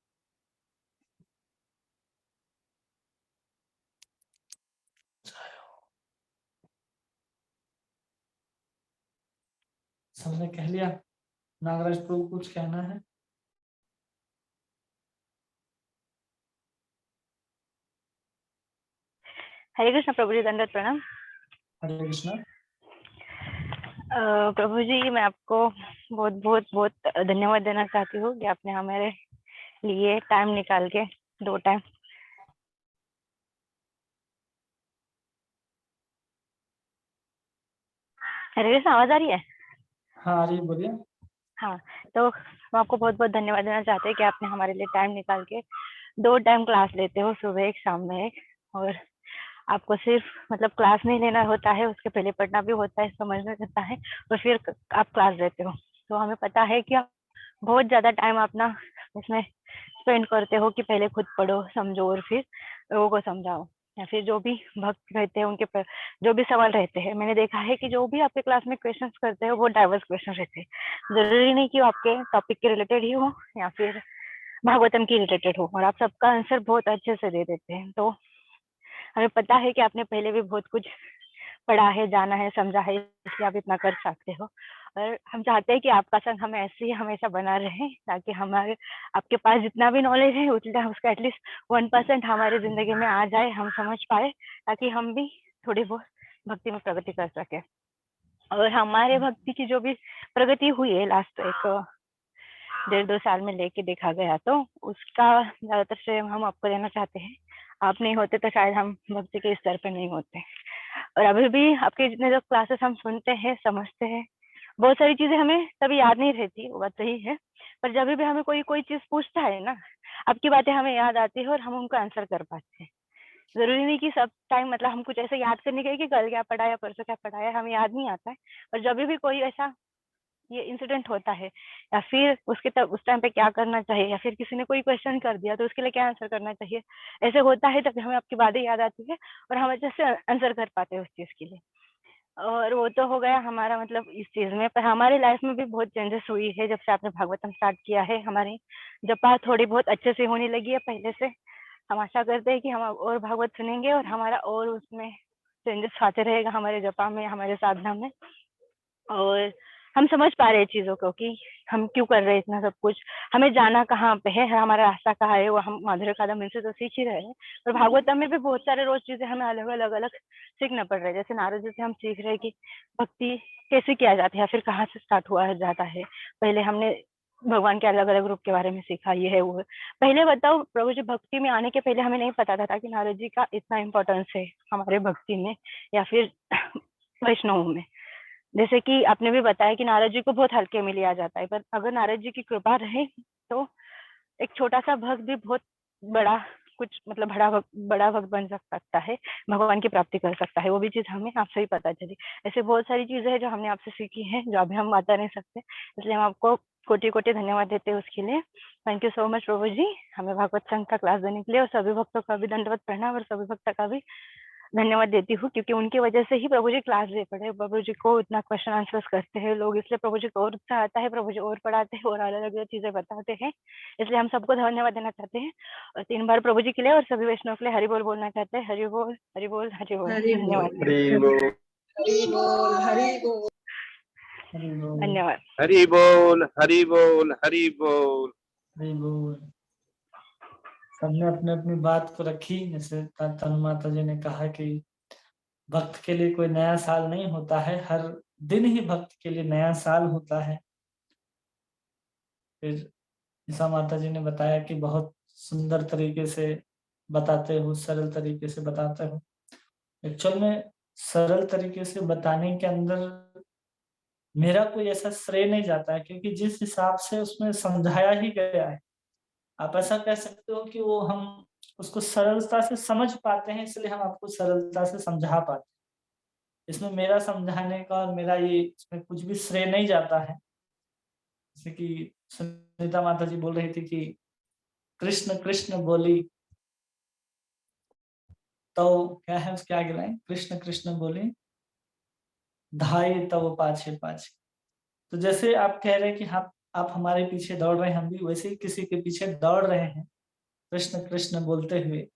सबने कह लिया? नागराज प्रभु कुछ कहना है? हरे कृष्ण प्रभु जी, दंडवत प्रणाम। हरे कृष्णा। प्रभु जी, मैं आपको बहुत बहुत बहुत धन्यवाद देना चाहती हूँ कि आपने हमारे लिए टाइम निकाल के 2 टाइम हरे कृष्ण, आवाज आ रही है? हाँ आ रही, बोलिए। हाँ, तो मैं आपको बहुत बहुत धन्यवाद देना चाहते हैं कि आपने हमारे लिए टाइम निकाल के 2 टाइम क्लास लेते हो, सुबह एक शाम में एक। और आपको सिर्फ मतलब क्लास नहीं लेना होता है, उसके पहले पढ़ना भी होता है, समझना होता है, और फिर आप क्लास देते हो। तो हमें पता है कि आप बहुत ज्यादा टाइम अपना इसमें स्पेंड करते हो कि पहले खुद पढ़ो, समझो और फिर लोगों को समझाओ, या फिर जो भी भक्त रहते हैं उनके जो भी सवाल रहते हैं। मैंने देखा है कि जो भी आपके क्लास में क्वेश्चंस करते हो वो डाइवर्स क्वेश्चन रहते हैं, जरूरी नहीं कि वो आपके टॉपिक के रिलेटेड ही हो या फिर भागवतम की रिलेटेड हो, और आप सबका आंसर बहुत अच्छे से दे देते हैं। तो हमें पता है कि आपने पहले भी बहुत कुछ पढ़ा है, जाना है, समझा है, इसलिए आप इतना कर सकते हो। और हम चाहते हैं कि आपका संग हमें ऐसे ही हमेशा बना रहे, ताकि हमारे आपके पास जितना भी नॉलेज है उतना उसका एटलीस्ट 1% हमारी जिंदगी में आ जाए, हम समझ पाए, ताकि हम भी थोड़ी बहुत भक्ति में प्रगति कर सके। और हमारे भक्ति की जो भी प्रगति हुई है लास्ट 1.5-2 साल में लेके देखा गया, तो उसका ज्यादातर श्रेय हम आपको देना चाहते हैं। आप नहीं होते तो शायद हम भक्ति के स्तर पे नहीं होते। और अभी भी आपके जितने जो क्लासेस हम सुनते हैं, समझते हैं, बहुत सारी चीजें हमें तभी याद नहीं रहती, वो बात सही है, पर जब भी हमें कोई चीज पूछता है ना, आपकी बातें हमें याद आती है और हम उनको आंसर कर पाते हैं। जरूरी नहीं कि सब टाइम मतलब हम कुछ ऐसे याद करने के कि कल क्या पढ़ाया, परसों क्या पढ़ाया, हमें याद नहीं आता है। पर जब भी कोई ऐसा ये इंसिडेंट होता है, या फिर उसके तब उस टाइम पे क्या करना चाहिए, या फिर किसी ने कोई क्वेश्चन कर दिया तो उसके लिए क्या आंसर करना चाहिए, ऐसे होता है तब हमें आपकी बातें याद आती है और हम अच्छे से आंसर कर पाते हैं उस चीज के लिए। और वो तो हो गया हमारा मतलब इस चीज में, पर हमारी लाइफ में भी बहुत चेंजेस हुई है जब से आपने भागवतम स्टार्ट किया है। हमारी जपा थोड़ी बहुत अच्छे से होने लगी है पहले से। हम आशा करते हैं कि हम और भागवत सुनेंगे और हमारा और उसमें चेंजेस आते रहेगा हमारे जपा में, हमारे साधना में। और हम समझ पा रहे हैं चीजों को कि हम क्यों कर रहे हैं इतना सब कुछ, हमें जाना कहाँ पे है, हमारा रास्ता कहाँ है, वो हम माधुर्य कादम इनसे तो सीख ही रहे हैं। और भागवतम में भी बहुत सारे रोज चीजें हमें अलग अलग सीखना पड़ रहा है। जैसे नारद जी से हम सीख रहे हैं कि भक्ति कैसे किया जाता है, या फिर कहाँ से स्टार्ट हुआ जाता है। पहले हमने भगवान के अलग अलग रूप के बारे में सीखा, ये है वो है। पहले बताओ प्रभु जी, भक्ति में आने के पहले हमें नहीं पता था कि नारद जी का इतना इम्पोर्टेंस है हमारे भक्ति में या फिर वैष्णव में। जैसे कि आपने भी बताया कि नारद जी को बहुत हल्के में लिया जाता है, पर अगर नारद जी की कृपा रहे तो एक छोटा सा भक्त भी बहुत बड़ा कुछ मतलब बड़ा भक्त बन सकता है, भगवान की प्राप्ति कर सकता है। वो भी चीज हमें आपसे ही पता चली। ऐसे बहुत सारी चीजें हैं जो हमने आपसे सीखी है, जो अभी हम बता नहीं सकते, इसलिए हम आपको कोटि कोटि धन्यवाद देते हैं उसके लिए। थैंक यू सो मच प्रभु जी, हमें भागवत संघ का क्लास देने के लिए। और सभी भक्तों का भी दंडवत प्रणाम और सभी भक्तों का भी धन्यवाद देती हूँ, क्योंकि उनकी वजह से ही प्रभु जी क्लास दे पड़े। प्रभु जी को इतना क्वेश्चन आंसर्स करते हैं लोग, इसलिए प्रभु जी को और उत्साह आता है, प्रभु जी और पढ़ाते हैं और अलग अलग चीजें बताते हैं, इसलिए हम सबको धन्यवाद देना चाहते हैं। और 3 बार प्रभु जी के लिए और सभी वैष्णव के लिए हरि बोल बोलना चाहते हैं। हरि बोल, हरि बोल, हरि बोल। हरि बोल, धन्यवाद, हरि बोल, हरि बोल, हरि बोल। हरि बोल, धन्यवाद। हरि बोल, हरि बोल, हरि बोल। हरि बोल। सबने अपने अपनी बात को रखी। जैसे तनु माता जी ने कहा कि भक्त के लिए कोई नया साल नहीं होता है, हर दिन ही भक्त के लिए नया साल होता है। फिर ईसा माता जी ने बताया कि बहुत सुंदर तरीके से बताते हो, सरल तरीके से बताते हो। एक्चुअल में सरल तरीके से बताने के अंदर मेरा कोई ऐसा श्रेय नहीं जाता है, क्योंकि जिस हिसाब से उसमें समझाया ही गया है, आप ऐसा कह सकते हो कि वो हम उसको सरलता से समझ पाते हैं, इसलिए हम आपको सरलता से समझा पाते हैं। इसमें मेरा समझाने का और मेरा ये इसमें कुछ भी श्रेय नहीं जाता है। जैसे कि सुनीता माता जी बोल रही थी कि कृष्ण कृष्ण बोली, तो क्या है उसके आगे लाइन, कृष्ण कृष्ण बोली धाई तब पाछे पाछे। तो जैसे आप कह रहे हैं कि आप हमारे पीछे दौड़ रहे हैं, हम भी वैसे ही किसी के पीछे दौड़ रहे हैं कृष्ण कृष्ण बोलते हुए।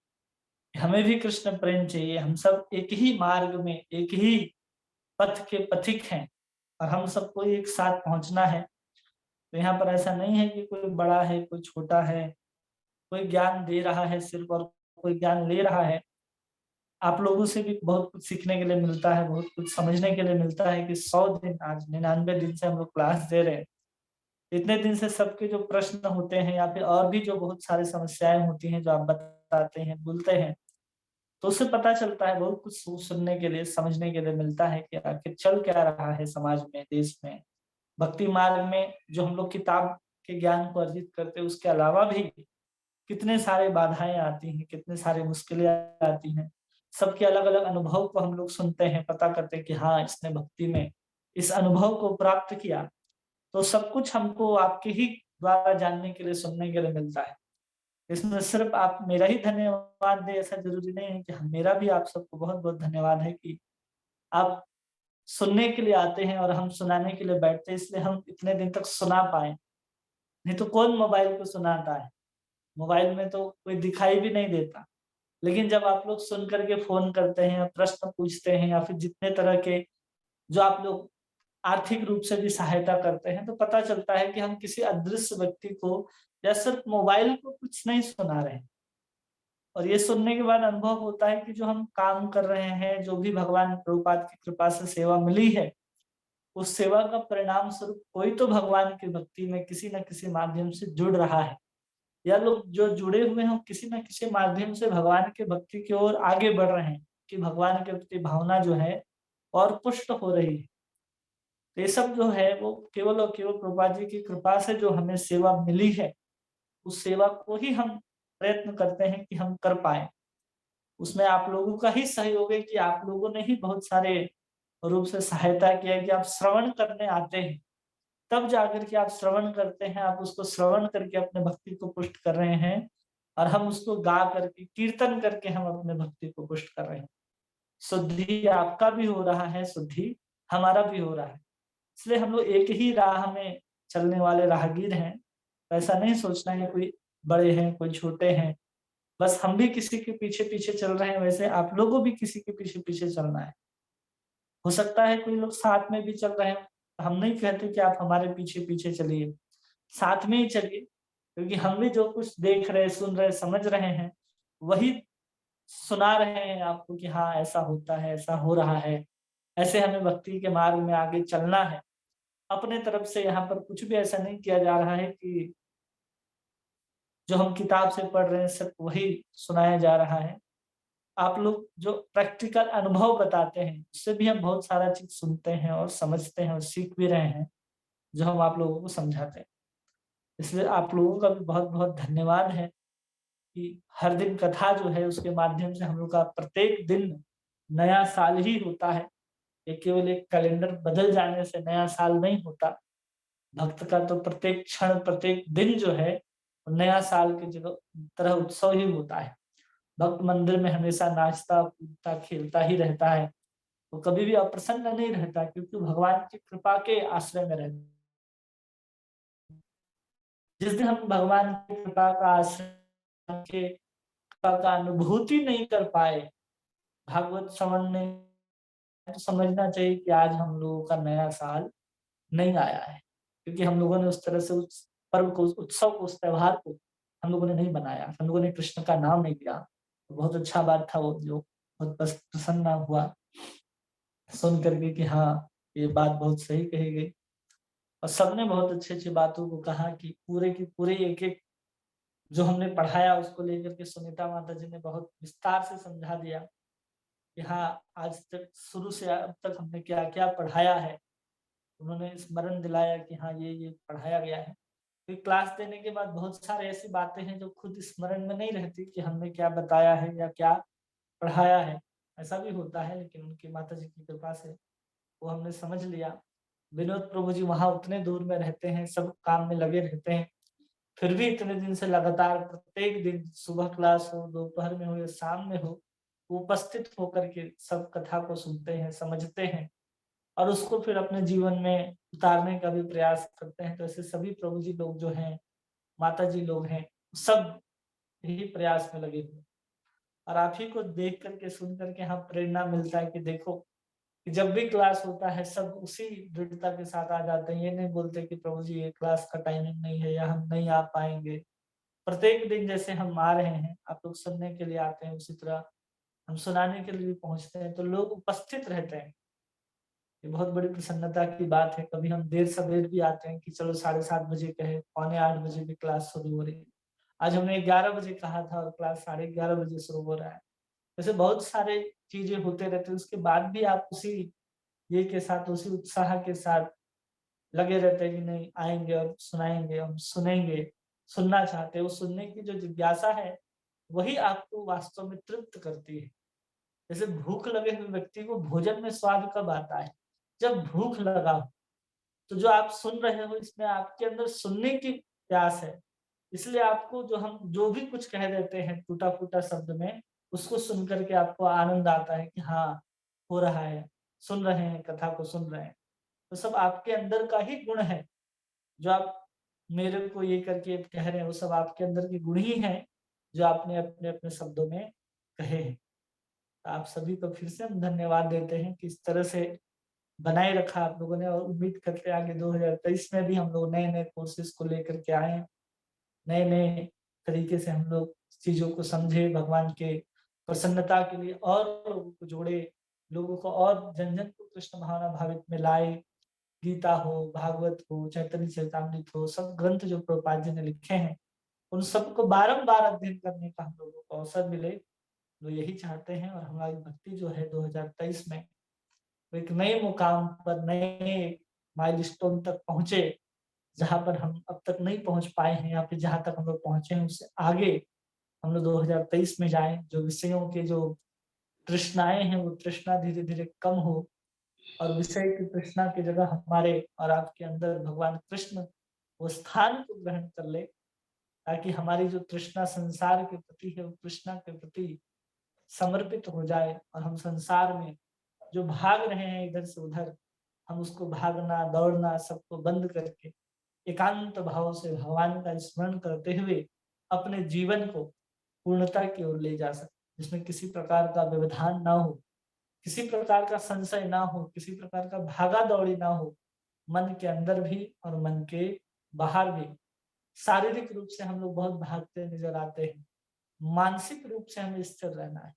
हमें भी कृष्ण प्रेम चाहिए। हम सब एक ही मार्ग में, एक ही पथ के पथिक हैं और हम सबको एक साथ पहुंचना है। तो यहाँ पर ऐसा नहीं है कि कोई बड़ा है, कोई छोटा है, कोई ज्ञान दे रहा है सिर्फ और कोई ज्ञान ले रहा है। आप लोगों से भी बहुत कुछ सीखने के लिए मिलता है, बहुत कुछ समझने के लिए मिलता है कि 100 दिन, आज 99 दिन से हम लोग क्लास दे रहे हैं। इतने दिन से सबके जो प्रश्न होते हैं या फिर और भी जो बहुत सारी समस्याएं होती हैं जो आप बताते हैं, बोलते हैं, तो उससे पता चलता है, बहुत कुछ सुनने के लिए, समझने के लिए मिलता है कि आखिर चल क्या रहा है समाज में, देश में। भक्ति मार्ग में जो हम लोग किताब के ज्ञान को अर्जित करते हैं, उसके अलावा भी कितने सारे बाधाएं आती हैं, कितने सारे मुश्किलें आती हैं। सबके अलग अलग अनुभव को हम लोग सुनते हैं, पता करते हैं कि हाँ, इसने भक्ति में इस अनुभव को प्राप्त किया। तो सब कुछ हमको आपके ही द्वारा जानने के लिए, सुनने के लिए मिलता है। इसमें सिर्फ आप मेरा ही धन्यवाद दें ऐसा जरूरी नहीं है, कि मेरा भी आप सबको बहुत बहुत धन्यवाद है कि आप सुनने के लिए आते हैं और हम सुनाने के लिए बैठते हैं, इसलिए हम इतने दिन तक सुना पाए। नहीं तो कौन मोबाइल को सुनाता है। मोबाइल में तो कोई दिखाई भी नहीं देता। लेकिन जब आप लोग सुन करके फ़ोन करते हैं, प्रश्न पूछते हैं या फिर जितने तरह के जो आप लोग आर्थिक रूप से भी सहायता करते हैं, तो पता चलता है कि हम किसी अदृश्य व्यक्ति को या सिर्फ मोबाइल को कुछ नहीं सुना रहे हैं। और ये सुनने के बाद अनुभव होता है कि जो हम काम कर रहे हैं, जो भी भगवान प्रभुपाद की कृपा से सेवा मिली है, उस सेवा का परिणाम स्वरूप कोई तो भगवान की भक्ति में किसी न किसी माध्यम से जुड़ रहा है, या लोग जो जुड़े हुए हैं, वो किसी न किसी माध्यम से भगवान की भक्ति की ओर आगे बढ़ रहे हैं, कि भगवान के प्रति भावना जो है और पुष्ट हो रही है। तो ये सब जो है वो केवल और केवल प्रभुपाद जी की कृपा से जो हमें सेवा मिली है, उस सेवा को ही हम प्रयत्न करते हैं कि हम कर पाएँ। उसमें आप लोगों का ही सहयोग है कि आप लोगों ने ही बहुत सारे रूप से सहायता किया है कि आप श्रवण करने आते हैं। तब जाकर के आप श्रवण करते हैं, आप उसको श्रवण करके अपने भक्ति को पुष्ट कर रहे हैं, और हम उसको गा करके, कीर्तन करके हम अपने भक्ति को पुष्ट कर रहे हैं। शुद्धि आपका भी हो रहा है, शुद्धि हमारा भी हो रहा है। इसलिए हम लोग एक ही राह में चलने वाले राहगीर हैं। ऐसा नहीं सोचना है कोई बड़े हैं, कोई छोटे हैं। बस हम भी किसी के पीछे-पीछे चल रहे हैं, वैसे आप लोगों को भी किसी के पीछे-पीछे चलना है। हो सकता है कोई लोग साथ में भी चल रहे हैं, हम नहीं कहते कि आप हमारे पीछे-पीछे चलिए, साथ में ही चलिए, क्योंकि हम भी जो कुछ देख रहे हैं, सुन रहे हैं, समझ रहे हैं, वही सुना रहे हैं आपको कि हाँ, ऐसा होता है, ऐसा हो रहा है, ऐसे हमें भक्ति के मार्ग में आगे चलना है। अपने तरफ से यहाँ पर कुछ भी ऐसा नहीं किया जा रहा है कि जो हम किताब से पढ़ रहे हैं, सिर्फ वही सुनाया जा रहा है। आप लोग जो प्रैक्टिकल अनुभव बताते हैं, उससे भी हम बहुत सारा चीज़ सुनते हैं और समझते हैं और सीख भी रहे हैं, जो हम आप लोगों को समझाते हैं। इसलिए आप लोगों का भी बहुत-बहुत धन्यवाद है कि हर दिन कथा जो है, उसके माध्यम से हम लोग का प्रत्येक दिन नया साल ही होता है। ये केवल एक कैलेंडर बदल जाने से नया साल नहीं होता। भक्त का तो प्रत्येक क्षण, प्रत्येक दिन जो है, नया साल की जगह तरह उत्सव ही होता है। भक्त मंदिर में हमेशा नाचता, कूदता, खेलता ही रहता है। वो कभी भी अप्रसन्न नहीं रहता, क्योंकि भगवान की कृपा के आश्रय में रहता है। जिस दिन हम भगवान की कृपा का आश्रय के कृपा का अनुभूति नहीं कर पाए, भागवत श्रवण नहीं, तो समझना चाहिए कि आज हम लोगों का नया साल नहीं आया है, क्योंकि हम लोगों ने उस तरह से उस पर्व को, उस उत्सव को, उस त्योहार को हम लोगों ने नहीं बनाया, हम लोगों ने कृष्ण का नाम नहीं लिया। तो बहुत अच्छा बात था वो, जो बहुत प्रसन्न हुआ सुन करके कि हाँ, ये बात बहुत सही कही गई। और सबने बहुत अच्छी-अच्छी बातों को कहा कि पूरे की पूरे एक-एक जो हमने पढ़ाया, उसको लेकर के सुनीता माता जी ने बहुत विस्तार से समझा दिया कि हाँ, आज तक शुरू से अब तक हमने क्या-क्या पढ़ाया है। उन्होंने स्मरण दिलाया कि हाँ, ये पढ़ाया गया है। फिर क्लास देने के बाद बहुत सारी ऐसी बातें हैं जो खुद स्मरण में नहीं रहती कि हमने क्या बताया है या क्या पढ़ाया है। ऐसा भी होता है, लेकिन उनकी माताजी की कृपा से वो हमने समझ लिया। विनोद प्रभु जी वहाँ उतने दूर में रहते हैं, सब काम में लगे रहते हैं, फिर भी इतने दिन से लगातार प्रत्येक दिन सुबह क्लास हो, दोपहर में हो या शाम में हो, वो उपस्थित होकर के सब कथा को सुनते हैं, समझते हैं और उसको फिर अपने जीवन में उतारने का भी प्रयास करते हैं। तो ऐसे सभी प्रभु जी लोग जो हैं, माता जी लोग हैं, सब यही प्रयास में लगे हुए हैं। और आप ही को देख करके, सुन करके हाँ, प्रेरणा मिलता है कि देखो कि जब भी क्लास होता है, सब उसी दृढ़ता के साथ आ जाते हैं। ये नहीं बोलते कि प्रभु जी ये क्लास का टाइमिंग नहीं है या हम नहीं आ पाएँगे। प्रत्येक दिन जैसे हम आ रहे हैं, आप लोग सुनने के लिए आते हैं, उसी तरह हम सुनाने के लिए भी पहुँचते हैं, तो लोग उपस्थित रहते हैं। ये बहुत बड़ी प्रसन्नता की बात है। कभी हम देर-सवेर भी आते हैं कि चलो 7:30 बजे कहे, पौने 8 बजे भी क्लास शुरू हो रही है। आज हमने 11 बजे कहा था और क्लास 11:30 बजे शुरू हो रहा है। ऐसे बहुत सारे चीज़ें होते रहते हैं, उसके बाद भी आप उसी ये के साथ, उसी उत्साह के साथ लगे रहते हैं कि नहीं, आएँगे और सुनाएँगे, हम सुनेंगे, सुनना चाहते हैं। वो सुनने की जो जिज्ञासा है, वही आपको वास्तव में तृप्त करती है। जैसे भूख लगे हुए व्यक्ति को भोजन में स्वाद कब आता है? जब भूख लगा हो। तो जो आप सुन रहे हो, इसमें आपके अंदर सुनने की प्यास है। इसलिए आपको जो हम जो भी कुछ कह देते हैं टूटा-फूटा शब्द में, उसको सुन कर के आपको आनंद आता है कि हाँ, हो रहा है, सुन रहे हैं, कथा को सुन रहे हैं। तो सब आपके अंदर का ही गुण है, जो आप मेरे को ये करके कह रहे हैं, वो सब आपके अंदर के गुण ही हैं जो आपने अपने अपने शब्दों में कहे हैं। आप सभी को फिर से हम धन्यवाद देते हैं कि इस तरह से बनाए रखा आप लोगों ने, और उम्मीद करते हैं आगे 2023 में भी हम लोग नए नए कोर्सेज को लेकर के आए, नए नए तरीके से हम लोग चीजों को समझे, भगवान के प्रसन्नता के लिए और लोगों को जोड़े, लोगों को और जन जन को कृष्ण भावना भावित में लाए। गीता हो, भागवत हो, चैतन्य चरितामृत हो, सब ग्रंथ जो प्रभुपाद जी ने लिखे हैं, उन सबको बारंबार अध्ययन करने का हम लोगों को अवसर मिले। तो यही चाहते हैं, और हमारी भक्ति जो है 2023 में एक नए मुकाम पर, नए माइलस्टोन तक पहुंचे, जहां पर हम अब तक नहीं पहुंच पाए हैं, या फिर जहां तक हम लोग पहुंचे हैं उससे आगे हम लोग 2023 में जाएं। जो विषयों के जो तृष्णाएं हैं, वो तृष्णा धीरे धीरे कम हो, और विषय की तृष्णा की जगह हमारे और आपके अंदर भगवान कृष्ण वो स्थान को ग्रहण कर ले, ताकि हमारी जो तृष्णा संसार के प्रति है, वो कृष्णा के प्रति समर्पित हो जाए, और हम संसार में जो भाग रहे हैं इधर से उधर, हम उसको भागना दौड़ना सबको बंद करके एकांत भाव से भगवान का स्मरण करते हुए अपने जीवन को पूर्णता की ओर ले जा सके, जिसमें किसी प्रकार का व्यवधान ना हो, किसी प्रकार का संशय ना हो, किसी प्रकार का भागा दौड़ी ना हो, मन के अंदर भी और मन के बाहर भी। शारीरिक रूप से हम लोग बहुत भागते नजर आते हैं, मानसिक रूप से हमें स्थिर रहना है।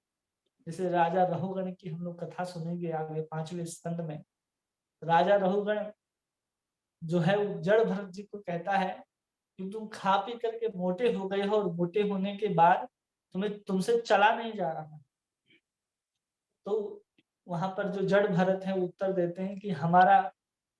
जैसे राजा रहुगण की हम लोग कथा सुनेंगे आगे 5वें स्कंद में। राजा रहुगण जो है वो जड़ भरत जी को कहता है कि तुम खा पी करके मोटे हो गए हो, और मोटे होने के बाद तुमसे चला नहीं जा रहा। तो वहां पर जो जड़ भरत है वो उत्तर देते हैं कि हमारा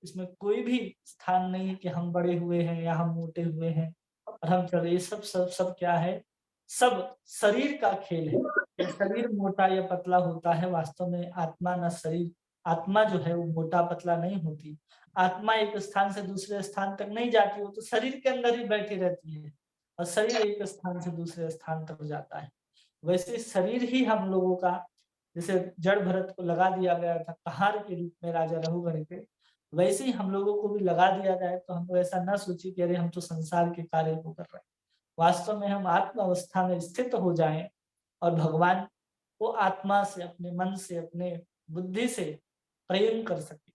इसमें कोई भी स्थान नहीं है कि हम बड़े हुए हैं या हम मोटे हुए हैं और हम चले। ये सब सब सब क्या है, सब शरीर का खेल है। ये शरीर मोटा या पतला होता है, वास्तव में आत्मा न शरीर, आत्मा जो है वो मोटा पतला नहीं होती। आत्मा एक स्थान से दूसरे स्थान तक नहीं जाती, वो तो शरीर के अंदर ही बैठी रहती है, और शरीर एक स्थान से दूसरे स्थान तक जाता है। वैसे शरीर ही हम लोगों का, जैसे जड़ भरत को लगा दिया गया था कहार के रूप में राजा रहुगण के, वैसे ही हम लोगों को भी लगा दिया जाए तो हम लोग ऐसा ना सोचे कि अरे हम तो संसार के कार्य को कर रहे हैं। वास्तव में हम आत्म अवस्था में स्थित हो जाएं और भगवान को आत्मा से, अपने मन से, अपने बुद्धि से प्रेम कर सके।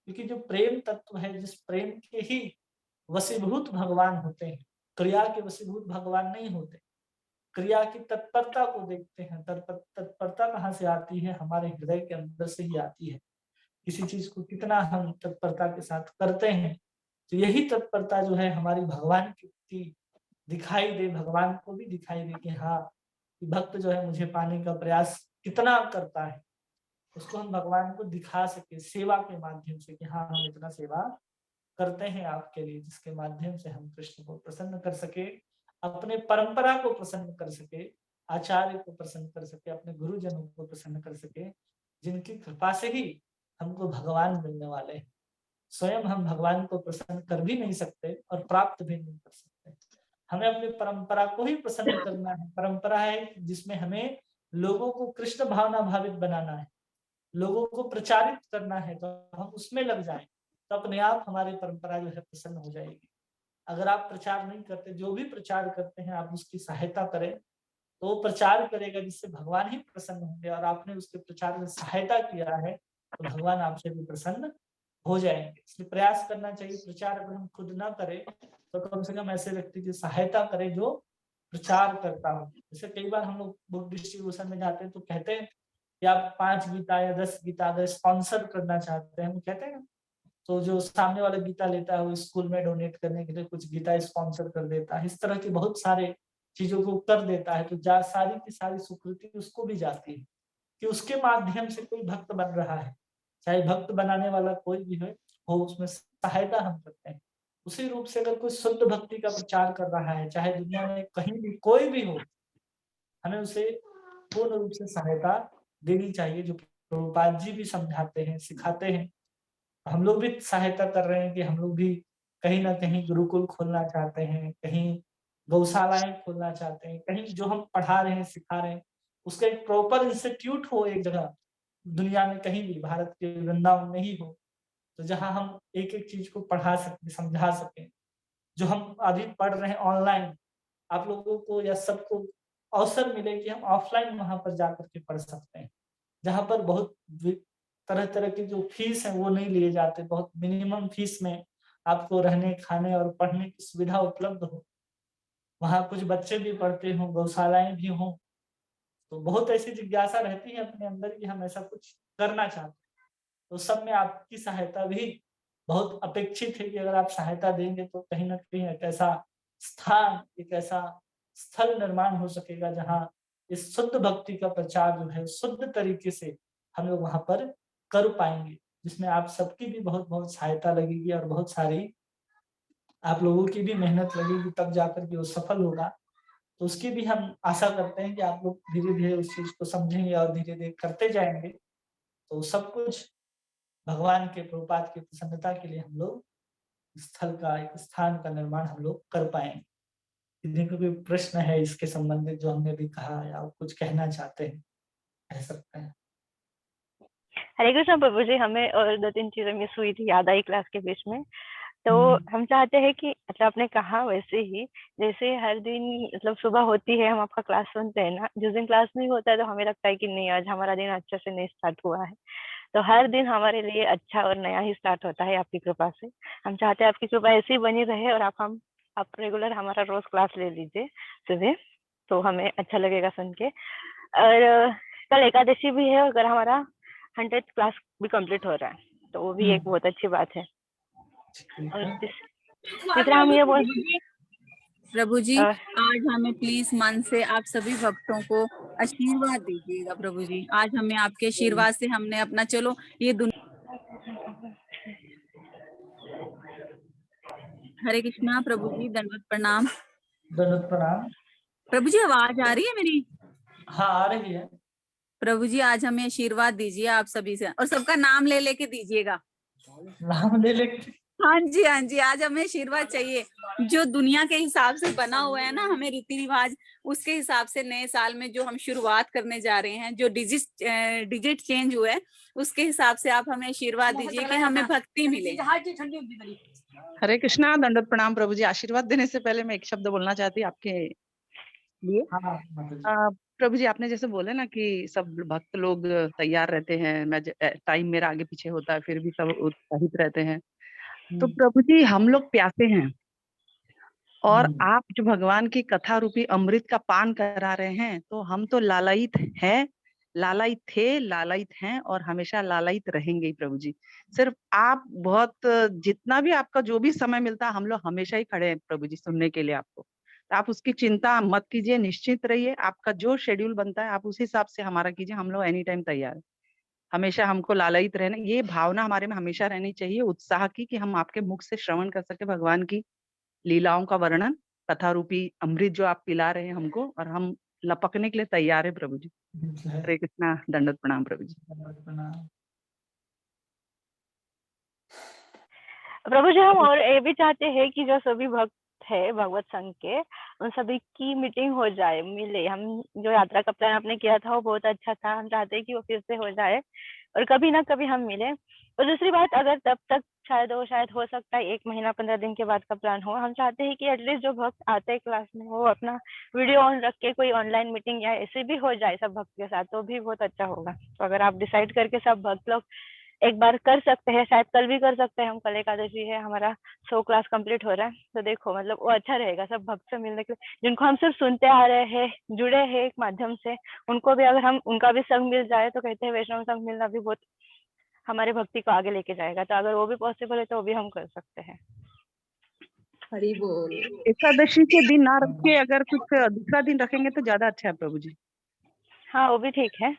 क्योंकि जो प्रेम तत्व है, जिस प्रेम के ही वशीभूत भगवान होते हैं, क्रिया के वशीभूत भगवान नहीं होते। क्रिया की तत्परता को देखते हैं, तत्परता कहाँ से आती है, हमारे हृदय के अंदर से ही आती है। किसी चीज को कितना हम तत्परता के साथ करते हैं, तो यही तत्परता जो है हमारी भगवान की प्रति दिखाई दे, भगवान को भी दिखाई दे कि हाँ, भक्त जो है मुझे पाने का प्रयास कितना करता है, उसको हम भगवान को दिखा सके सेवा के माध्यम से कि हाँ, हम इतना सेवा करते हैं आपके लिए, जिसके माध्यम से हम कृष्ण को प्रसन्न कर सके, अपने परंपरा को प्रसन्न कर सके, आचार्य को प्रसन्न कर सके, अपने गुरुजनों को प्रसन्न कर सके, जिनकी कृपा से ही हमको भगवान मिलने वाले हैं। स्वयं हम भगवान को प्रसन्न कर भी नहीं सकते और प्राप्त भी नहीं कर सकते। हमें अपनी परंपरा को ही प्रसन्न करना है। परंपरा है जिसमें हमें लोगों को कृष्ण भावना भावित बनाना है, लोगों को प्रचारित करना है, तो हम उसमें लग जाएं तो अपने आप हमारी परंपरा जो है प्रसन्न हो जाएगी। अगर आप प्रचार नहीं करते, जो भी प्रचार करते हैं आप उसकी सहायता करें, तो वो प्रचार करेगा जिससे भगवान ही प्रसन्न होंगे, और आपने उसके प्रचार में सहायता किया है तो भगवान आपसे भी प्रसन्न हो जाएंगे। इसलिए प्रयास करना चाहिए। प्रचार अगर हम खुद ना करें तो कम से कम ऐसे व्यक्ति की सहायता करें जो प्रचार करता हो। जैसे कई बार हम लोग बुक डिस्ट्रीब्यूशन में जाते हैं तो कहते हैं कि आप 5 गीता या 10 गीता अगर स्पॉन्सर करना चाहते हैं, हम कहते हैं, तो जो सामने वाला गीता लेता है वो स्कूल में डोनेट करने के लिए कुछ गीता स्पॉन्सर कर देता है। इस तरह की बहुत सारे चीजों को कर देता है, तो सारी की सारी स्वीकृति उसको भी जाती है कि उसके माध्यम से कोई भक्त बन रहा है। चाहे भक्त बनाने वाला कोई भी हो, उसमें सहायता हम करते हैं। उसी रूप से अगर कोई शुद्ध भक्ति का प्रचार कर रहा है, चाहे दुनिया में कहीं भी कोई भी हो, हमें उसे पूर्ण रूप से सहायता देनी चाहिए, जो प्रभुपाद जी भी समझाते हैं, सिखाते हैं। हम लोग भी सहायता कर रहे हैं कि हम लोग भी कहीं ना कहीं गुरुकुल खोलना चाहते हैं, कहीं गौशालाएं खोलना चाहते हैं, कहीं जो हम पढ़ा रहे हैं, सिखा रहे हैं, उसका एक प्रॉपर इंस्टीट्यूट हो एक जगह दुनिया में, कहीं भी भारत के वृंदावन में ही हो, तो जहां हम एक एक चीज को पढ़ा सकें, समझा सकें। जो हम अभी पढ़ रहे हैं ऑनलाइन, आप लोगों को या सबको अवसर मिले कि हम ऑफलाइन वहाँ पर जाकर के पढ़ सकते हैं, जहाँ पर बहुत तरह-तरह की जो फीस है वो नहीं लिए जाते, बहुत मिनिमम फीस में आपको रहने, खाने और पढ़ने की सुविधा उपलब्ध हो। वहाँ कुछ बच्चे भी पढ़ते हों, गौशालाएँ भी हों, तो बहुत ऐसी जिज्ञासा रहती है अपने अंदर कि हम ऐसा कुछ करना चाहते हैं। तो सब में आपकी सहायता भी बहुत अपेक्षित है कि अगर आप सहायता देंगे तो कहीं न कहीं एक ऐसा स्थान, एक ऐसा स्थल निर्माण हो सकेगा जहाँ इस शुद्ध भक्ति का प्रचार जो है शुद्ध तरीके से हम लोग वहाँ पर कर पाएँगे। जिसमें आप सबकी भी बहुत-बहुत सहायता लगेगी और बहुत सारी आप लोगों की भी मेहनत लगेगी, तब जाकर के वो सफल होगा। तो उसकी भी हम आशा करते हैं कि आप लोग धीरे-धीरे उस चीज़ को समझेंगे और धीरे-धीरे करते जाएँगे। तो सब कुछ भगवान के प्रभुपाद की प्रसन्नता के लिए हम लोग स्थल का, एक स्थान का निर्माण हम लोग कर पाएँगे। यदि कोई प्रश्न है इसके संबंधित जो हमने अभी कहा या आप कुछ कहना चाहते हैं, कह सकते हैं। हरे कृष्ण प्रभु जी, हमें और 2-3 चीज़ें मिस हुई थी, याद आई क्लास के बीच में। तो हम चाहते हैं कि मतलब आपने कहा वैसे ही, जैसे हर दिन मतलब सुबह होती है, हम आपका क्लास सुनते हैं ना, जिस दिन क्लास नहीं होता है तो हमें लगता है कि नहीं, आज हमारा दिन अच्छे से नहीं स्टार्ट हुआ है। तो हर दिन हमारे लिए अच्छा और नया ही स्टार्ट होता है आपकी कृपा से। हम चाहते हैं आपकी कृपा ऐसी ही बनी रहे और आप रेगुलर हमारा रोज़ क्लास ले लीजिए सुबह, तो हमें अच्छा लगेगा सुन के। और कल एकादशी भी है, अगर हमारा 100th क्लास भी कंप्लीट हो रहा है, तो वो भी एक बहुत अच्छी बात है। ठीक और है। तीसरा हम ये बोल प्रभु जी, अ, आज हमें प्लीज मन से आप सभी भक्तों को आशीर्वाद दीजिएगा प्रभु जी। आज हमें आपके आशीर्वाद से हमने अपना चलो ये हरे कृष्णा प्रभु जी, दंडवत प्रणाम। दंडवत प्रणाम। प्रभु जी आवाज आ रही है मेरी? हाँ, आ रही है। प्रभु जी आज हमें आशीर्वाद दीजिए आप सभी से, और सबका नाम ले लेके दीजिएगा। नाम ले लेके हाँ जी, हाँ जी, आज हमें आशीर्वाद चाहिए। जो दुनिया के हिसाब से बना हुआ है ना, हमें रीति रिवाज, उसके हिसाब से नए साल में जो हम शुरुआत करने जा रहे हैं, जो डिजिट चेंज हुआ है, उसके हिसाब से आप हमें आशीर्वाद दीजिए कि हमें भक्ति मिले। हरे कृष्णा, दंडवत प्रणाम प्रभु जी। आशीर्वाद देने से पहले मैं एक शब्द बोलना चाहती हूँ आपके लिए। हाँ, माता जी। प्रभु जी, आपने जैसे बोले ना कि सब भक्त लोग तैयार रहते हैं, मैं टाइम मेरा आगे पीछे होता है फिर भी सब उत्साहित रहते हैं। तो प्रभु जी हम लोग प्यासे हैं, और आप जो भगवान की कथा रूपी अमृत का पान करा रहे हैं, तो हम तो लालायित हैं, लालायित थे, लालायित हैं और हमेशा लालायित रहेंगे ही प्रभु जी। सिर्फ आप बहुत जितना भी आपका जो भी समय मिलता है, हम लोग हमेशा ही खड़े हैं प्रभु जी सुनने के लिए आपको। तो आप उसकी चिंता मत कीजिए, निश्चित रहिए, आपका जो शेड्यूल बनता है आप उस हिसाब से हमारा कीजिए, हम लोग एनी टाइम तैयार है। हमेशा हमको लालायित रहना, ये भावना हमारे में हमेशा रहनी चाहिए उत्साह की, कि हम आपके मुख से श्रवण कर सके भगवान की लीलाओं का वर्णन, कथा रूपी अमृत जो आप पिला रहे हैं हमको, और हम लपकने के लिए तैयार है प्रभु जी। हरे कृष्णा, दंडवत प्रणाम प्रभु जी। दंडवत प्रणाम। प्रभु जी, हम और ये भी चाहते हैं कि जो सभी भक्त है भगवत संघ के, उन सभी की मीटिंग हो जाए, मिले। हम जो यात्रा का प्लान आपने किया था वो बहुत अच्छा था, हम चाहते हैं कि वो फिर से हो जाए और कभी ना कभी हम मिले। और दूसरी बात, अगर तब तक शायद हो सकता है 1 महीना 15 दिन के बाद का प्लान हो, हम चाहते हैं कि एटलीस्ट जो भक्त आते हैं क्लास में वो अपना वीडियो ऑन रख के कोई ऑनलाइन मीटिंग या ऐसे भी हो जाए सब भक्त के साथ, तो भी बहुत अच्छा होगा। तो अगर आप डिसाइड करके सब भक्त लोग एक बार कर सकते हैं, शायद कल भी कर सकते हैं, हम कल एकादशी है, हमारा 100 क्लास कंप्लीट हो रहा है, तो देखो मतलब वो अच्छा रहेगा सब भक्त से मिलने के लिए, जिनको हम सिर्फ सुनते आ रहे हैं, जुड़े हैं एक माध्यम से, उनको भी अगर हम उनका भी संग मिल जाए, तो कहते हैं वैष्णव संग मिलना भी बहुत हमारे भक्ति को आगे लेके जाएगा। तो अगर वो भी पॉसिबल है तो वो भी हम कर सकते हैं। हरि बोल। एकादशी के दिन ना रख के अगर कुछ दूसरा दिन रखेंगे तो ज्यादा अच्छा है प्रभु जी। हाँ, वो भी ठीक है,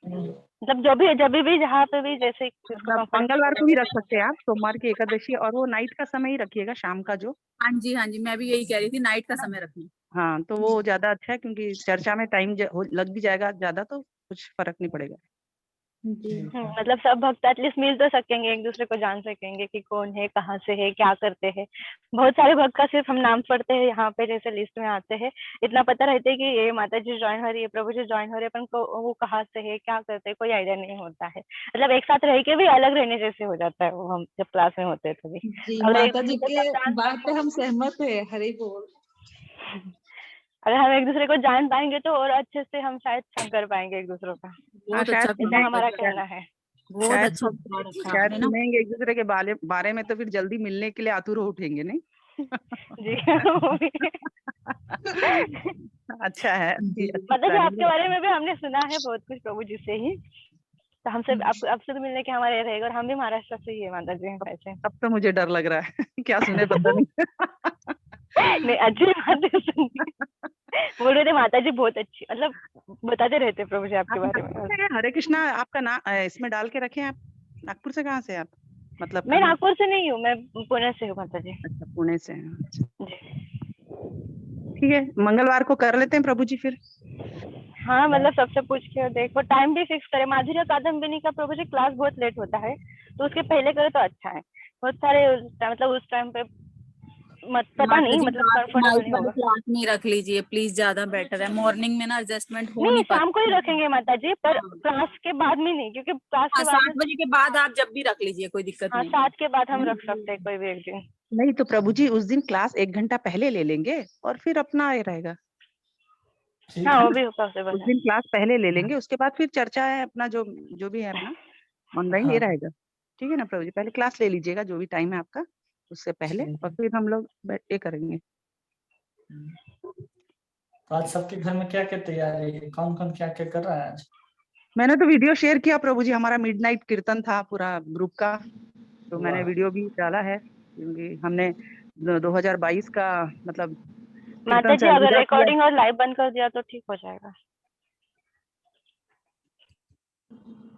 मतलब जब भी जहाँ पे भी जैसे जिसको comfortable मंगलवार को भी रख सकते हैं आप, सोमवार की एकादशी, और वो नाइट का समय ही रखिएगा, शाम का जो। हाँ जी, हाँ जी, मैं भी यही कह रही थी, नाइट का समय रखना। हाँ, तो वो ज्यादा अच्छा है, क्योंकि चर्चा में टाइम लग भी जाएगा ज्यादा, तो कुछ फर्क नहीं पड़ेगा। जी मतलब सब भक्त एटलीस्ट मिल तो सकेंगे, एक दूसरे को जान सकेंगे कि कौन है, कहाँ से है, क्या करते हैं। बहुत सारे भक्त का सिर्फ हम नाम पढ़ते हैं यहाँ पे, जैसे लिस्ट में आते हैं, इतना पता रहता है कि ये माता जी ज्वाइन हो रही है, प्रभु जी ज्वाइन हो रहे हैं, पर वो कहाँ से है, क्या करते हैं, कोई आइडिया नहीं होता है। मतलब एक साथ रह के भी अलग रहने जैसे हो जाता है वो, हम जब क्लास में होते हैं तभी। जी, अगर एक माता जी दूसरे को के जान बात पे हम सहमत है, हरि बोल। अगर हम एक दूसरे को जान पाएंगे तो और अच्छे से हम शायद संग कर पाएंगे एक दूसरे का, बहुत शायद अच्छा ऐसा सुने हमारा सुना, कहना है। बहुत शायद अच्छा विचार रखा शायद आपने ना। सुनेंगे एक दूसरे के बारे में, तो फिर जल्दी मिलने के लिए आतुर हो उठेंगे, नहीं? जी वो भी। अच्छा है, अच्छी अच्छी मतलब जी प्लानिंग आपके बारे में भी हमने सुना है बहुत कुछ प्रभु जी से ही, तो हमसे आपसे तो मिलने के हमारे रहेगा, और हम भी महाराष्ट्र से ही है माता जी वैसे। अब तो मुझे डर लग रहा है क्या सुने पता नहीं। नहीं अच्छी बात है सुननी। बोल रहे थे माता जी बहुत अच्छी, मतलब बताते रहते प्रभु जी आपके आप बारे में। नागपुर से हैं? हरे कृष्णा आपका नाम इसमें डाल के रखे हैं आप। नागपुर से कहाँ से आप, मतलब मैं कहाँ? नागपुर से नहीं हूँ, मैं पुणे से हूँ माता जी। अच्छा, पुणे से हैं। अच्छा, जी। ठीक है, मंगलवार को कर लेते हैं प्रभु जी फिर। हाँ मतलब सबसे पूछ के देखो, टाइम भी फिक्स करे। माधुर्य कादम्बिनी का प्रभु जी क्लास बहुत लेट होता है, तो उसके पहले करे तो अच्छा है। बहुत सारे मतलब उस टाइम पे पता माता नहीं, जी मतलब रात को कंफर्टेबल नाइट नहीं वाली होगा। क्लास नहीं रख लीजिए प्लीज, ज्यादा बेटर है। मॉर्निंग में ना एडजस्टमेंट हो नहीं नहीं शाम को ही पाता। रखेंगे माता जी, पर हाँ। क्लास के बाद में नहीं, क्योंकि क्लास हाँ, के बाद 7 में, बजे के बाद आप जब भी रख लीजिए, कोई दिक्कत हाँ नहीं 7 के बाद है हम ना। रख सकते हैं कोई भी एक दिन। नहीं तो प्रभु जी उस दिन क्लास 1 घंटा पहले ले लेंगे और फिर अपना ये रहेगा, ठीक हाँ है वो ना? भी पॉसिबल उस है। दिन क्लास पहले ले लेंगे, उसके बाद फिर चर्चा है अपना, जो जो भी है अपना ऑनलाइन ये हाँ रहेगा। ठीक है ना प्रभु जी, पहले क्लास ले लीजिएगा जो भी टाइम है आपका, उससे पहले, ठीक और है। फिर हम लोग बैठ के करेंगे। तो आज सबके घर में क्या क्या तैयारी है, कौन कौन क्या क्या कर रहा है आज? मैंने तो वीडियो शेयर किया प्रभु जी, हमारा मिडनाइट कीर्तन था पूरा ग्रुप का, तो मैंने वाह वीडियो भी डाला है, क्योंकि हमने 2022 का मतलब माता कीर्तन से जी अगर अलविदा किया। रिकॉर्डिंग और लाइव बंद कर दिया तो ठीक हो जाएगा।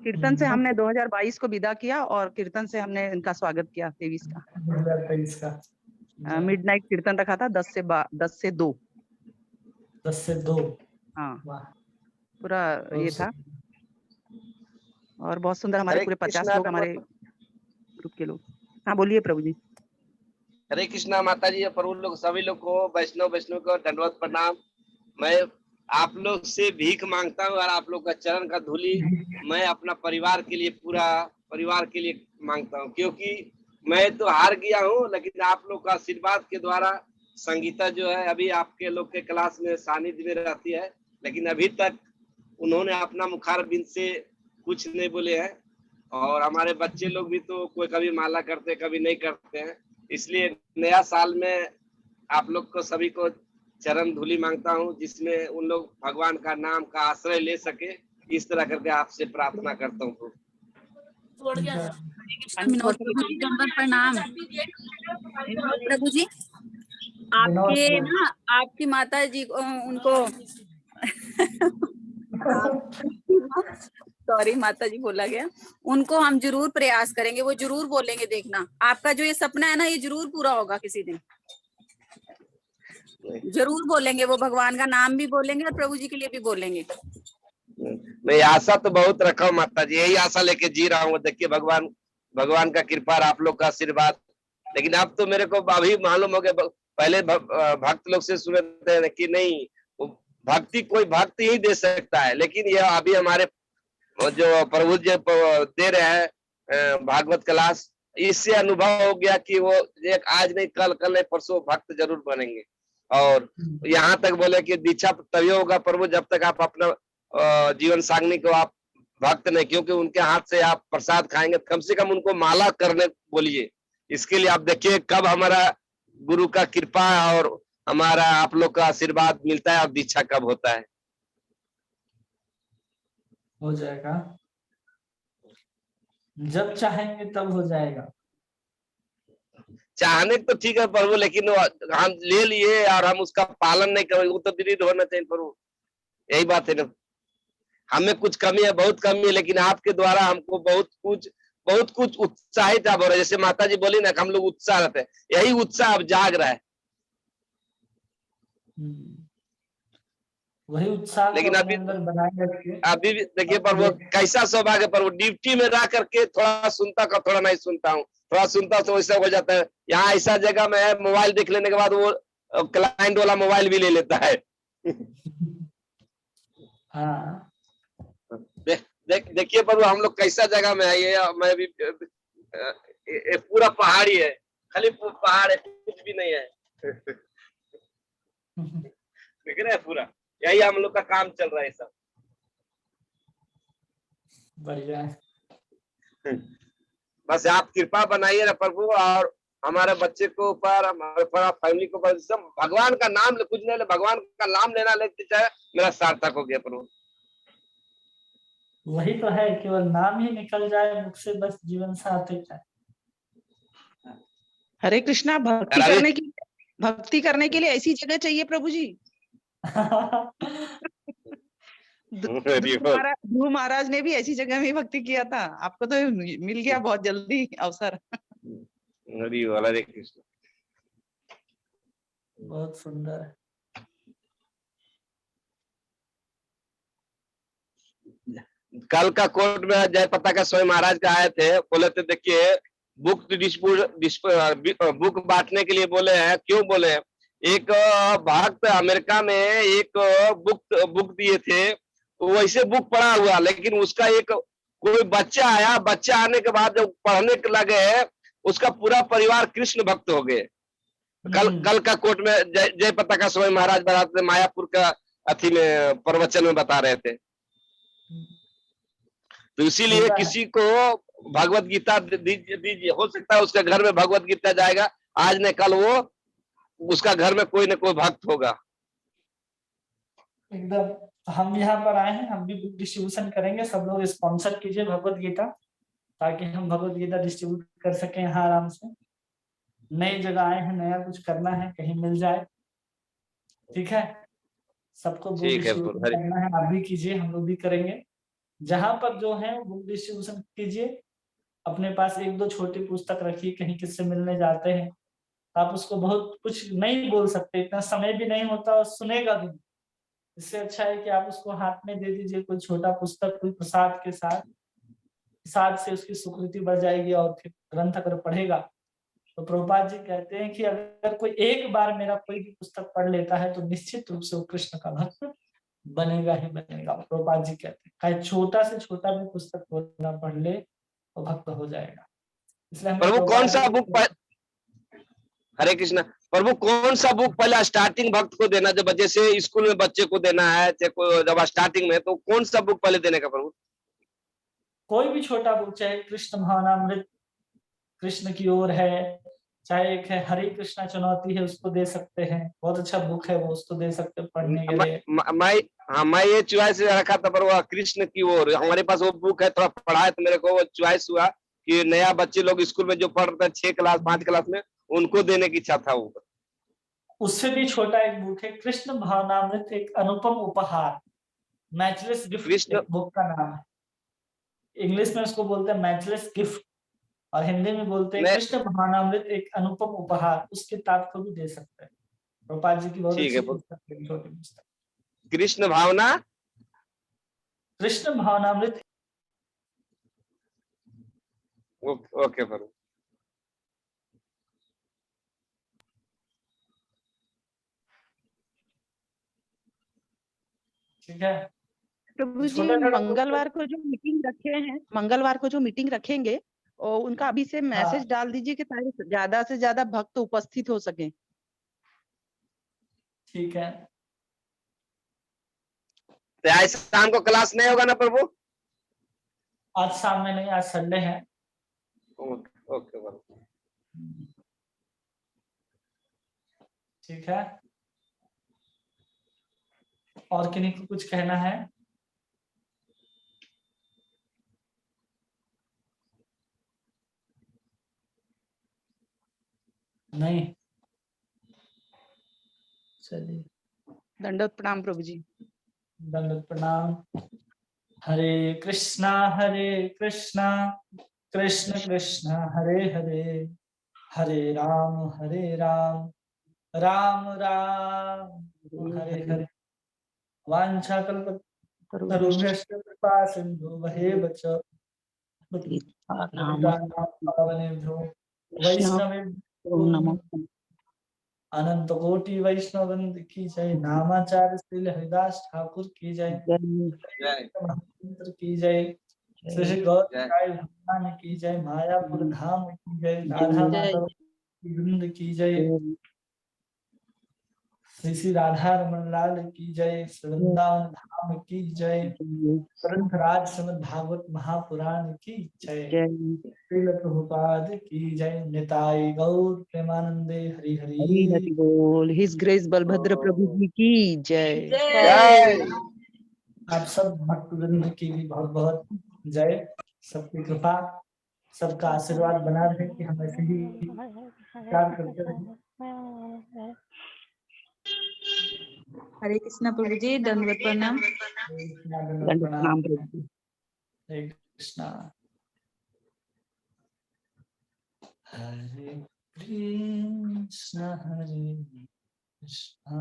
कीर्तन से हमने 2022 को विदा किया और कीर्तन से हमने इनका स्वागत किया 23 का। 2023 का मिडनाइट कीर्तन रखा था 10 से 2। 10 से 2। हाँ वाह पूरा बहुत ये था, और बहुत सुंदर, हमारे हरे पूरे 50 कृष्णा लोग हमारे ग्रुप के लोग। हाँ बोलिए प्रभु जी। हरे कृष्णा माता जी, प्रभु लोग सभी लोग को, वैष्णव को दंडवत प्रणाम। मैं आप लोग से भीख मांगता हूँ, और आप लोग का चरण का धूली मैं अपना परिवार के लिए, पूरा परिवार के लिए मांगता हूँ, क्योंकि मैं तो हार गया हूँ, लेकिन आप लोग का आशीर्वाद के द्वारा संगीता जो है अभी आपके लोग के क्लास में सानिध्य में रहती है, लेकिन अभी तक उन्होंने अपना मुखार बिंद से कुछ नहीं बोले हैं, और हमारे बच्चे लोग भी तो कोई कभी माला करते कभी नहीं करते हैं, इसलिए नया साल में आप लोग को सभी को चरण धूली मांगता हूँ, जिसमें उन लोग भगवान का नाम का आश्रय ले सके, इस तरह करके आपसे प्रार्थना करता हूँ। विनोद प्रभु जी दंडवत प्रणाम। विनोद प्रभु जी आपके ना, आपकी माता जी को, उनको सॉरी माता जी बोला गया, उनको हम जरूर प्रयास करेंगे, वो जरूर बोलेंगे, देखना आपका जो ये सपना है ना ये जरूर पूरा होगा किसी दिन, जरूर बोलेंगे, वो भगवान का नाम भी बोलेंगे और प्रभु जी के लिए भी बोलेंगे। मैं आशा तो बहुत रखा हूँ माता जी, यही आशा लेके जी रहा हूँ। देखिए भगवान का कृपा और आप लोग का आशीर्वाद, लेकिन अब तो मेरे को अभी मालूम हो गया, पहले भक्त लोग से सुने थे कि नहीं, भक्ति कोई भक्ति ही दे सकता है, लेकिन यह अभी हमारे जो प्रभु जी दे रहे हैं भागवत क्लास, इससे अनुभव हो गया कि वो एक आज नहीं कल नहीं परसों भक्त जरूर बनेंगे। और यहाँ तक बोले कि दीक्षा तभी होगा प्रभु जब तक आप अपना जीवन सांगनी को आप भक्त नहीं, क्योंकि उनके हाथ से आप प्रसाद खाएंगे, कम से कम उनको माला करने बोलिए। इसके लिए आप देखिए कब हमारा गुरु का कृपा और हमारा आप लोग का आशीर्वाद मिलता है, और दीक्षा कब होता है। हो जाएगा, जब चाहेंगे तब हो जाएगा। चाहने तो ठीक है प्रभु, लेकिन हम ले लिए और हम उसका पालन नहीं करेंगे, वो तो विरुद्ध होना चाहिए प्रभु, यही बात है ना। हमें कुछ कमी है, बहुत कमी है, लेकिन आपके द्वारा हमको बहुत कुछ उत्साहित आप हो रहे, जैसे माता जी बोली ना, हम लोग उत्साह रहते हैं, यही उत्साह अब जाग रहा है। वही उत्साह को लेकिन अपने अभी अंदर बनाए रखिए। अभी भी देखिए प्रभु कैसा सौभाग्य प्रभु, ड्यूटी में रह करके थोड़ा सुनता का थोड़ा नहीं सुनता हूँ, थोड़ा सुनता तो वैसा हो जाता है। यहाँ ऐसा जगह में है, मोबाइल देख लेने के बाद वो क्लाइंट वाला मोबाइल भी ले लेता है। हाँ देखिए प्रभु हम लोग कैसा जगह में है, ये मैं भी ये पूरा पहाड़ी है, खाली पहाड़ है, कुछ भी नहीं है। देख रहे हैं पूरा, यही हम लोग का काम चल रहा है सब। बढ़िया है। बस आप कृपा बनाइए ना प्रभु, और हमारे बच्चे को ऊपर, हमारे पूरा फैमिली को ऊपर, सब भगवान का नाम ले, कुछ नहीं ले, भगवान का नाम लेना लेते चाहे मेरा सार्थक हो गया प्रभु। वही तो है, केवल नाम ही निकल जाए मुख से, बस जीवन सार्थक है। हरे कृष्णा, भक्ति करने के लिए ऐसी जगह चाहिए प्रभु जी। ध्रुव महाराज ने भी ऐसी जगह में भक्ति किया था, आपको तो मिल गया बहुत जल्दी अवसर। हरे कृष्ण, बहुत सुंदर है। कल का कोर्ट में जय पताका स्वामी महाराज का आए थे, बोले थे देखिए बुक बुक बांटने के लिए बोले हैं। क्यों बोले हैं? एक भक्त अमेरिका में एक बुक दिए थे, वैसे बुक पढ़ा हुआ, लेकिन उसका एक कोई बच्चा आया, बच्चा आने के बाद जब पढ़ने लगे उसका पूरा परिवार कृष्ण भक्त हो गए। कल का कोर्ट में जय पताका स्वामी महाराज बताते, मायापुर का अथी में प्रवचन में बता रहे थे। तो इसीलिए किसी को भगवत गीता दीजिए, हो सकता है उसके घर में भगवत गीता जाएगा, आज न कल वो उसका घर में कोई न कोई भक्त होगा। एकदम हम यहाँ पर आए हैं, हम भी बुक डिस्ट्रीब्यूशन करेंगे, सब लोग स्पॉन्सर कीजिए भगवत गीता, ताकि हम भगवत गीता डिस्ट्रीब्यूट कर सकें यहाँ आराम से। नई जगह आए हैं, नया कुछ करना है, कहीं मिल जाए। ठीक है, सबको बुक डिस्ट्रीब्यूट करना है, आप भी कीजिए, हम लोग भी करेंगे। जहां पर जो है बुक डिस्ट्रीब्यूशन कीजिए, अपने पास एक दो छोटी पुस्तक रखिए, कहीं किससे मिलने जाते हैं आप उसको बहुत कुछ नहीं बोल सकते, इतना समय भी नहीं होता और सुनेगा भी। इससे अच्छा है कि आप उसको हाथ में दे दीजिए कोई छोटा पुस्तक, कोई प्रसाद के साथ, प्रसाद से उसकी सुकृति बढ़ जाएगी, और फिर ग्रंथ अगर पढ़ेगा तो प्रभुपाद जी कहते हैं कि अगर कोई एक बार मेरा कोई भी पुस्तक पढ़ लेता है तो निश्चित रूप से वो कृष्ण का भक्त बनेगा ही बनेगा। प्रभुपाद जी कहते हैं छोटा से छोटा भी पुस्तक बोलना पढ़ ले तो भक्त हो जाएगा। इसलिए प्रभु कौन सा बुक, हरे कृष्णा, प्रभु कौन सा बुक पहले स्टार्टिंग भक्त को देना, जब जैसे स्कूल में बच्चे को देना है, जब स्टार्टिंग में, तो कौन सा बुक पहले देने का प्रभु? कोई भी छोटा बुक, चाहे कृष्ण भावनामृत कृष्ण की ओर है, चाहे एक है हरे कृष्णा चुनौती है, उसको दे सकते हैं, बहुत अच्छा बुक है वो, उसको दे सकते हैं पढ़ने के लिए। मैं ये चॉइस रखा था पर वो कृष्ण की ओर, हमारे पास वो बुक है, थोड़ा पढ़ा है तो मेरे को वो चॉइस हुआ कि नया बच्चे लोग स्कूल में जो पढ़ रहे हैं 6 क्लास 5 क्लास में, उनको देने की इच्छा था वो। उससे भी छोटा एक बुक है कृष्ण भावनामृत एक अनुपम उपहार, मैचलेस गिफ्ट बुक का नाम है। इंग्लिश में उसको बोलते हैं मैचलेस गिफ्ट, और हिंदी में बोलते हैं कृष्ण भावनामृत एक अनुपम उपहार। उस किताब को भी दे सकते हैं, प्रभुपाद जी की बहुत अच्छी पुस्तक है, छोटी पुस्तक, कृष्ण भावनामृत। ओके प्रभु, ठीक है प्रभु जी। मंगलवार को जो मीटिंग रखेंगे और उनका अभी से मैसेज डाल दीजिए कि ताकि ज्यादा से ज्यादा भक्त उपस्थित हो सके। ठीक है, तो आज शाम को क्लास नहीं होगा ना प्रभु? आज शाम में नहीं, आज संडे है। ओके प्रभु, ठीक है। और किन्हीं को कुछ कहना है? नहीं, चलिए दंडवत प्रणाम प्रभु जी। दंडवत प्रणाम। हरे कृष्णा कृष्ण कृष्ण हरे हरे, हरे राम राम राम हरे हरे। वाञ्छाकल्पतरुभ्यश्च कृपा सिन्धुभ्येव च पतितानां पावनेभ्यो वैष्णवेभ्यो नमो अनंत कोटि वैष्णव वृंद की जय। नामाचार्य श्री हरिदास ठाकुर की जय। महामंत्र की जय। श्री श्री गौर भगवान की जय। मायापुर धाम की जय। राधा माधव वृंद की जय। श्री श्री राधा रमन लाल की जय। वृंदावन धाम की जय। ग्रंथराज श्रीमद् भागवत महापुराण की जय। श्रील प्रभुपाद की जय। निताई गौर प्रेमानंदे हरि हरि हरि। हरि बोल। हिज ग्रेस बलभद्र प्रभु जी की जय। जय। आप सब भक्तवृंद की भी बहुत बहुत जय। सबकी कृपा सबका आशीर्वाद बना रहे कि हम ऐसे ही प्यार करते रहे। हरे कृष्णा प्रभु जी, दंडवत प्रणाम। दंड प्रणाम प्रभु जी। हरे कृष्णा। हरे कृष्णा हरे कृष्णा